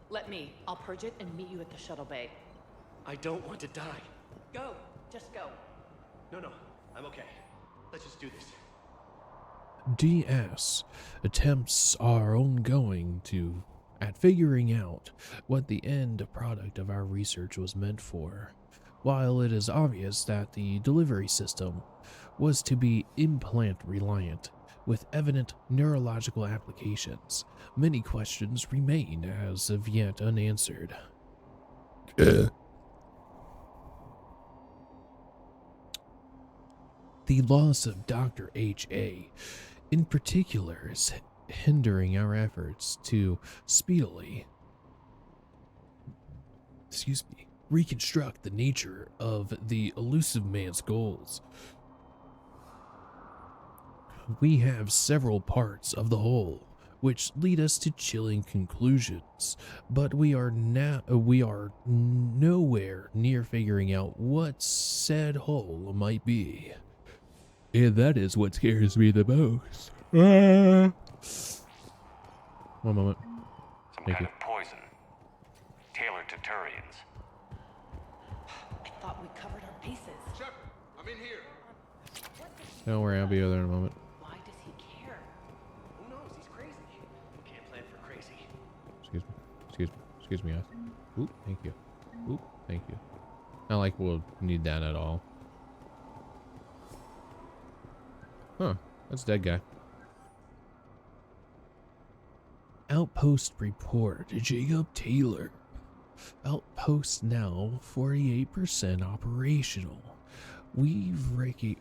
Let me. I'll purge it and meet you at the shuttle bay. I don't want to die. Go. Just go. No, I'm okay. Let's just do this. DS attempts are ongoing at figuring out what the end product of our research was meant for. While it is obvious that the delivery system was to be implant reliant with evident neurological applications, many questions remain as of yet unanswered. The loss of Dr. H.A. in particular is hindering our efforts to speedily, reconstruct the nature of the elusive man's goals. We have several parts of the whole which lead us to chilling conclusions, but we are nowhere near figuring out what said whole might be. And that is what scares me the most. One moment. Thank kind you. of poison. Tailored to Turians. I thought we covered our bases. Shepard, I'm in here. Don't worry, I'll be over there in a moment. Why does he care? Who knows? He's crazy. Can't plan for crazy. Excuse me, guys. Oop, thank you. Oop, thank you. Not like we'll need that at all. Huh, that's a dead guy. Outpost report, Jacob Taylor. Outpost now 48% operational. We've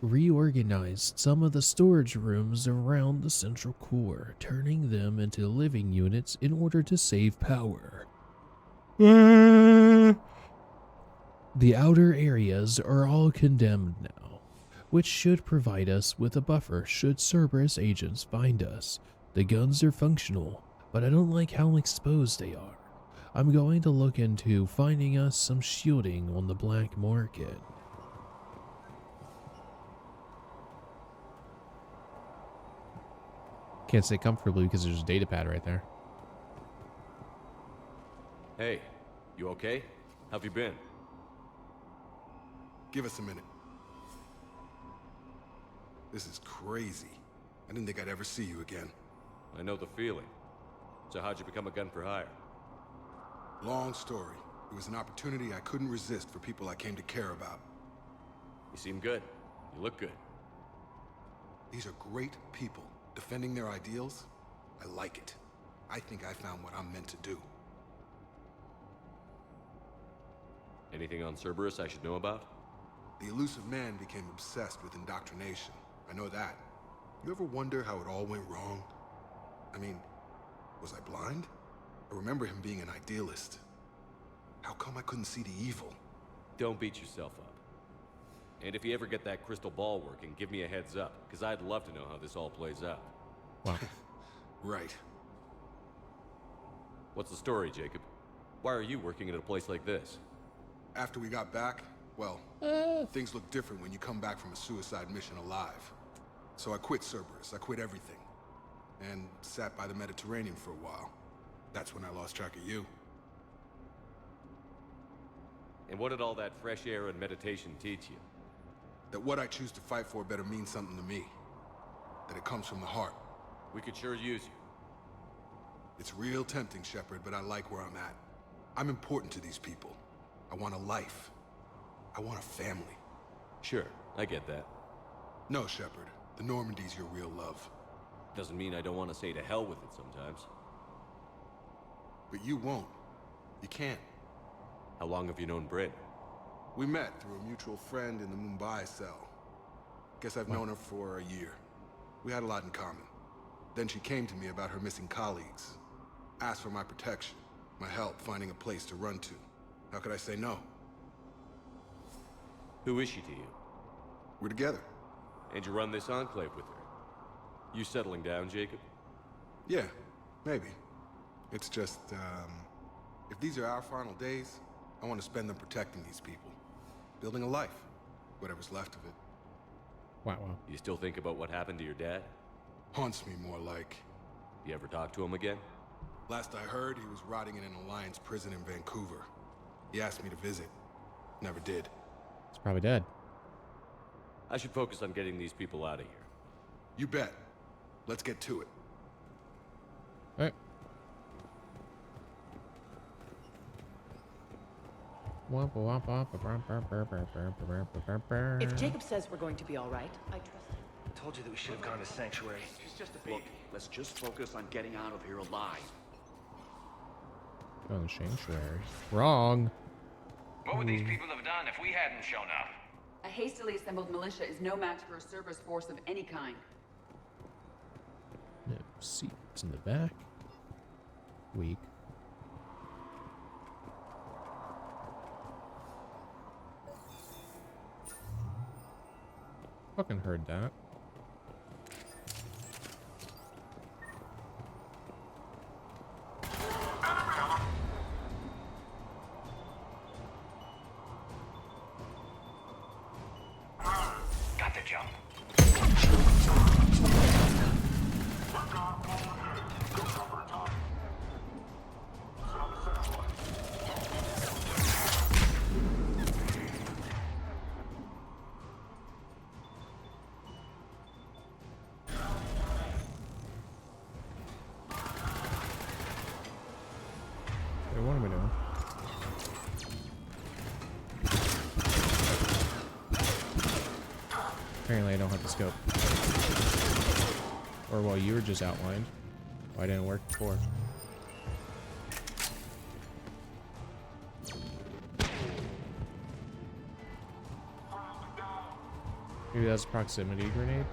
reorganized some of the storage rooms around the central core, turning them into living units in order to save power. The outer areas are all condemned now, which should provide us with a buffer should Cerberus agents find us. The guns are functional, but I don't like how exposed they are. I'm going to look into finding us some shielding on the black market. Can't sit comfortably because there's a data pad right there. Hey, you okay? How've you been? Give us a minute. This is crazy. I didn't think I'd ever see you again. I know the feeling. So how'd you become a gun for hire? Long story. It was an opportunity I couldn't resist for people I came to care about. You seem good. You look good. These are great people. Defending their ideals, I like it. I think I found what I'm meant to do. Anything on Cerberus I should know about? The elusive man became obsessed with indoctrination. I know that. You ever wonder how it all went wrong? I mean, was I blind? I remember him being an idealist. How come I couldn't see the evil? Don't beat yourself up. And if you ever get that crystal ball working, give me a heads up, because I'd love to know how this all plays out. Wow. Right. What's the story, Jacob? Why are you working at a place like this? After we got back, well, things look different when you come back from a suicide mission alive. So I quit Cerberus, I quit everything. And sat by the Mediterranean for a while. That's when I lost track of you. And what did all that fresh air and meditation teach you? That what I choose to fight for better mean something to me. That it comes from the heart. We could sure use you. It's real tempting, Shepard, but I like where I'm at. I'm important to these people. I want a life. I want a family. Sure, I get that. No, Shepard. The Normandy's your real love. Doesn't mean I don't want to say to hell with it sometimes. But you won't. You can't. How long have you known Bryn? We met through a mutual friend in the Mumbai cell. Guess I've known her for a year. We had a lot in common. Then she came to me about her missing colleagues. Asked for my protection, my help finding a place to run to. How could I say no? Who is she to you? We're together. And you run this enclave with her? You settling down, Jacob? Yeah, maybe. It's just, if these are our final days, I want to spend them protecting these people. Building a life. Whatever's left of it. Wow. You still think about what happened to your dad? Haunts me more like. You ever talk to him again? Last I heard, he was rotting in an Alliance prison in Vancouver. He asked me to visit. Never did. He's probably dead. I should focus on getting these people out of here. You bet. Let's get to it. All right. If Jacob says we're going to be all right, I trust him. I told you that we should have gone to Sanctuary. She's just a baby. Look, let's just focus on getting out of here alive. Oh, the sanctuary. Wrong. What would these people have done if we hadn't shown up? A hastily assembled militia is no match for a Cerberus force of any kind. No seats in the back. Weak. Fucking heard that. Got the jump. Apparently I don't have the scope. Or well, you were just outlined. Why didn't it work before? Maybe that's a proximity grenade?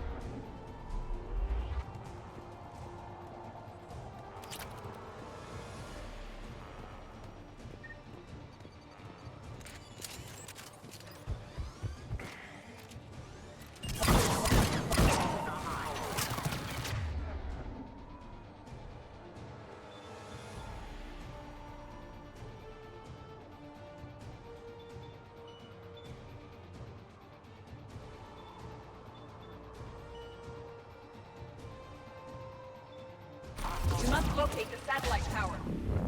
You must locate the satellite tower.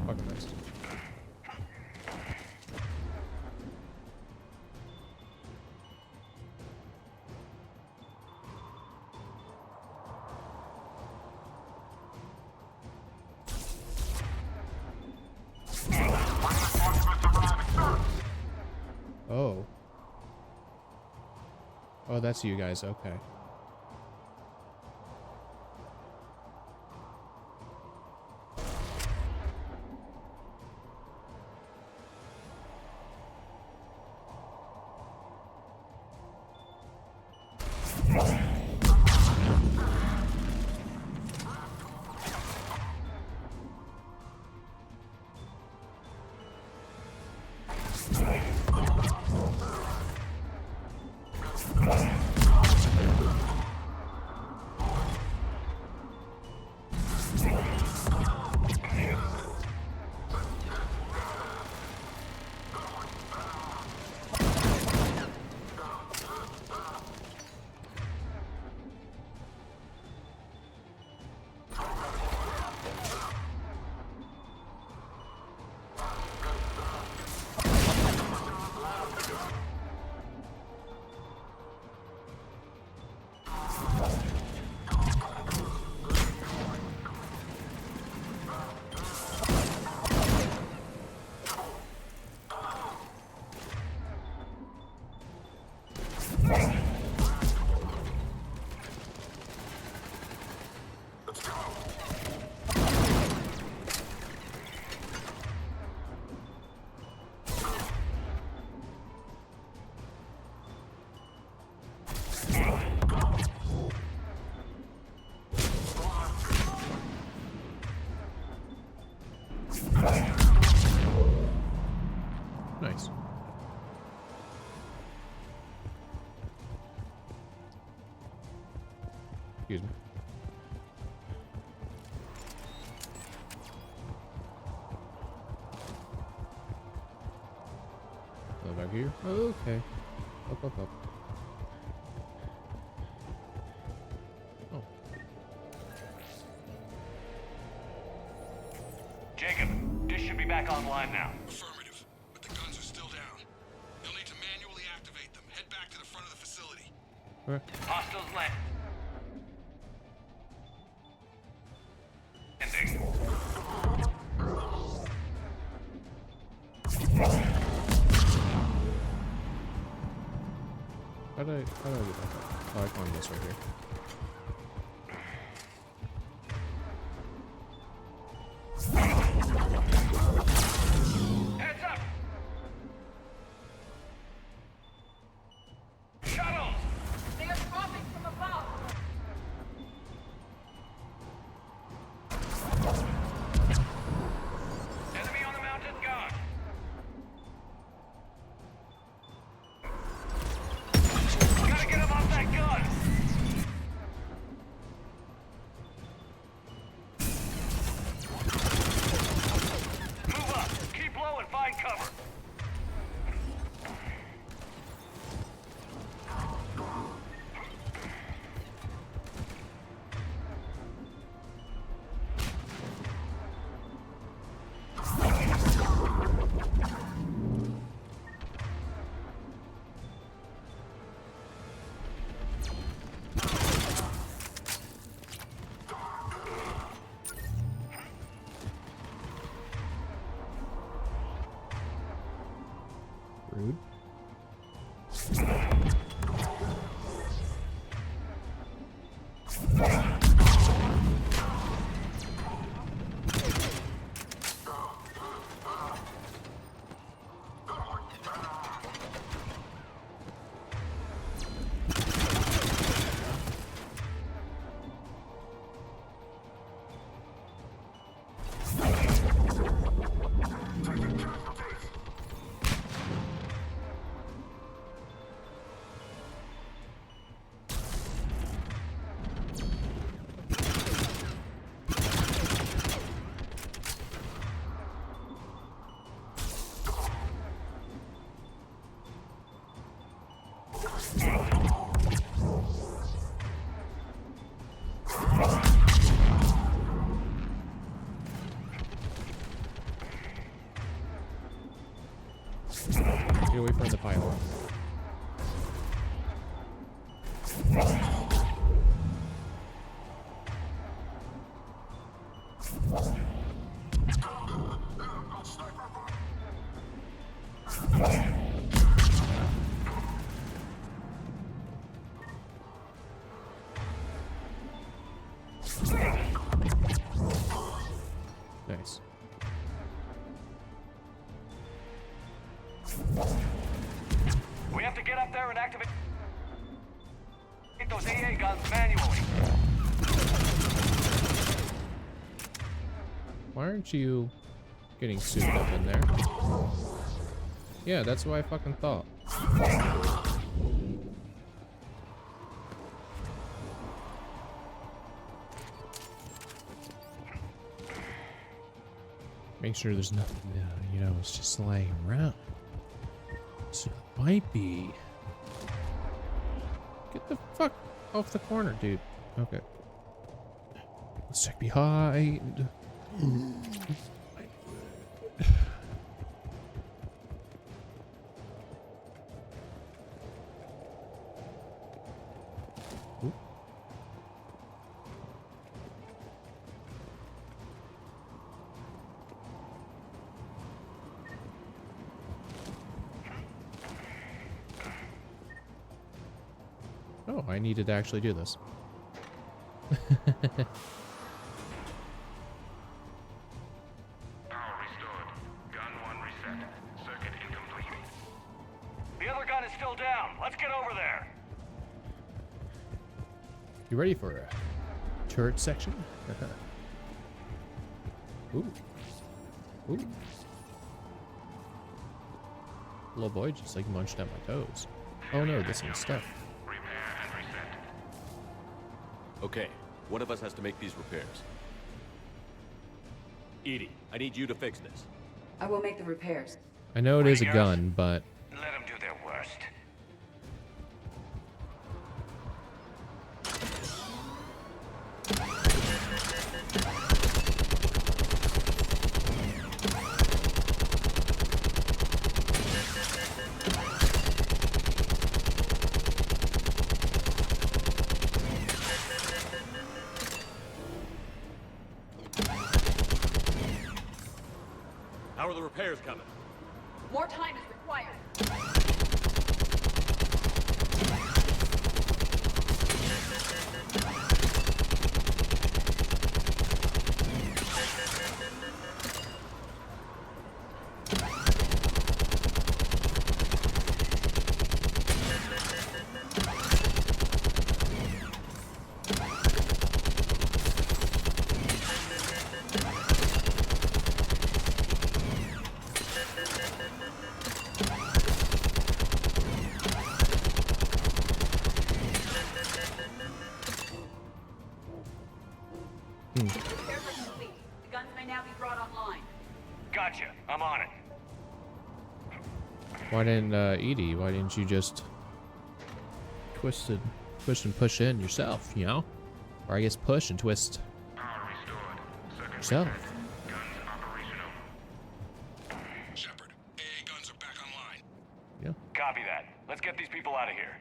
Fucking nice. Oh. Oh, that's you guys. Okay. Nice. Excuse me. Go back here. Okay. Up, up, up. Oh. Jacob, this should be back online now. Affirmative, but the guns are still down. You'll need to manually activate them. Head back to the front of the facility. Okay. Hostiles landing. How do I get that? Oh, I can this right here. Heads up! Shuttles! They are dropping from above. Enemy on the mountain guard. Gotta get him off that gun! Nice. We have to get up there and activate those AA guns manually. Why aren't you getting souped up in there? Yeah, that's what I fucking thought. Make sure there's nothing, you know, it's just laying around. So it might be. Get the fuck off the corner, dude. Okay. Let's check behind. Oop. Oh, I needed to actually do this. Power restored. Gun 1 reset. Circuit incomplete. The other gun is still down. Let's get over there. You ready for a turret section? Ooh. Ooh. Little boy just like munched at my toes. Oh no, this one's stuck. Okay, one of us has to make these repairs. Edie, I need you to fix this. I will make the repairs. I know it is a gun, but Let them do their worst. How are the repairs coming? More time is required. Repairs are complete. The guns may now be brought online. Gotcha. I'm on it. why didn't Edie? Why didn't you just twist and push in yourself? You know, or I guess push and twist yourself. Shepard, AA guns are back online. Yeah. Copy that. Let's get these people out of here.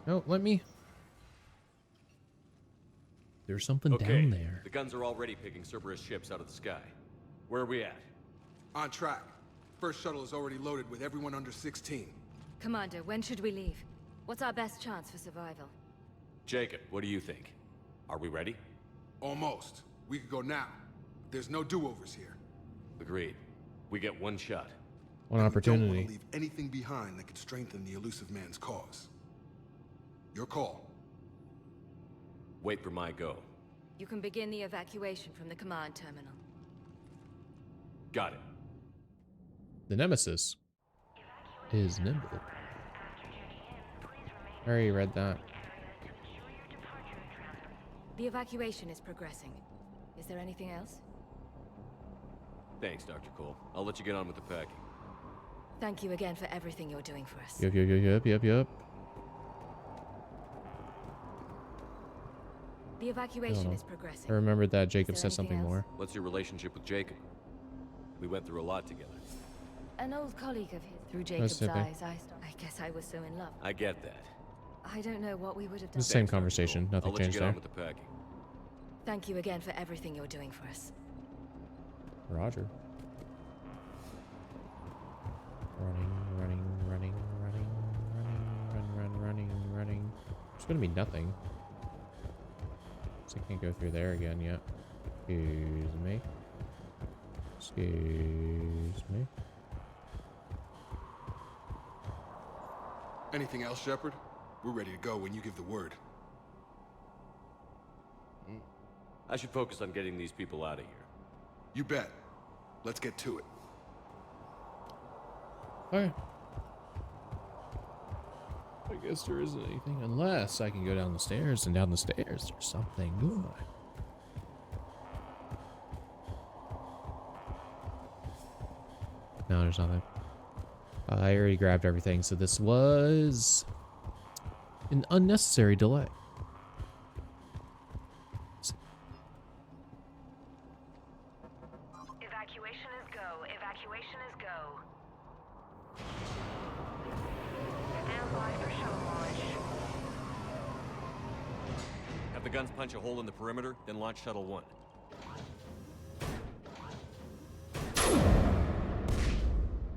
No, let me. There's something Okay, down there. the guns are already picking Cerberus ships out of the sky. Where are we at? On track. First shuttle is already loaded with everyone under 16. Commander, when should we leave? What's our best chance for survival? Jacob, what do you think? Are we ready? Almost. We could go now. There's no do-overs here. Agreed. We get one shot. One Don't opportunity. want to leave anything behind that could strengthen the elusive man's cause. Your call. Wait for my go. You can begin the evacuation from the command terminal. Got it. The Nemesis is nimble. I already read that. The evacuation is progressing. Is there anything else? Thanks, Dr. Cole. I'll let you get on with the packing. Thank you again for everything you're doing for us. Yep. The evacuation Oh. is progressing. I remembered that Jacob Is there said something anything more. What's your relationship with Jacob? We went through a lot together. An old colleague of his. Through Jacob's eyes, I guess I was so in love. I get that. I don't know what we would have done. The same conversation. Nothing I'll let you changed get on there. with the packing. Thank you again for everything you're doing for us. Roger. Running. There's gonna be nothing. So I can't go through there again yet. Excuse me. Excuse me. Anything else, Shepard? We're ready to go when you give the word. I should focus on getting these people out of here. You bet. Let's get to it. Okay. I guess there isn't anything unless I can go down the stairs, and down the stairs there's something good. No, there's nothing. I already grabbed everything, so this was an unnecessary delay. Evacuation is go. Evacuation is go. Stand by for shuttle launch. Have the guns punch a hole in the perimeter, then launch Shuttle 1.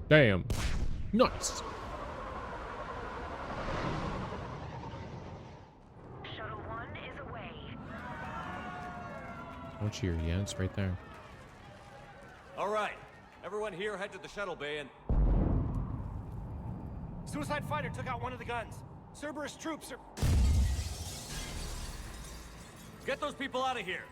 Damn. Nice. Shuttle 1 is away. Oh, cheer. Yeah, it's right there. All right, everyone here, head to the shuttle bay and... Suicide fighter took out one of the guns. Cerberus troops are... Get those people out of here.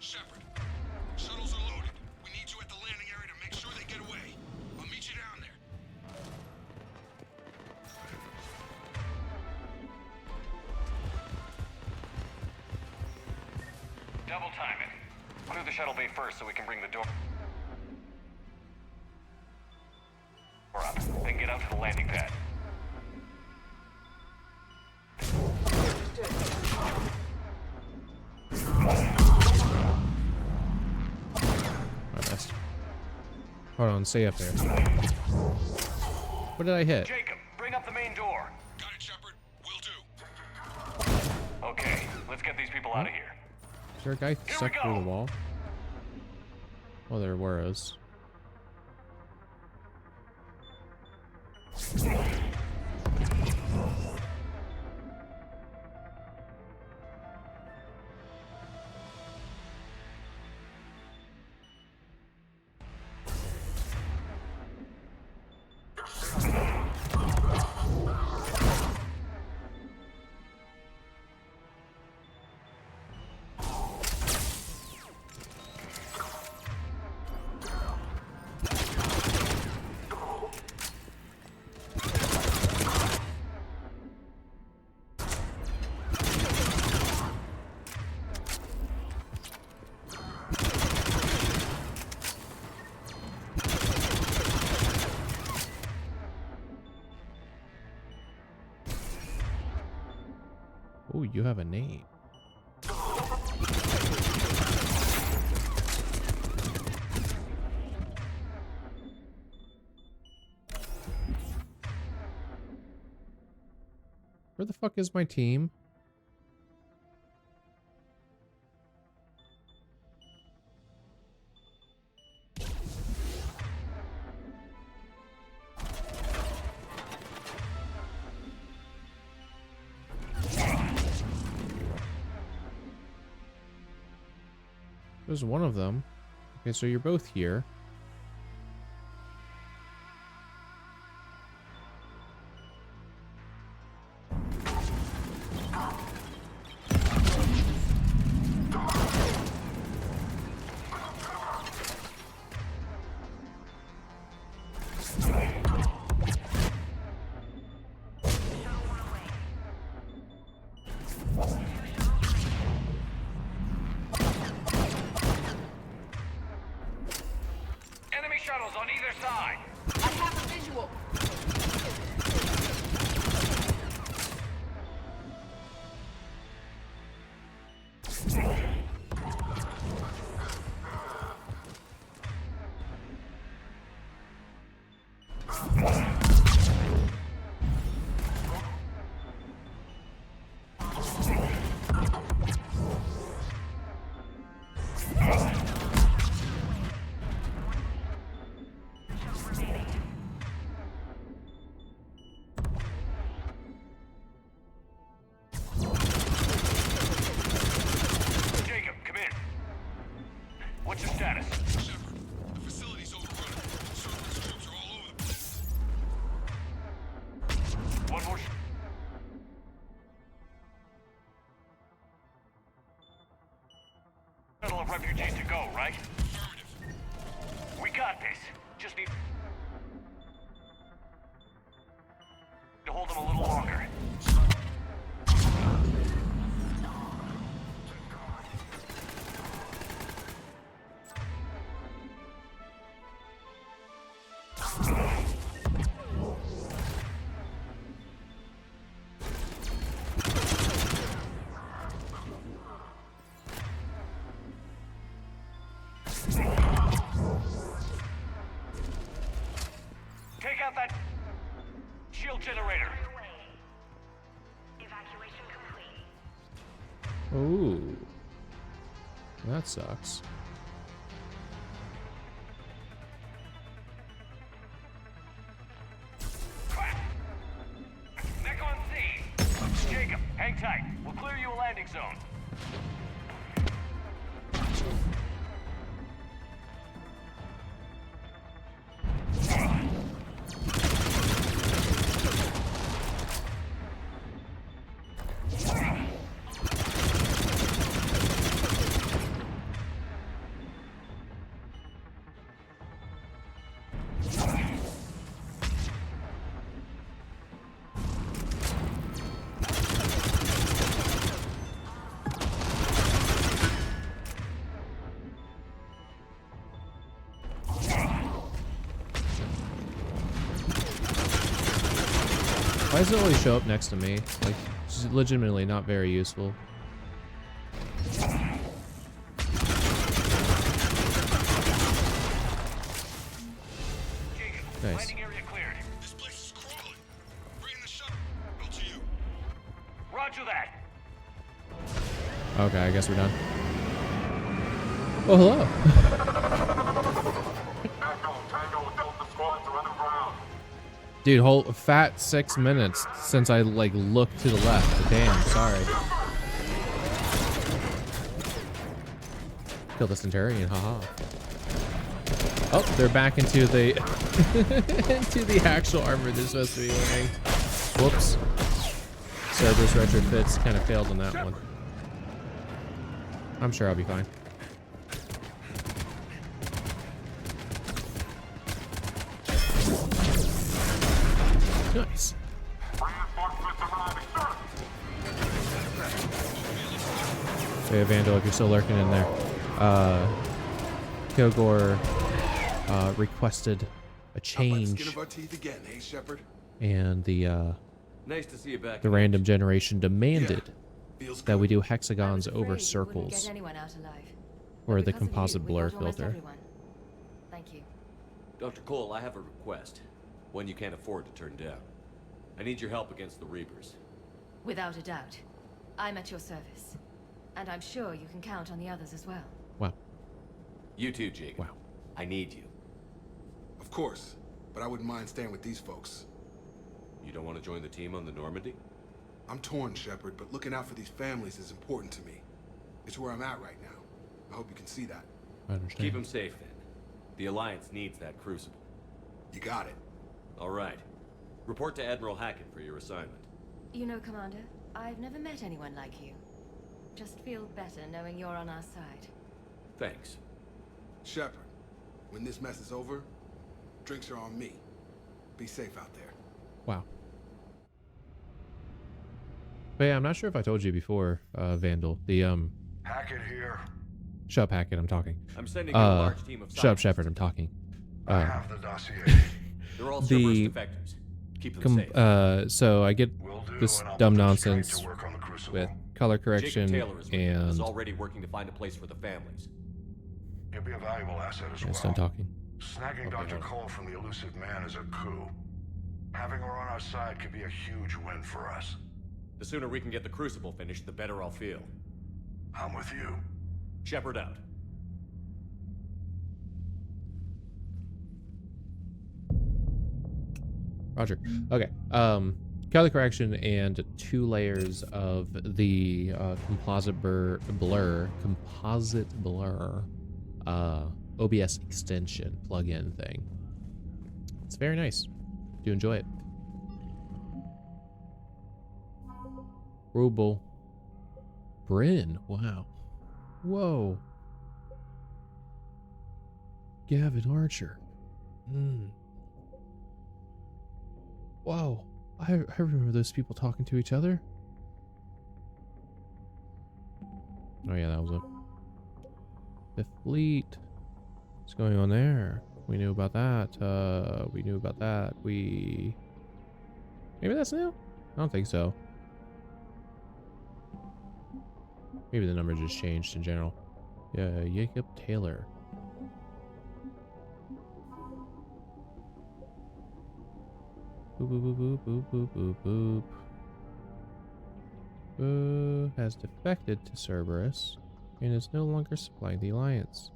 Shepard, shuttles are loaded. We need you at the landing area to make sure they get away. I'll meet you down there. Double time it. Clear the shuttle bay first so we can bring the door up. Then get out to the landing pad. My best. Hold on, stay up there. What did I hit? Jacob, bring up the main door. Got it, Shepard. Will do. Okay, let's get these people out of here. Is there a guy stuck through the wall? Well, there was. Oh, you have a name. Where the fuck is my team? There's one of them. Okay, so you're both here. tunnels on either side. I have a visual. Jacob, come in. What's your status? Shepard, the facility's overrun. Cerberus troops are all over the place. One more. Shuttle of refugees to go, right? We got this. Just need to hold them a little longer. Take out that shield generator. Evacuation complete. Ooh. That sucks. Mech on scene. Jacob, hang tight. We'll clear you a landing zone. Why does it always show up next to me? Like, it's legitimately not very useful. Nice. Landing area cleared. This place is crawling. Bringing the shuttle to you. Roger that. Okay, I guess we're done. Oh, hello. Dude, whole fat 6 minutes since I like looked to the left. Damn, sorry. Kill the Centurion, haha. Oh, they're back into the into the actual armor they're supposed to be wearing. Whoops. Cerberus retrofits kind of failed on that one. I'm sure I'll be fine. Nice. Hey, Vandal, if you're still lurking in there. Kilgore requested a change. Skin of our teeth again, hey, Shepard? And the Nice to see you back. the random generation demanded that we do hexagons over circles or the composite blur filter. Thank you. Dr. Cole, I have a request. One you can't afford to turn down. I need your help against the Reapers. Without a doubt. I'm at your service. And I'm sure you can count on the others as well. Wow. You too, Jake. Wow. I need you. Of course, but I wouldn't mind staying with these folks. You don't want to join the team on the Normandy? I'm torn, Shepard, but looking out for these families is important to me. It's where I'm at right now. I hope you can see that. I understand. Keep them safe, then. The Alliance needs that crucible. You got it. All right. Report to Admiral Hackett for your assignment. You know, Commander, I've never met anyone like you. Just feel better knowing you're on our side. Thanks. Shepard, when this mess is over, drinks are on me. Be safe out there. Wow. But yeah, I'm not sure if I told you before, Vandal. The Hackett here. Shut up, Hackett, I'm talking. I'm sending you a large team of Shut up, Shepard, I'm talking. I have the dossier. They're all Cerberus defectors. Keep them safe. So I get this dumb nonsense with color correction Taylor is and already working to find a place for the families. He'll be a valuable asset as just well. done talking. Snagging Dr. Cole from the elusive man is a coup. Having her on our side could be a huge win for us. The sooner we can get the Crucible finished, the better I'll feel. I'm with you. Shepard out. Roger. Okay. Color correction and 2 layers of the composite blur OBS extension plugin thing. It's very nice. Do enjoy it. Ruble. Bryn. Wow. Whoa. Gavin Archer. Whoa. I remember those people talking to each other. Oh yeah, that was it. The fleet. What's going on there? We knew about that. We knew about that. Maybe that's new? I don't think so. Maybe the number just changed in general. Yeah, Jacob Taylor. Boop, boop, boop, boop, boop, boop, boop, boop. Has defected to Cerberus and is no longer supplying the Alliance.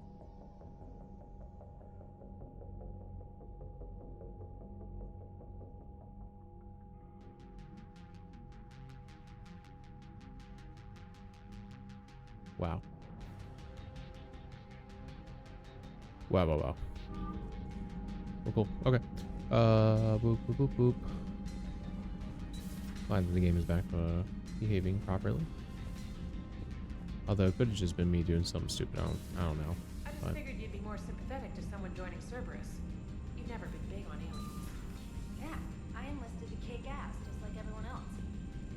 Wow. Wow, wow, wow. Oh, cool. Okay. Boop, boop, boop, boop. Glad that the game is back behaving properly. Although it could have just been me doing something stupid. I don't know. I just figured you'd be more sympathetic to someone joining Cerberus. You've never been big on aliens. Yeah, I enlisted to kick ass just like everyone else.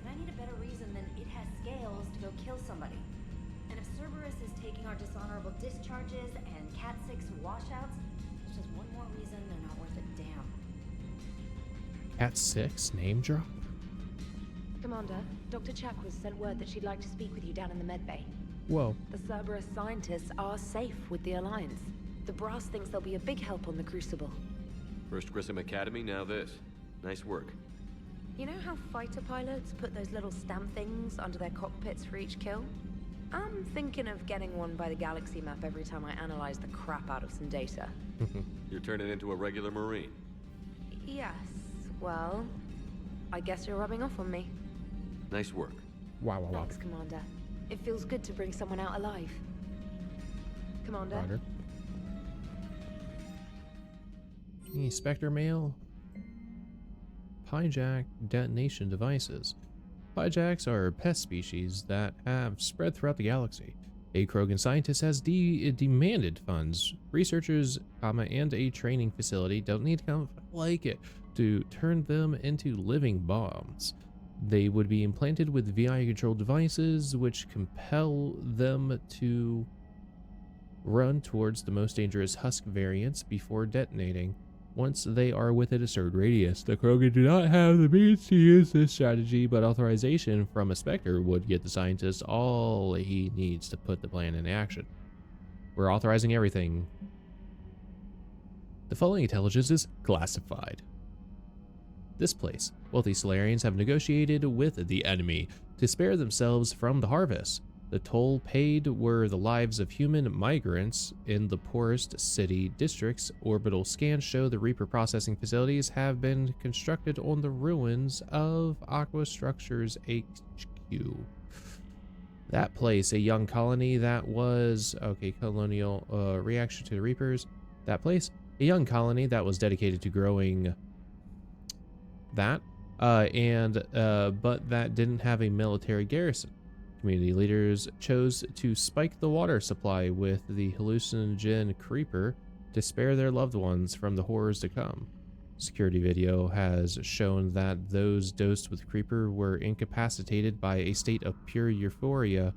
And I need a better reason than it has scales to go kill somebody. And if Cerberus is taking our dishonorable discharges and Cat 6 washouts, it's just one more reason they're not worth a damn. Cat 6 name drop? Commander, Dr. Chakwas sent word that she'd like to speak with you down in the medbay. Whoa. The Cerberus scientists are safe with the Alliance. The brass thinks they'll be a big help on the Crucible. First Grissom Academy, now this. Nice work. You know how fighter pilots put those little stamp things under their cockpits for each kill? I'm thinking of getting one by the galaxy map every time I analyze the crap out of some data. You're turning into a regular Marine. Yes, well, I guess you're rubbing off on me. Nice work. Wow, wow, wow. Thanks, Commander. It feels good to bring someone out alive. Commander? Roger. Any Spectre mail? Hijack detonation devices. Hijacks are pest species that have spread throughout the galaxy. A Krogan scientist has demanded funds. Researchers, and a training facility don't need to come like it to turn them into living bombs. They would be implanted with VI-controlled devices, which compel them to run towards the most dangerous Husk variants before detonating. Once they are within a certain radius, the Krogan do not have the means to use this strategy, but authorization from a Spectre would get the scientist all he needs to put the plan in action. We're authorizing everything. The following intelligence is classified. This place, wealthy Solarians have negotiated with the enemy to spare themselves from the harvest. The toll paid were the lives of human migrants in the poorest city districts. Orbital scans show the Reaper processing facilities have been constructed on the ruins of Aqua Structures HQ. That place, a young colony that was, colonial reaction to the Reapers. That place, a young colony that was dedicated to growing that, but that didn't have a military garrison. Community leaders chose to spike the water supply with the hallucinogen creeper to spare their loved ones from the horrors to come. Security video has shown that those dosed with creeper were incapacitated by a state of pure euphoria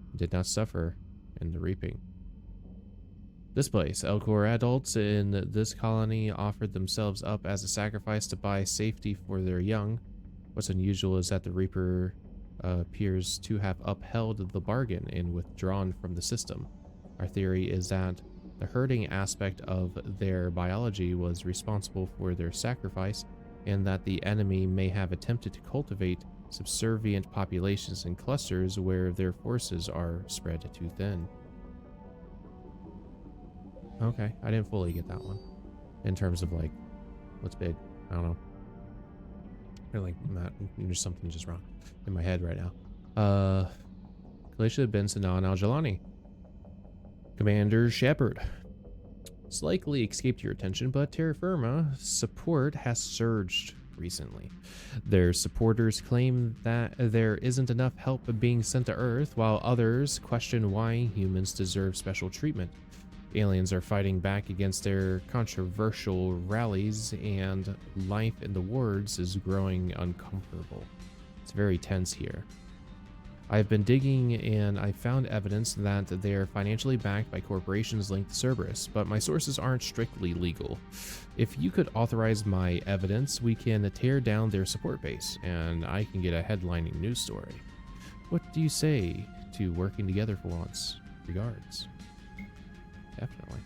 and did not suffer in the reaping. This place, Elcor adults in this colony offered themselves up as a sacrifice to buy safety for their young. What's unusual is that the Reaper appears to have upheld the bargain and withdrawn from the system. Our theory is that the herding aspect of their biology was responsible for their sacrifice, and that the enemy may have attempted to cultivate subservient populations in clusters where their forces are spread too thin. Okay, I didn't fully get that one. In terms of like, what's big? I don't know. Or like, there's something just wrong in my head right now. Glacier Bensonon Al-Jalani. Commander Shepard. It's likely escaped your attention, but Terra Firma support has surged recently. Their supporters claim that there isn't enough help being sent to Earth, while others question why humans deserve special treatment. Aliens are fighting back against their controversial rallies, and life in the wards is growing uncomfortable. It's very tense here. I've been digging and I found evidence that they are financially backed by corporations linked to Cerberus, but my sources aren't strictly legal. If you could authorize my evidence, we can tear down their support base, and I can get a headlining news story. What do you say to working together for once? Regards. Definitely.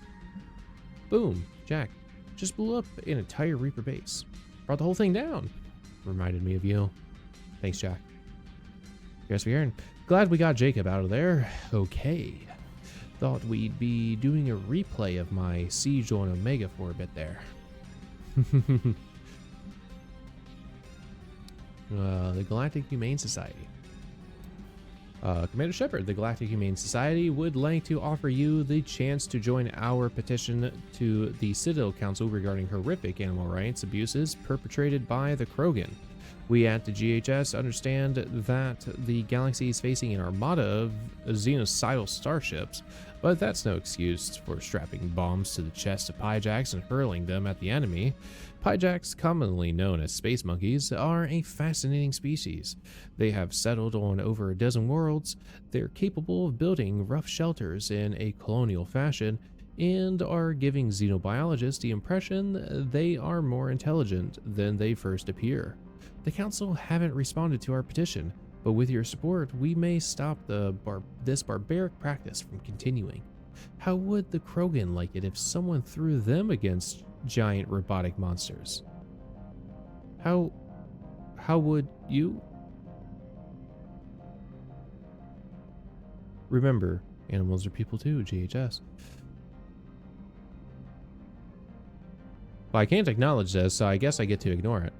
Boom, Jack. Just blew up an entire Reaper base. Brought the whole thing down. Reminded me of you. Thanks, Jack. Yes, we are. Glad we got Jacob out of there. Okay. Thought we'd be doing a replay of my siege on Omega for a bit there. The Galactic Humane Society. Commander Shepard, the Galactic Humane Society would like to offer you the chance to join our petition to the Citadel Council regarding horrific animal rights abuses perpetrated by the Krogan. We at the GHS understand that the galaxy is facing an armada of xenocidal starships, but that's no excuse for strapping bombs to the chest of Pyjaks and hurling them at the enemy. Pyjaks, commonly known as space monkeys, are a fascinating species. They have settled on over a dozen worlds. They're capable of building rough shelters in a colonial fashion, and are giving xenobiologists the impression they are more intelligent than they first appear. The Council haven't responded to our petition, but with your support, we may stop this barbaric practice from continuing. How would the Krogan like it if someone threw them against giant robotic monsters? How would you? Remember, animals are people too, GHS. Well, I can't acknowledge this, so I guess I get to ignore it.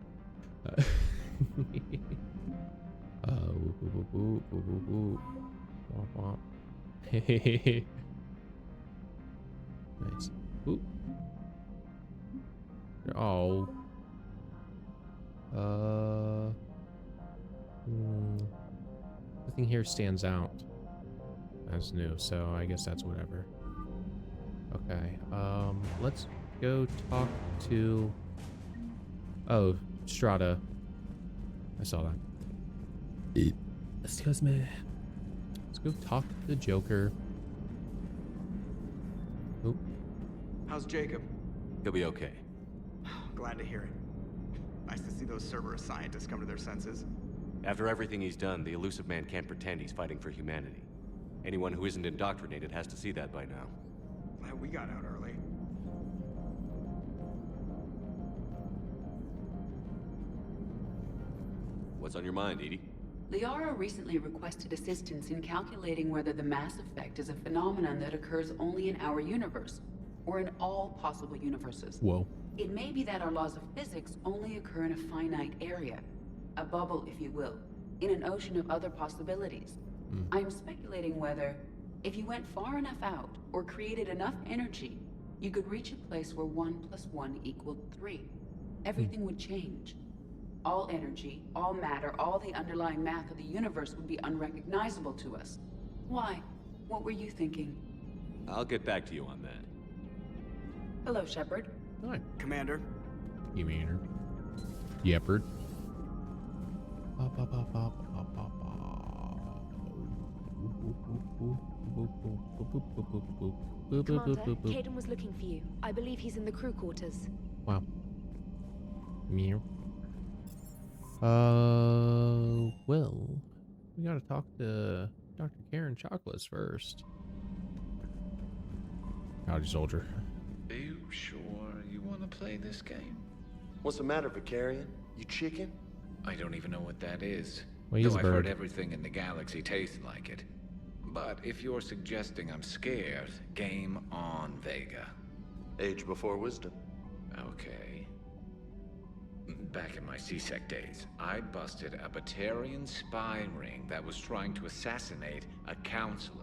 Nice. Ooh. Oh. Nothing here stands out as new, so I guess that's whatever. Okay. Let's go talk to. Oh, Strata. I saw that. Excuse me. Let's go talk to the Joker. Oop. How's Jacob? He'll be okay. Glad to hear it. Nice to see those Cerberus scientists come to their senses. After everything he's done, the elusive man can't pretend he's fighting for humanity. Anyone who isn't indoctrinated has to see that by now. Glad we got out early. What's on your mind, Edie? Liara recently requested assistance in calculating whether the mass effect is a phenomenon that occurs only in our universe, or in all possible universes. Whoa. It may be that our laws of physics only occur in a finite area, a bubble, if you will, in an ocean of other possibilities. I'm speculating whether, if you went far enough out, or created enough energy, you could reach a place where 1 + 1 = 3. Everything would change. All energy, all matter, all the underlying math of the universe would be unrecognizable to us. Why? What were you thinking? I'll get back to you on that. Hello, Shepard. Hi. Commander. Commander. Yepard. Commander, Caden was looking for you. I believe he's in the crew quarters. Wow. Meow. Well, we gotta talk to Dr. Karen Chocolates first. Howdy, soldier. Are you sure you want to play this game? What's the matter, Vicarian? You chicken? I don't even know what that is. Well, he's Though a I've heard bird. everything in the galaxy tastes like it. But if you're suggesting I'm scared, game on, Vega. Age before wisdom. Okay. Back in my C-Sec days, I busted a Batarian spy ring that was trying to assassinate a counselor.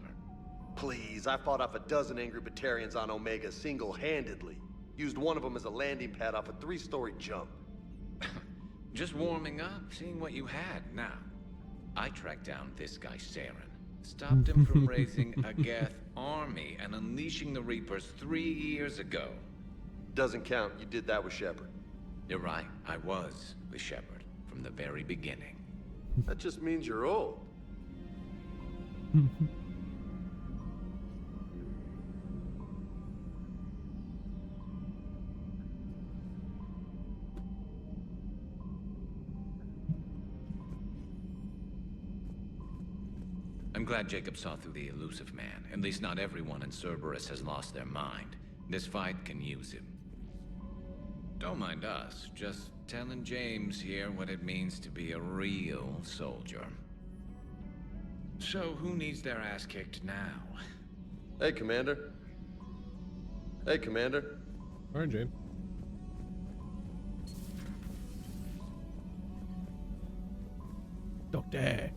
Please, I fought off a dozen angry Batarians on Omega single-handedly. Used one of them as a landing pad off a 3-story jump. Just warming up, seeing what you had. Now, I tracked down this guy, Saren. Stopped him from raising a Geth army and unleashing the Reapers 3 years ago. Doesn't count. You did that with Shepard. You're right. I was with Shepard from the very beginning. That just means you're old. I'm glad Jacob saw through the elusive man. At least not everyone in Cerberus has lost their mind. This fight can use him. Don't mind us, just telling James here what it means to be a real soldier. So who needs their ass kicked now? Hey, Commander. Hey, Commander. Alright, James. Doctor.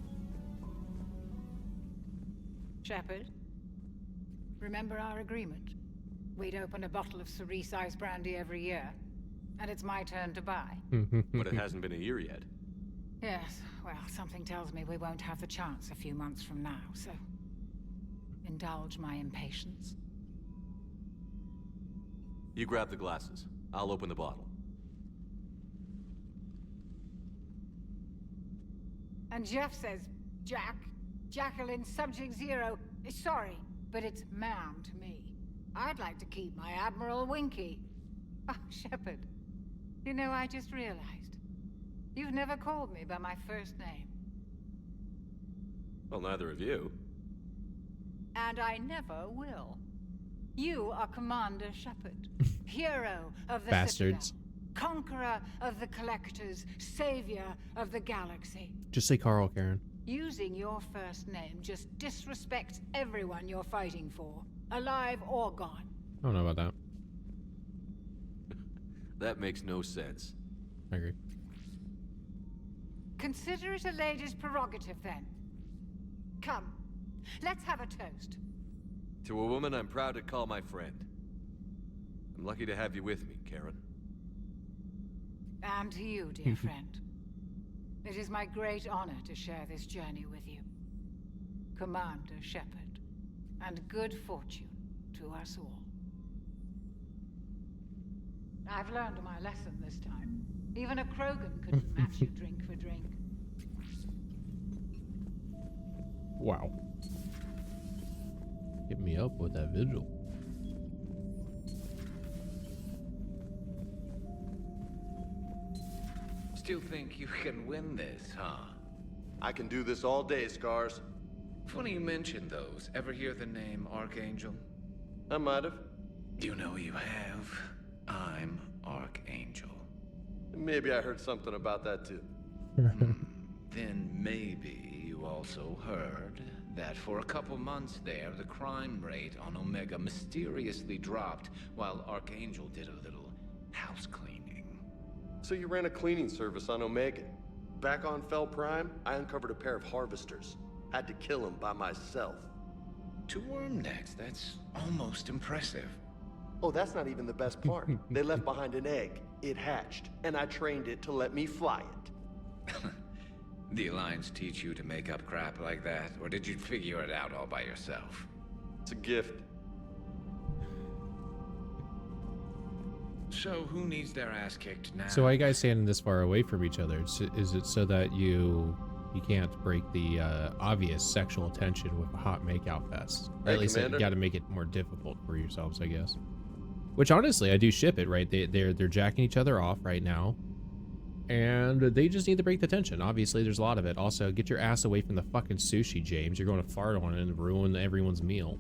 Shepard, remember our agreement? We'd open a bottle of cerise ice brandy every year, and it's my turn to buy. But it hasn't been a year yet. Yes, well, something tells me we won't have the chance a few months from now, so indulge my impatience. You grab the glasses. I'll open the bottle. And Jeff says, Jacqueline, Subject Zero, sorry, but it's ma'am to me. I'd like to keep my Admiral Winky. Oh, Shepard, you know, I just realized. You've never called me by my first name. Well, neither of you. And I never will. You are Commander Shepard, hero of the Bastards. Citadel, conqueror of the Collectors, savior of the galaxy. Just say Carl, Karen. Using your first name just disrespects everyone you're fighting for, alive or gone. I don't know about that. That makes no sense. I agree. Consider it a lady's prerogative, then. Come, let's have a toast. To a woman I'm proud to call my friend. I'm lucky to have you with me, Karen. And to you, dear friend. It is my great honor to share this journey with you. Commander Shepard. And good fortune to us all. I've learned my lesson this time. Even a Krogan couldn't match you drink for drink. Wow. Get me up with that vigil. Still think you can win this, huh? I can do this all day, Scars. Funny you mentioned those. Ever hear the name Archangel? I might have. You know you have. I'm Archangel. Maybe I heard something about that too. Then maybe you also heard that for a couple months there, the crime rate on Omega mysteriously dropped while Archangel did a little house cleaning. So you ran a cleaning service on Omega. Back on Fel Prime, I uncovered a pair of harvesters. Had to kill them by myself. 2 worm necks, that's almost impressive. Oh, that's not even the best part. They left behind an egg. It hatched, and I trained it to let me fly it. The Alliance teach you to make up crap like that, or did you figure it out all by yourself? It's a gift. So who needs their ass kicked now? So why are you guys standing this far away from each other? Is it so that you You can't break the obvious sexual tension with a hot makeout fest. Or Hey, at least Commander. you got to make it more difficult for yourselves, I guess. Which honestly, I do ship it, right? They're jacking each other off right now, and they just need to break the tension. Obviously, there's a lot of it. Also, get your ass away from the fucking sushi, James. You're going to fart on it and ruin everyone's meal.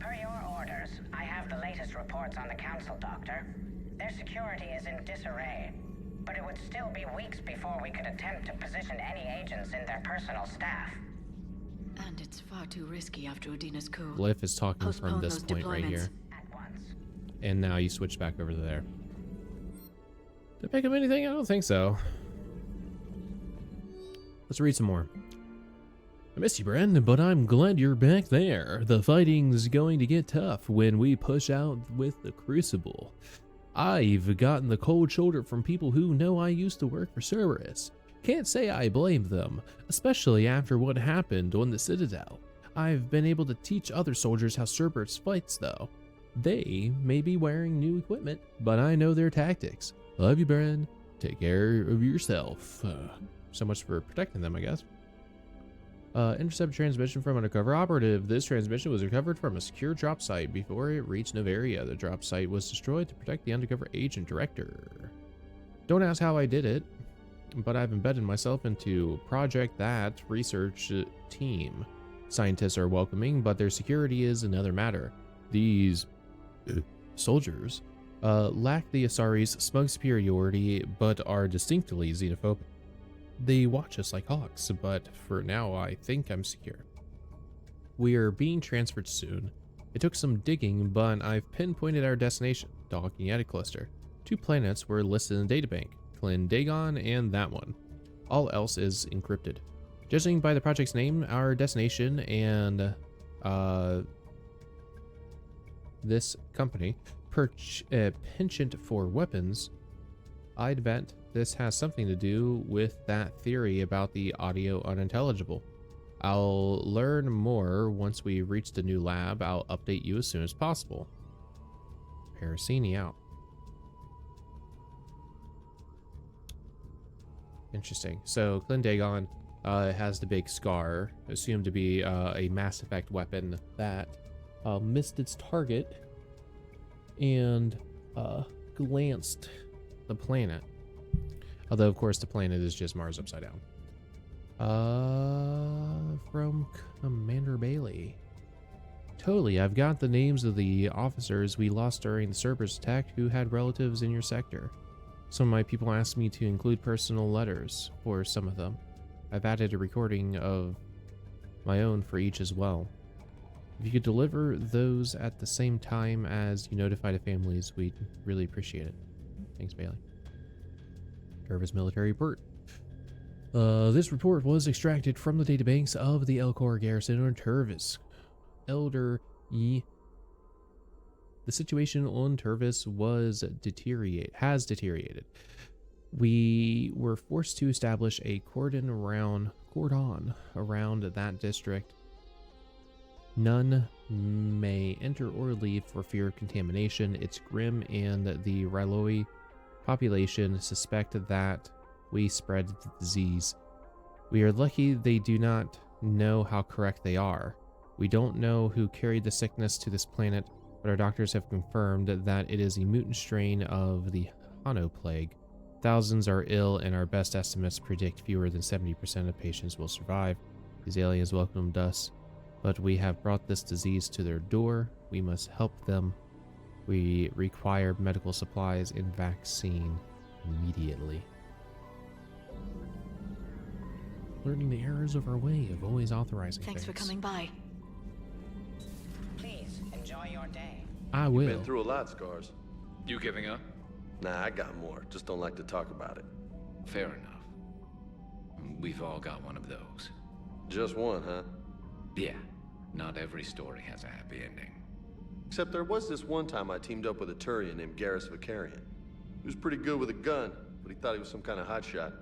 Per your orders, I have the latest reports on the Council, Doctor. Their security is in disarray, but it would still be weeks before we could attempt to position any agents in their personal staff. And it's far too risky after Udina's coup. Glyph is talking from this point right here. And now you switch back over to there. Did I pick up anything? I don't think so. Let's read some more. I miss you, Bren, but I'm glad you're back there. The fighting's going to get tough when we push out with the Crucible. I've gotten the cold shoulder from people who know I used to work for Cerberus. Can't say I blame them, especially after what happened on the Citadel. I've been able to teach other soldiers how Cerberus fights, though. They may be wearing new equipment, but I know their tactics. Love you, Bren. Take care of yourself. So much for protecting them, I guess. Intercept transmission from an undercover operative. This transmission was recovered from a secure drop site before it reached Novaria. The drop site was destroyed to protect the undercover agent director. Don't ask how I did it, but I've embedded myself into Project That research team. Scientists are welcoming, but their security is another matter. These soldiers lack the Asari's smug superiority, but are distinctly xenophobic. They watch us like hawks, but for now I think I'm secure. We are being transferred soon. It took some digging, but I've pinpointed our destination, docking at a cluster. 2 planets were listed in the databank, Dagon and that one. All else is encrypted. Judging by the project's name, our destination, and this company, penchant for weapons, I'd bet this has something to do with that theory about the audio unintelligible. I'll learn more once we reach the new lab. I'll update you as soon as possible. Parasini out. Interesting. So Dagon has the big scar, assumed to be a Mass Effect weapon that missed its target and glanced the planet. Although, of course, the planet is just Mars upside down. From Commander Bailey. Totally, I've got the names of the officers we lost during the Cerberus attack who had relatives in your sector. Some of my people asked me to include personal letters for some of them. I've added a recording of my own for each as well. If you could deliver those at the same time as you notify the families, we'd really appreciate it. Thanks, Bailey. Turvis military report. This report was extracted from the databanks of the Elcor garrison on Turvis. Elder E. The situation on Turvis has deteriorated. We were forced to establish a cordon around that district. None may enter or leave for fear of contamination. It's grim, and the Ryloi population suspect that we spread the disease. We are lucky they do not know how correct they are. We don't know who carried the sickness to this planet, but our doctors have confirmed that it is a mutant strain of the Hano plague. Thousands are ill, and our best estimates predict fewer than 70% of patients will survive. These aliens welcomed us, but we have brought this disease to their door. We must help them. We require medical supplies and vaccine immediately. Learning the errors of our way of always authorizing Thanks things. for coming by. Please, enjoy your day. I will. Been through a lot, Scars. You giving up? Nah, I got more. Just don't like to talk about it. Fair enough. We've all got one of those. Just one, huh? Yeah. Not every story has a happy ending. Except there was this one time I teamed up with a Turian named Garrus Vicarian. He was pretty good with a gun, but he thought he was some kind of hotshot.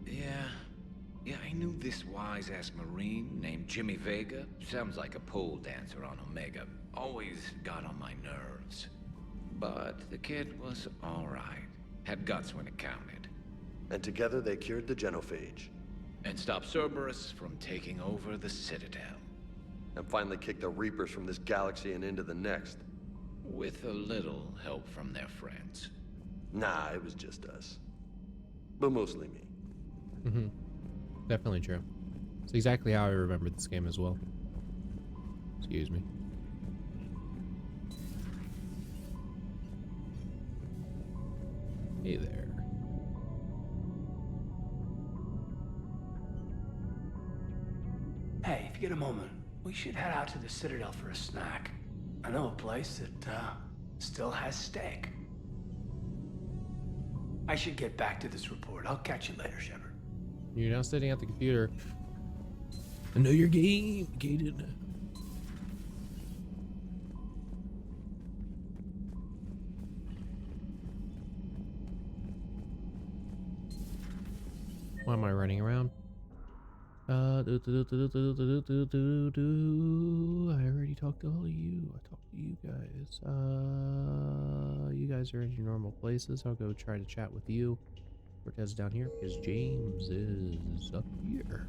Yeah, I knew this wise-ass Marine named Jimmy Vega. Sounds like a pole dancer on Omega. Always got on my nerves. But the kid was all right. Had guts when it counted. And together they cured the genophage. And stop Cerberus from taking over the Citadel. And finally kick the Reapers from this galaxy and into the next. With a little help from their friends. Nah, it was just us. But mostly me. Mm-hmm. Definitely true. It's exactly how I remembered this game as well. Excuse me. Hey there. Hey, if you get a moment, we should head out to the Citadel for a snack. I know a place that, still has steak. I should get back to this report. I'll catch you later, Shepard. You're now sitting at the computer. I know your game, Gated. Why am I running around? I already talked to all of you. I talked to you guys. You guys are in your normal places. I'll go try to chat with you. Cortez down here because James is up here.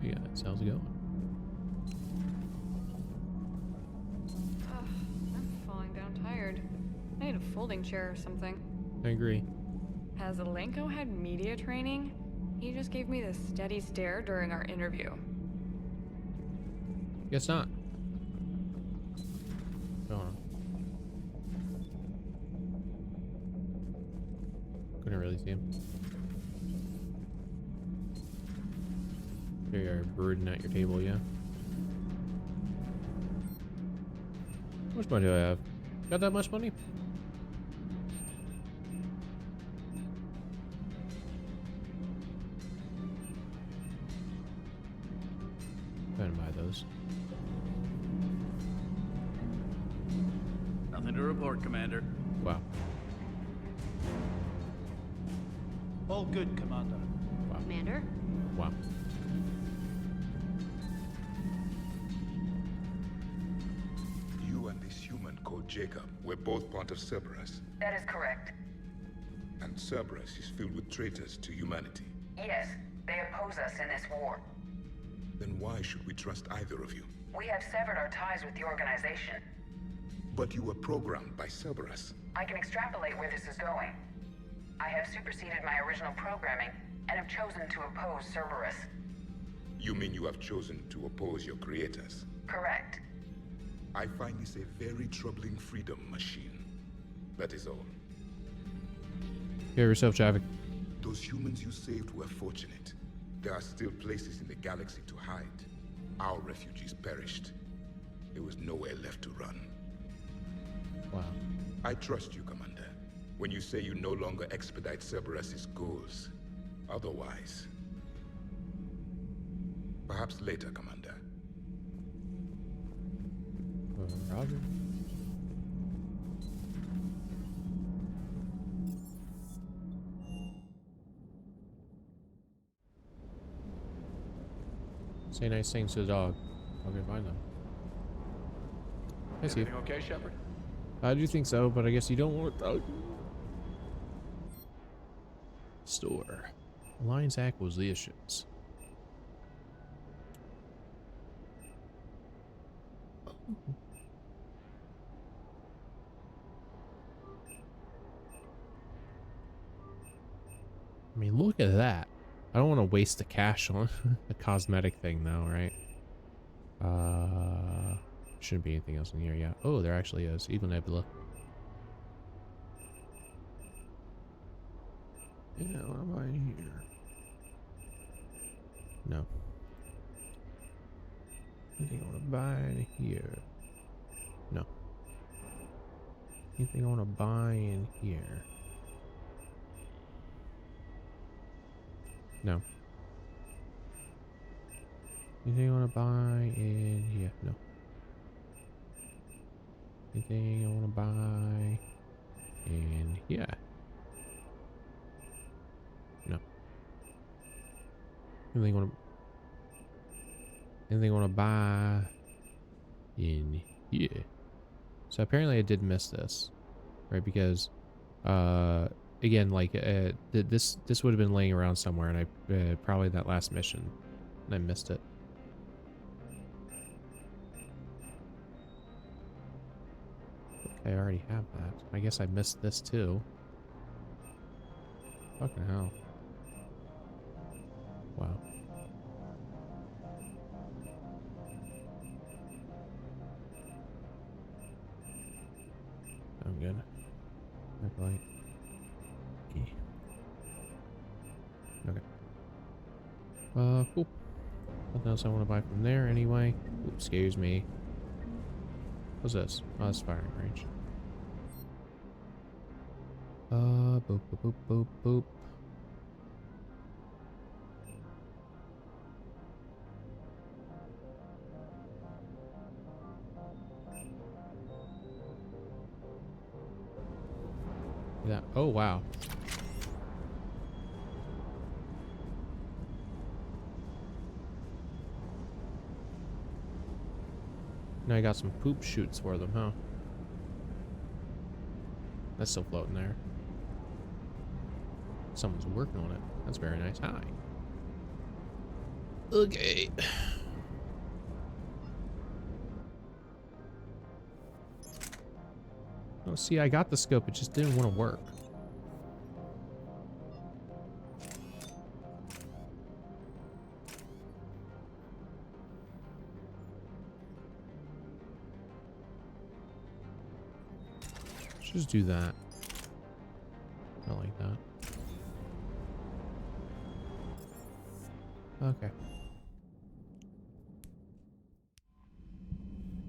Yeah, how's it going? I'm falling down tired. I need a folding chair or something. I agree. Has Alenko had media training? He just gave me this steady stare during our interview. Guess not. Hold on. Couldn't really see him. There you are, brooding at your table, yeah? How much money do I have? Got that much money? Gonna buy those. Nothing to report, Commander. Wow. All good, Commander. Wow. Commander? Wow. You and this human called Jacob were both part of Cerberus. That is correct. And Cerberus is filled with traitors to humanity. Yes, they oppose us in this war. Then why should we trust either of you? We have severed our ties with the organization. But you were programmed by Cerberus. I can extrapolate where this is going. I have superseded my original programming and have chosen to oppose Cerberus. You mean you have chosen to oppose your creators? Correct. I find this a very troubling freedom machine. That is all. Get yourself traffic. Those humans you saved were fortunate. There are still places in the galaxy to hide. Our refugees perished. There was nowhere left to run. Wow. I trust you, Commander, when you say you no longer expedite Cerberus's goals. Otherwise... Perhaps later, Commander. Roger. Say nice things to the dog. I'll go find them. Hey, Steve. Everything okay, Shepard? I do think so, but I guess you don't want dog. Store. Alliance acquisitions. I mean, look at that. I don't want to waste the cash on a cosmetic thing though, right? Shouldn't be anything else in here yet. Oh, there actually is. Evil Nebula. Yeah, what am I here? No. Anything I want to buy in here? No. Anything I want to buy in here? No. Anything I want to buy in here? No. Anything I want to buy in here? No. Anything I want to buy in Yeah. So apparently I did miss this, right? Because, again, like, this would have been laying around somewhere, and I, probably that last mission, and I missed it. Okay, I already have that. I guess I missed this too. Fucking hell. Wow. I'm good. Light. Okay. Cool. Nothing else I want to buy from there anyway. Oops, excuse me. What's this? Oh, that's firing range. Boop, boop, boop, boop, boop. Yeah. Oh, wow. Now I got some poop shoots for them, huh? That's still floating there. Someone's working on it. That's very nice. Hi. Okay. Oh, see, I got the scope. It just didn't want to work. Let's just do that. I like that. Okay.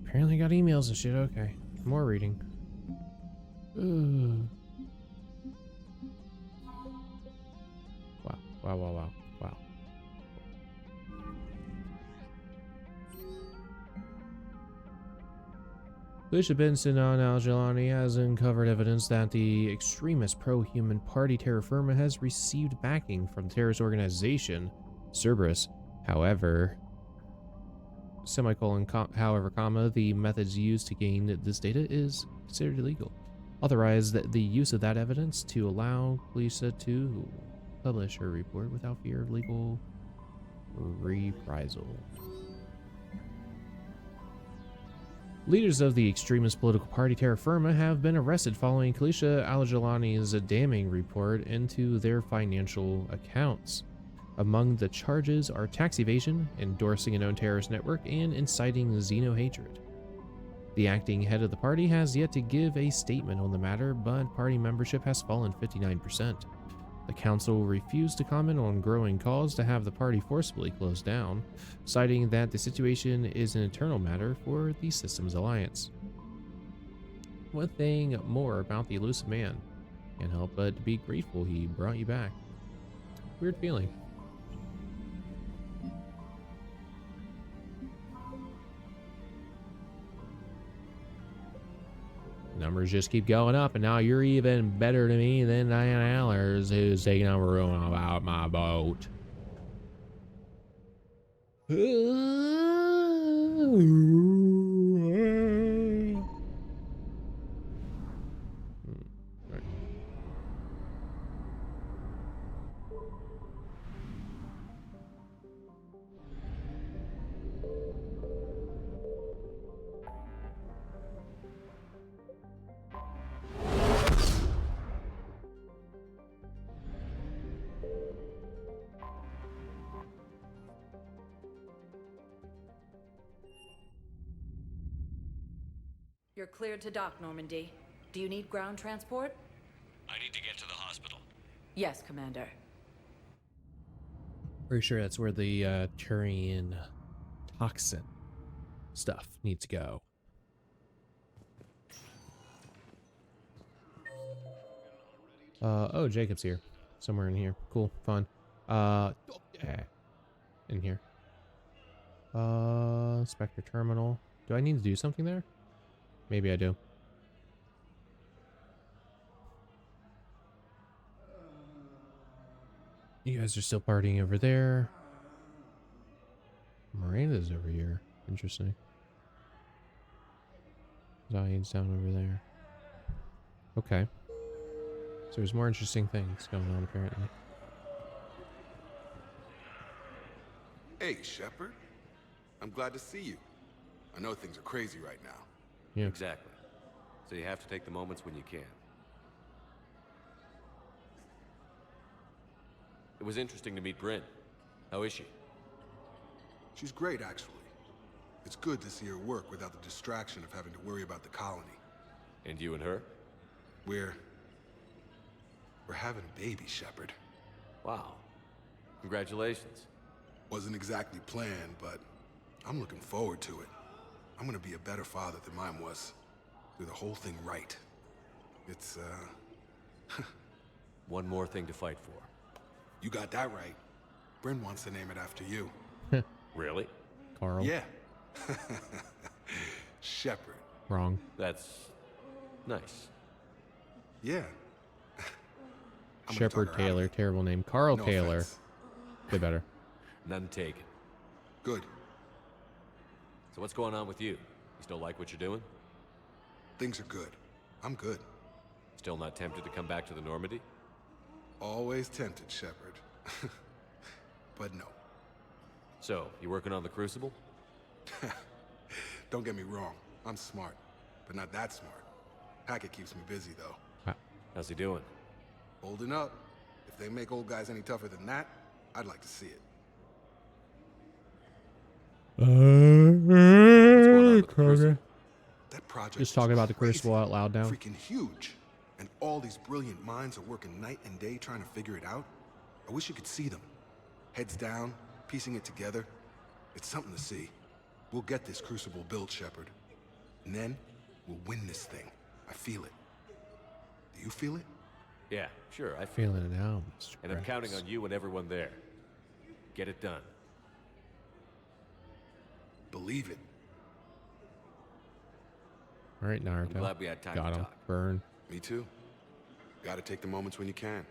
Apparently got emails and shit. Okay. More reading. Ugh. Wow. Wow, wow, wow. Wow. Bishop Benson on Al-Jalani has uncovered evidence that the extremist pro-human party Terra Firma has received backing from the terrorist organization Cerberus. However, comma, the methods used to gain this data is considered illegal. Authorize the use of that evidence to allow Lisa to publish her report without fear of legal reprisal. Leaders of the extremist political party Terra Firma have been arrested following Khalisha Al-Jalani's damning report into their financial accounts. Among the charges are tax evasion, endorsing a known terrorist network, and inciting xeno-hatred. The acting head of the party has yet to give a statement on the matter, but party membership has fallen 59%. The council refused to comment on growing calls to have the party forcibly closed down, citing that the situation is an internal matter for the Systems Alliance. One thing more about the elusive man. Can't help but be grateful he brought you back. Weird feeling. Numbers just keep going up, and now you're even better to me than Diana Allers, who's taking over about my boat. You're cleared to dock, Normandy. Do you need ground transport? I need to get to the hospital. Yes, Commander. Pretty sure that's where the Turian toxin stuff needs to go. Oh, Jacob's here. Somewhere in here. Cool, fun. Yeah. In here. Spectre Terminal. Do I need to do something there? Maybe I do. You guys are still partying over there. Miranda's over here. Interesting. Zion's down over there. Okay. So there's more interesting things going on apparently. Hey, Shepard. I'm glad to see you. I know things are crazy right now. Yeah. Exactly. So you have to take the moments when you can. It was interesting to meet Bryn. How is she? She's great, actually. It's good to see her work without the distraction of having to worry about the colony. And you and her? We're having a baby, Shepard. Wow. Congratulations. Wasn't exactly planned, but I'm looking forward to it. I'm gonna be a better father than mine was. Do the whole thing right. It's, One more thing to fight for. You got that right. Bryn wants to name it after you. Really? Carl. Yeah. Shepard. Wrong. That's nice. Yeah. Shepard Taylor, terrible name. Carl No Taylor. offense. Bit better. None taken. Good. So what's going on with you? You still like what you're doing? Things are good. I'm good. Still not tempted to come back to the Normandy? Always tempted, Shepard. But no. So, you working on the Crucible? Don't get me wrong. I'm smart, but not that smart. Hackett keeps me busy, though. How's he doing? Holding up. If they make old guys any tougher than that, I'd like to see it. That project Just talking about the crazy. Crucible out loud now. Freaking huge. And all these brilliant minds are working night and day trying to figure it out. I wish you could see them. Heads down, piecing it together. It's something to see. We'll get this Crucible built, Shepard. And then, we'll win this thing. I feel it. Do you feel it? Yeah, sure, I feel Feeling it now, Mr. And I'm counting on you and everyone there. Get it done. Believe it. All right, Naruto. I'm glad we had time Got to him. talk. Burn. Me too. Gotta take the moments when you can.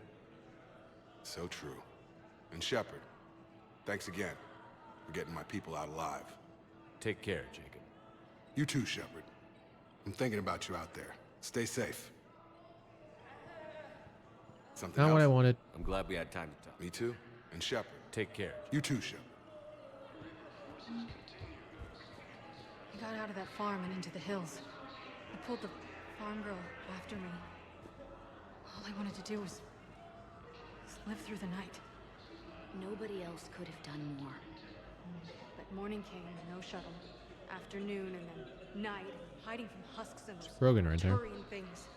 So true. And Shepard, thanks again for getting my people out alive. Take care, Jacob. You too, Shepard. I'm thinking about you out there. Stay safe. Something Not else? what I wanted. I'm glad we had time to talk. Me too. And Shepard. Take care. You too, Shepard. I got out of that farm and into the hills. I pulled the farm girl after me. All I wanted to do was live through the night. Nobody else could have done more. But morning came and no shuttle. Afternoon and then night, hiding from husks and those Brogan right there. Turian things.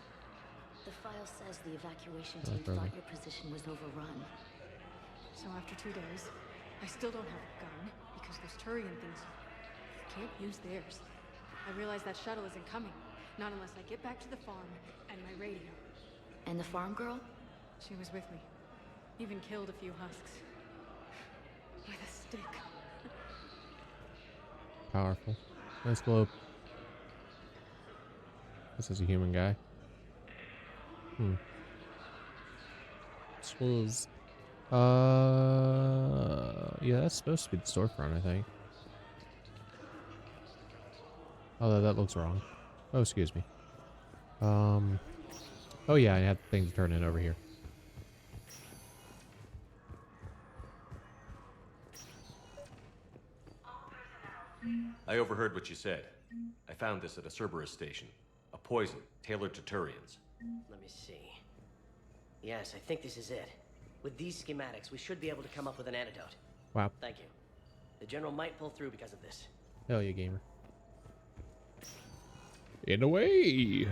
The file says the evacuation Oh, team Brogan. thought your position was overrun. So after 2 days, I still don't have a gun because those Turian things, you can't use theirs. I realize that shuttle isn't coming. Not unless I get back to the farm and my radio. And the farm girl? She was with me. Even killed a few husks. With a stick. Powerful. Nice globe. This is a human guy. This was... yeah, that's supposed to be the storefront, I think. Although that looks wrong. Oh, excuse me. Oh yeah, I had things to turn in over here. I overheard what you said. I found this at a Cerberus station. A poison tailored to Turians. Let me see. Yes, I think this is it. With these schematics, we should be able to come up with an antidote. Wow. Thank you. The General might pull through because of this. Hell yeah, gamer. In a way.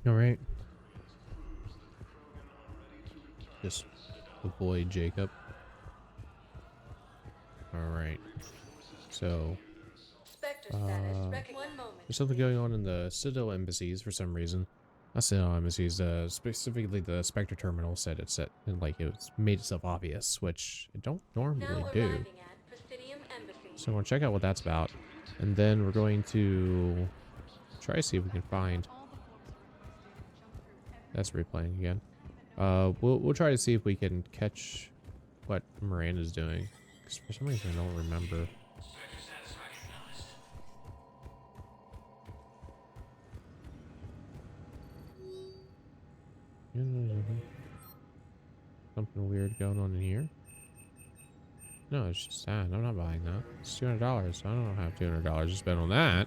All right. Just avoid Jacob. All right. So, there's something going on in the Citadel embassies for some reason. Not Citadel embassies. Specifically, the Spectre terminal said it set and like it was made itself obvious, which it don't normally do. So I'm gonna check out what that's about, and then we're going to try to see if we can find. That's replaying again. We'll try to see if we can catch what Miranda's doing, For some reason, I don't remember. Something weird going on in here. No, it's just that. I'm not buying that. It's $200. I don't have $200 to spend on that.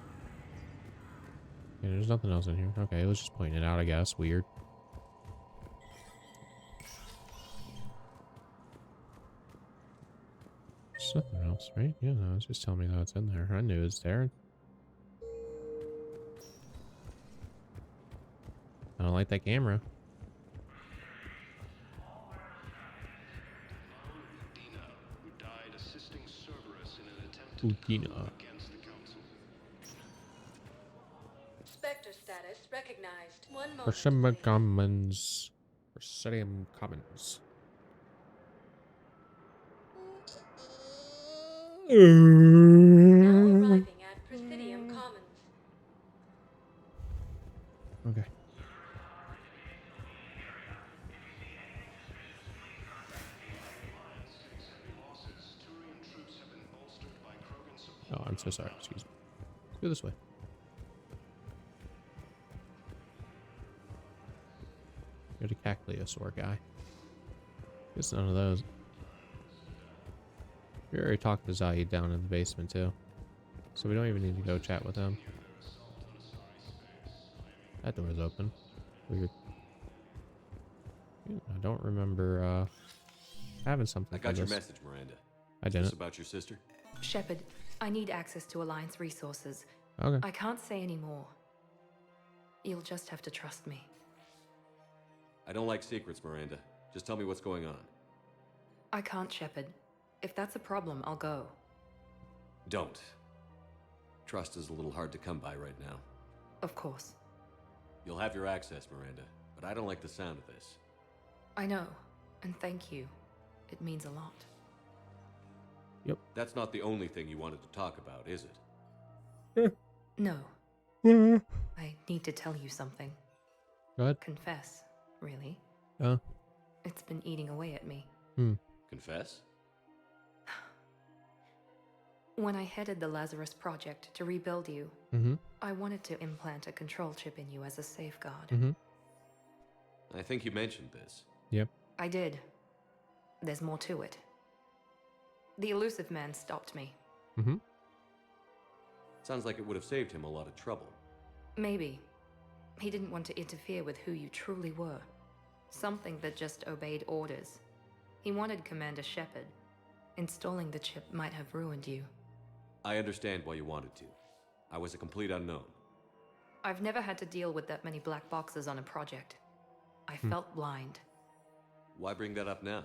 Yeah, there's nothing else in here. Okay, it was just pointing it out, I guess. Weird. There's nothing else, right? Yeah, no, it's just telling me that it's in there. I knew it's there. I don't like that camera. Udina. Spectre status recognized. 1 moment. Persimmon Commons. Presidium Commons. Now arriving at Presidium Commons. Okay. Oh, I'm so sorry. Excuse me. Let's go this way. Go to Cacleosaur guy. It's none of those. We already talked to Zaid down in the basement too, so we don't even need to go chat with him. That door is open. Weird. I don't remember having something. I got your message, Miranda. I didn't. Is this about your sister? Shepard, I need access to Alliance resources. Okay. I can't say any more. You'll just have to trust me. I don't like secrets, Miranda. Just tell me what's going on. I can't, Shepard. If that's a problem, I'll go. Don't. Trust is a little hard to come by right now. Of course. You'll have your access, Miranda, but I don't like the sound of this. I know, and thank you. It means a lot. Yep. That's not the only thing you wanted to talk about, is it? No. I need to tell you something. Go ahead. Confess, really. It's been eating away at me. Confess? When I headed the Lazarus Project to rebuild you, I wanted to implant a control chip in you as a safeguard. I think you mentioned this. Yep. I did. There's more to it. The elusive man stopped me. Sounds like it would have saved him a lot of trouble. Maybe. He didn't want to interfere with who you truly were. Something that just obeyed orders. He wanted Commander Shepard. Installing the chip might have ruined you. I understand why you wanted to. I was a complete unknown. I've never had to deal with that many black boxes on a project. I felt blind. Why bring that up now?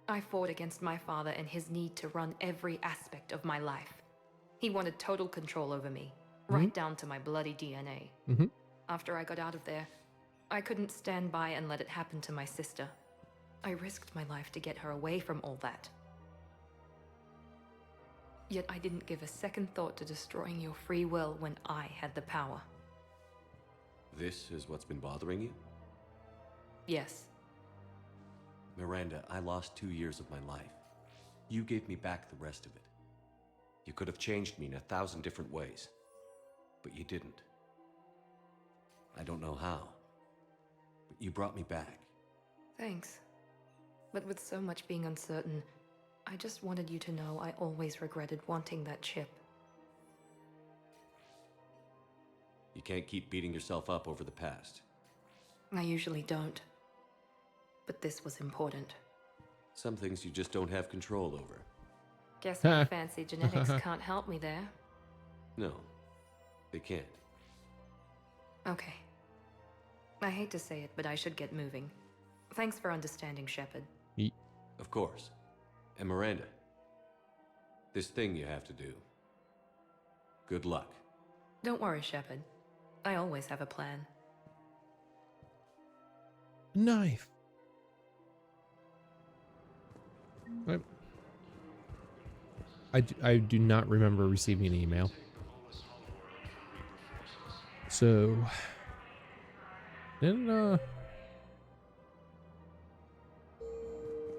I fought against my father and his need to run every aspect of my life. He wanted total control over me, right down to my bloody DNA. After I got out of there, I couldn't stand by and let it happen to my sister. I risked my life to get her away from all that. Yet I didn't give a second thought to destroying your free will when I had the power. This is what's been bothering you? Yes. Miranda, I lost 2 years of my life. You gave me back the rest of it. You could have changed me in 1,000 different ways, but you didn't. I don't know how, but you brought me back. Thanks. But with so much being uncertain, I just wanted you to know I always regretted wanting that chip. You can't keep beating yourself up over the past. I usually don't. But this was important. Some things you just don't have control over. Guess my fancy genetics can't help me there. No, they can't. Okay. I hate to say it, but I should get moving. Thanks for understanding, Shepard. Of course. And Miranda, this thing you have to do. Good luck. Don't worry, Shepard. I always have a plan. Knife. I do not remember receiving an email. So then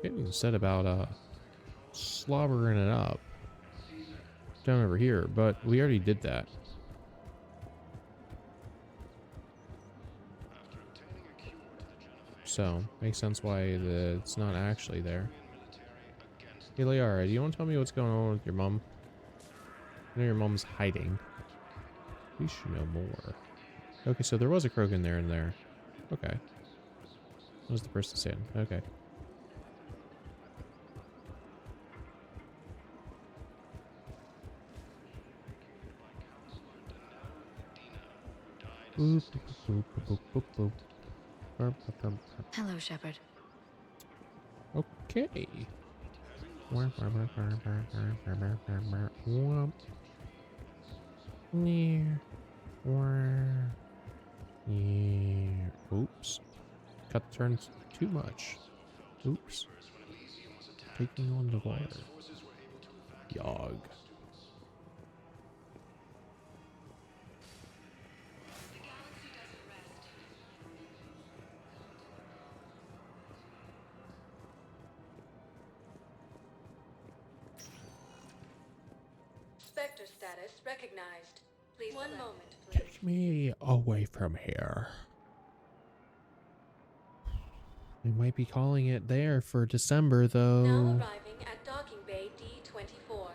getting said about slobbering it up down over here, but we already did that. So, makes sense why it's not actually there. Hey, Liara, do you want to tell me what's going on with your mom? I know your mom's hiding. We should know more. Okay, so there was a Krogan there and there. Okay. That was the person saying. Okay. Boop, boop, boop, boop, boop. Hello, Shepard. Okay. Oops. Cut the turns too much. Oops. Taking on the water. Yog. Spectre status recognized. Please one moment, please. Take me away from here. We might be calling it there for December, though. Now arriving at docking bay D24.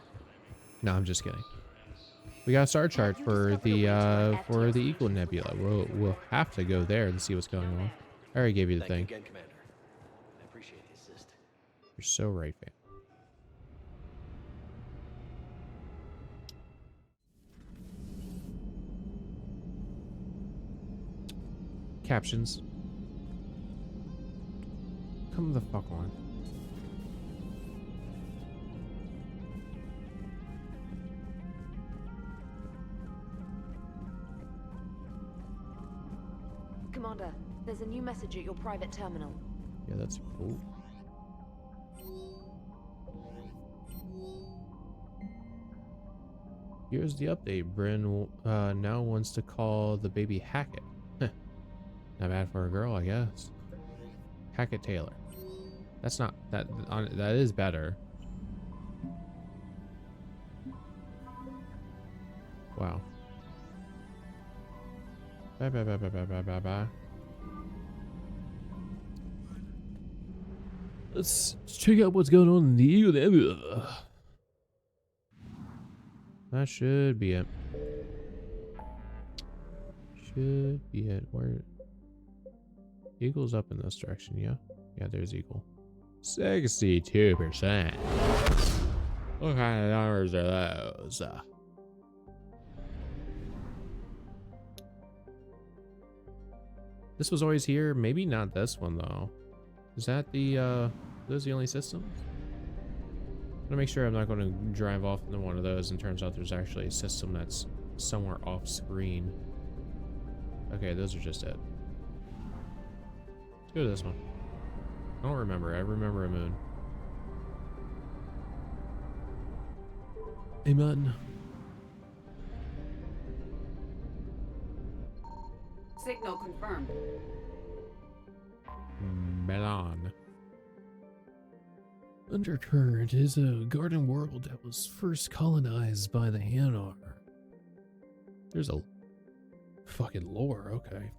No, I'm just kidding. We got a star chart for the Eagle Nebula. We'll have to go there and see what's going on. I already gave you the thing. Thank you again, Commander. I appreciate the assist. You're so right, fam. Captions. Come the fuck on. Commander, there's a new message at your private terminal. Yeah, that's cool. Here's the update. Bryn now wants to call the baby Hackett. Not bad for a girl, I guess. Hackett Taylor. That's not that. That is better. Wow. Bye bye bye bye bye bye bye bye. Let's check out what's going on in the Eagle Nebula. That should be it. Should be it. Where? Eagle's up in this direction, yeah? Yeah, there's Eagle. 62%. What kind of numbers are those? This was always here. Maybe not this one, though. Is that the, those the only systems? I'm gonna make sure I'm not going to drive off into one of those and turns out there's actually a system that's somewhere off screen. Okay, those are just it. Let's go to this one. I don't remember. I remember a moon. Amen. Signal confirmed. Melon. Undercurrent is a garden world that was first colonized by the Hanar. There's a fucking lore, okay.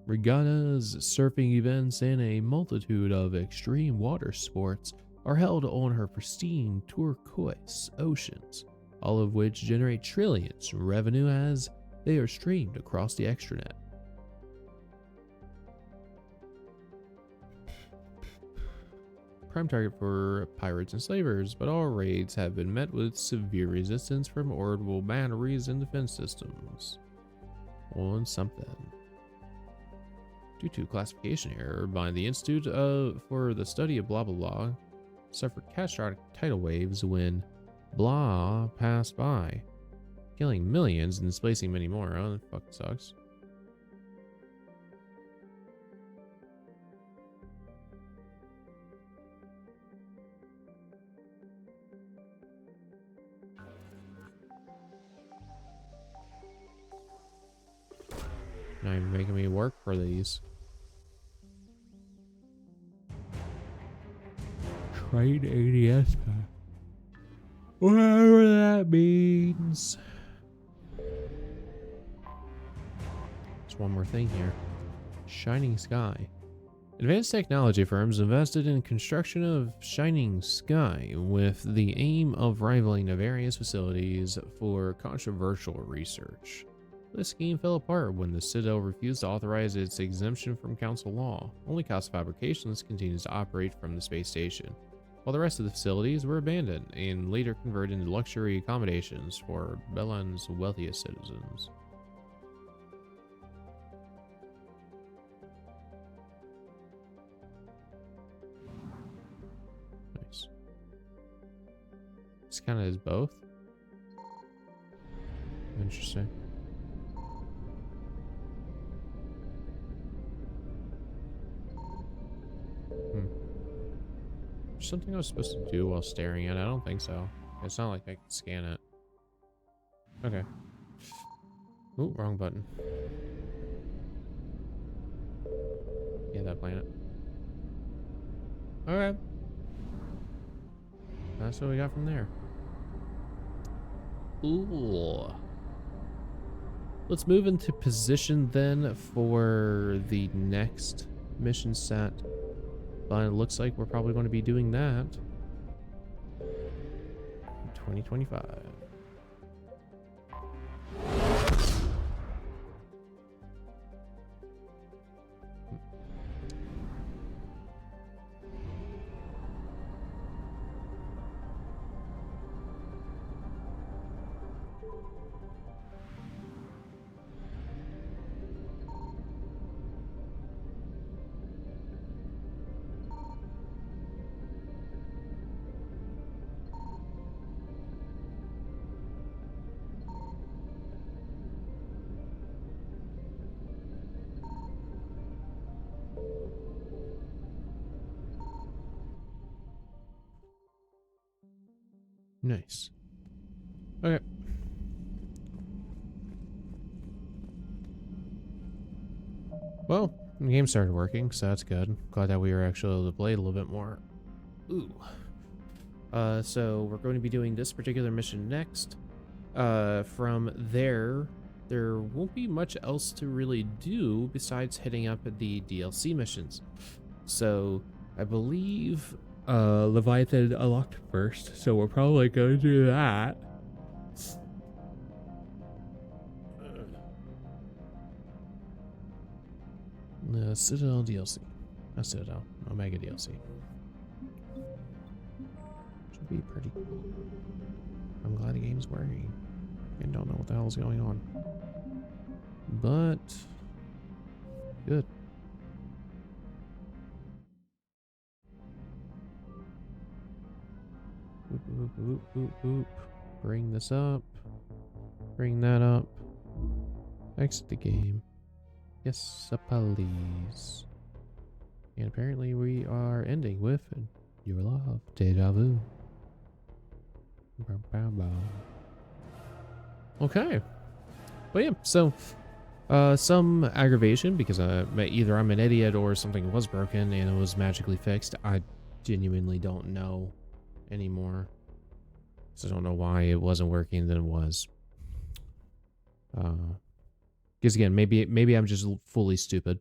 Regattas, surfing events, and a multitude of extreme water sports are held on her pristine turquoise oceans, all of which generate trillions in revenue as they are streamed across the extranet. Prime target for pirates and slavers, but all raids have been met with severe resistance from orbital batteries and defense systems. On something. Due to classification error by the Institute for the Study of Blah Blah Blah, suffered catastrophic tidal waves when blah passed by, killing millions and displacing many more. Oh, that fucking sucks. Now you're making me work for these. Trade ADS pack. Whatever that means. There's one more thing here. Shining Sky. Advanced technology firms invested in construction of Shining Sky with the aim of rivaling the various facilities for controversial research. This scheme fell apart when the Citadel refused to authorize its exemption from council law. Only Casa Fabrications continues to operate from the space station, while the rest of the facilities were abandoned and later converted into luxury accommodations for Belan's wealthiest citizens. Nice. This kind of is both. Interesting. Something I was supposed to do while staring at it? I don't think so. It's not like I can scan it. Okay. Ooh, wrong button. Yeah, that planet. Alright. That's what we got from there. Ooh. Let's move into position then for the next mission set. But it looks like we're probably going to be doing that in 2025. Nice. Okay. Well, the game started working, so that's good. Glad that we were actually able to play a little bit more. Ooh. So we're going to be doing this particular mission next. From there won't be much else to really do besides hitting up the DLC missions. So I believe Leviathan unlocked first, so we're probably going to do that. The Citadel DLC. Not Citadel, Omega DLC. Should be pretty cool. I'm glad the game's working. I don't know what the hell is going on. But good. Boop, boop, boop, boop, boop. Bring this up. Bring that up. Exit the game. Yes, please. And apparently we are ending with Your Love, Deja Vu. Okay. But yeah, so some aggravation because either I'm an idiot or something was broken and it was magically fixed. I genuinely don't know anymore. So I don't know why it wasn't working than it was. Because again, maybe I'm just fully stupid.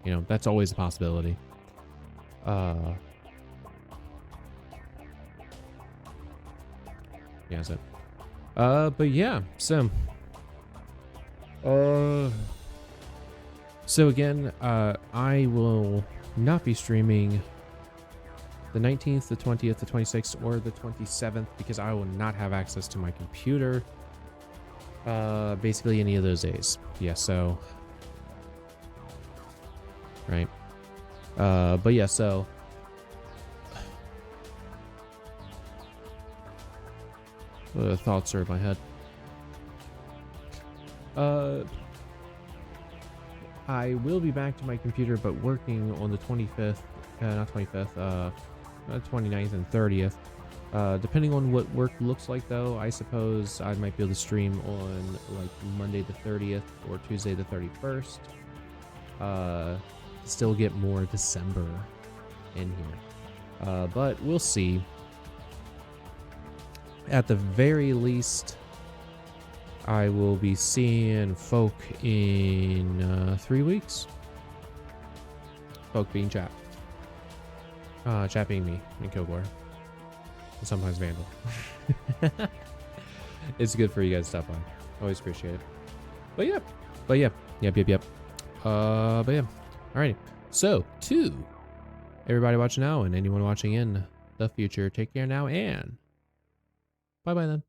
You know, that's always a possibility. Yeah, that's it. But yeah, so again, I will not be streaming the 19th, the 20th, the 26th, or the 27th because I will not have access to my computer. Basically any of those days. Yeah, so right. But yeah, so what other thoughts are in my head? I will be back to my computer, but working on the 25th, not 25th, 29th and 30th. Depending on what work looks like, though, I suppose I might be able to stream on like Monday the 30th or Tuesday the 31st. Still get more December in here, but we'll see. At the very least, I will be seeing folk in 3 weeks. Folk being chat. Chat being me and Kilgore. And sometimes Vandal. It's good for you guys to stop by. Always appreciate it. But yeah. Yep. But yeah. Alrighty. So, to everybody watching now and anyone watching in the future, take care now and bye-bye then.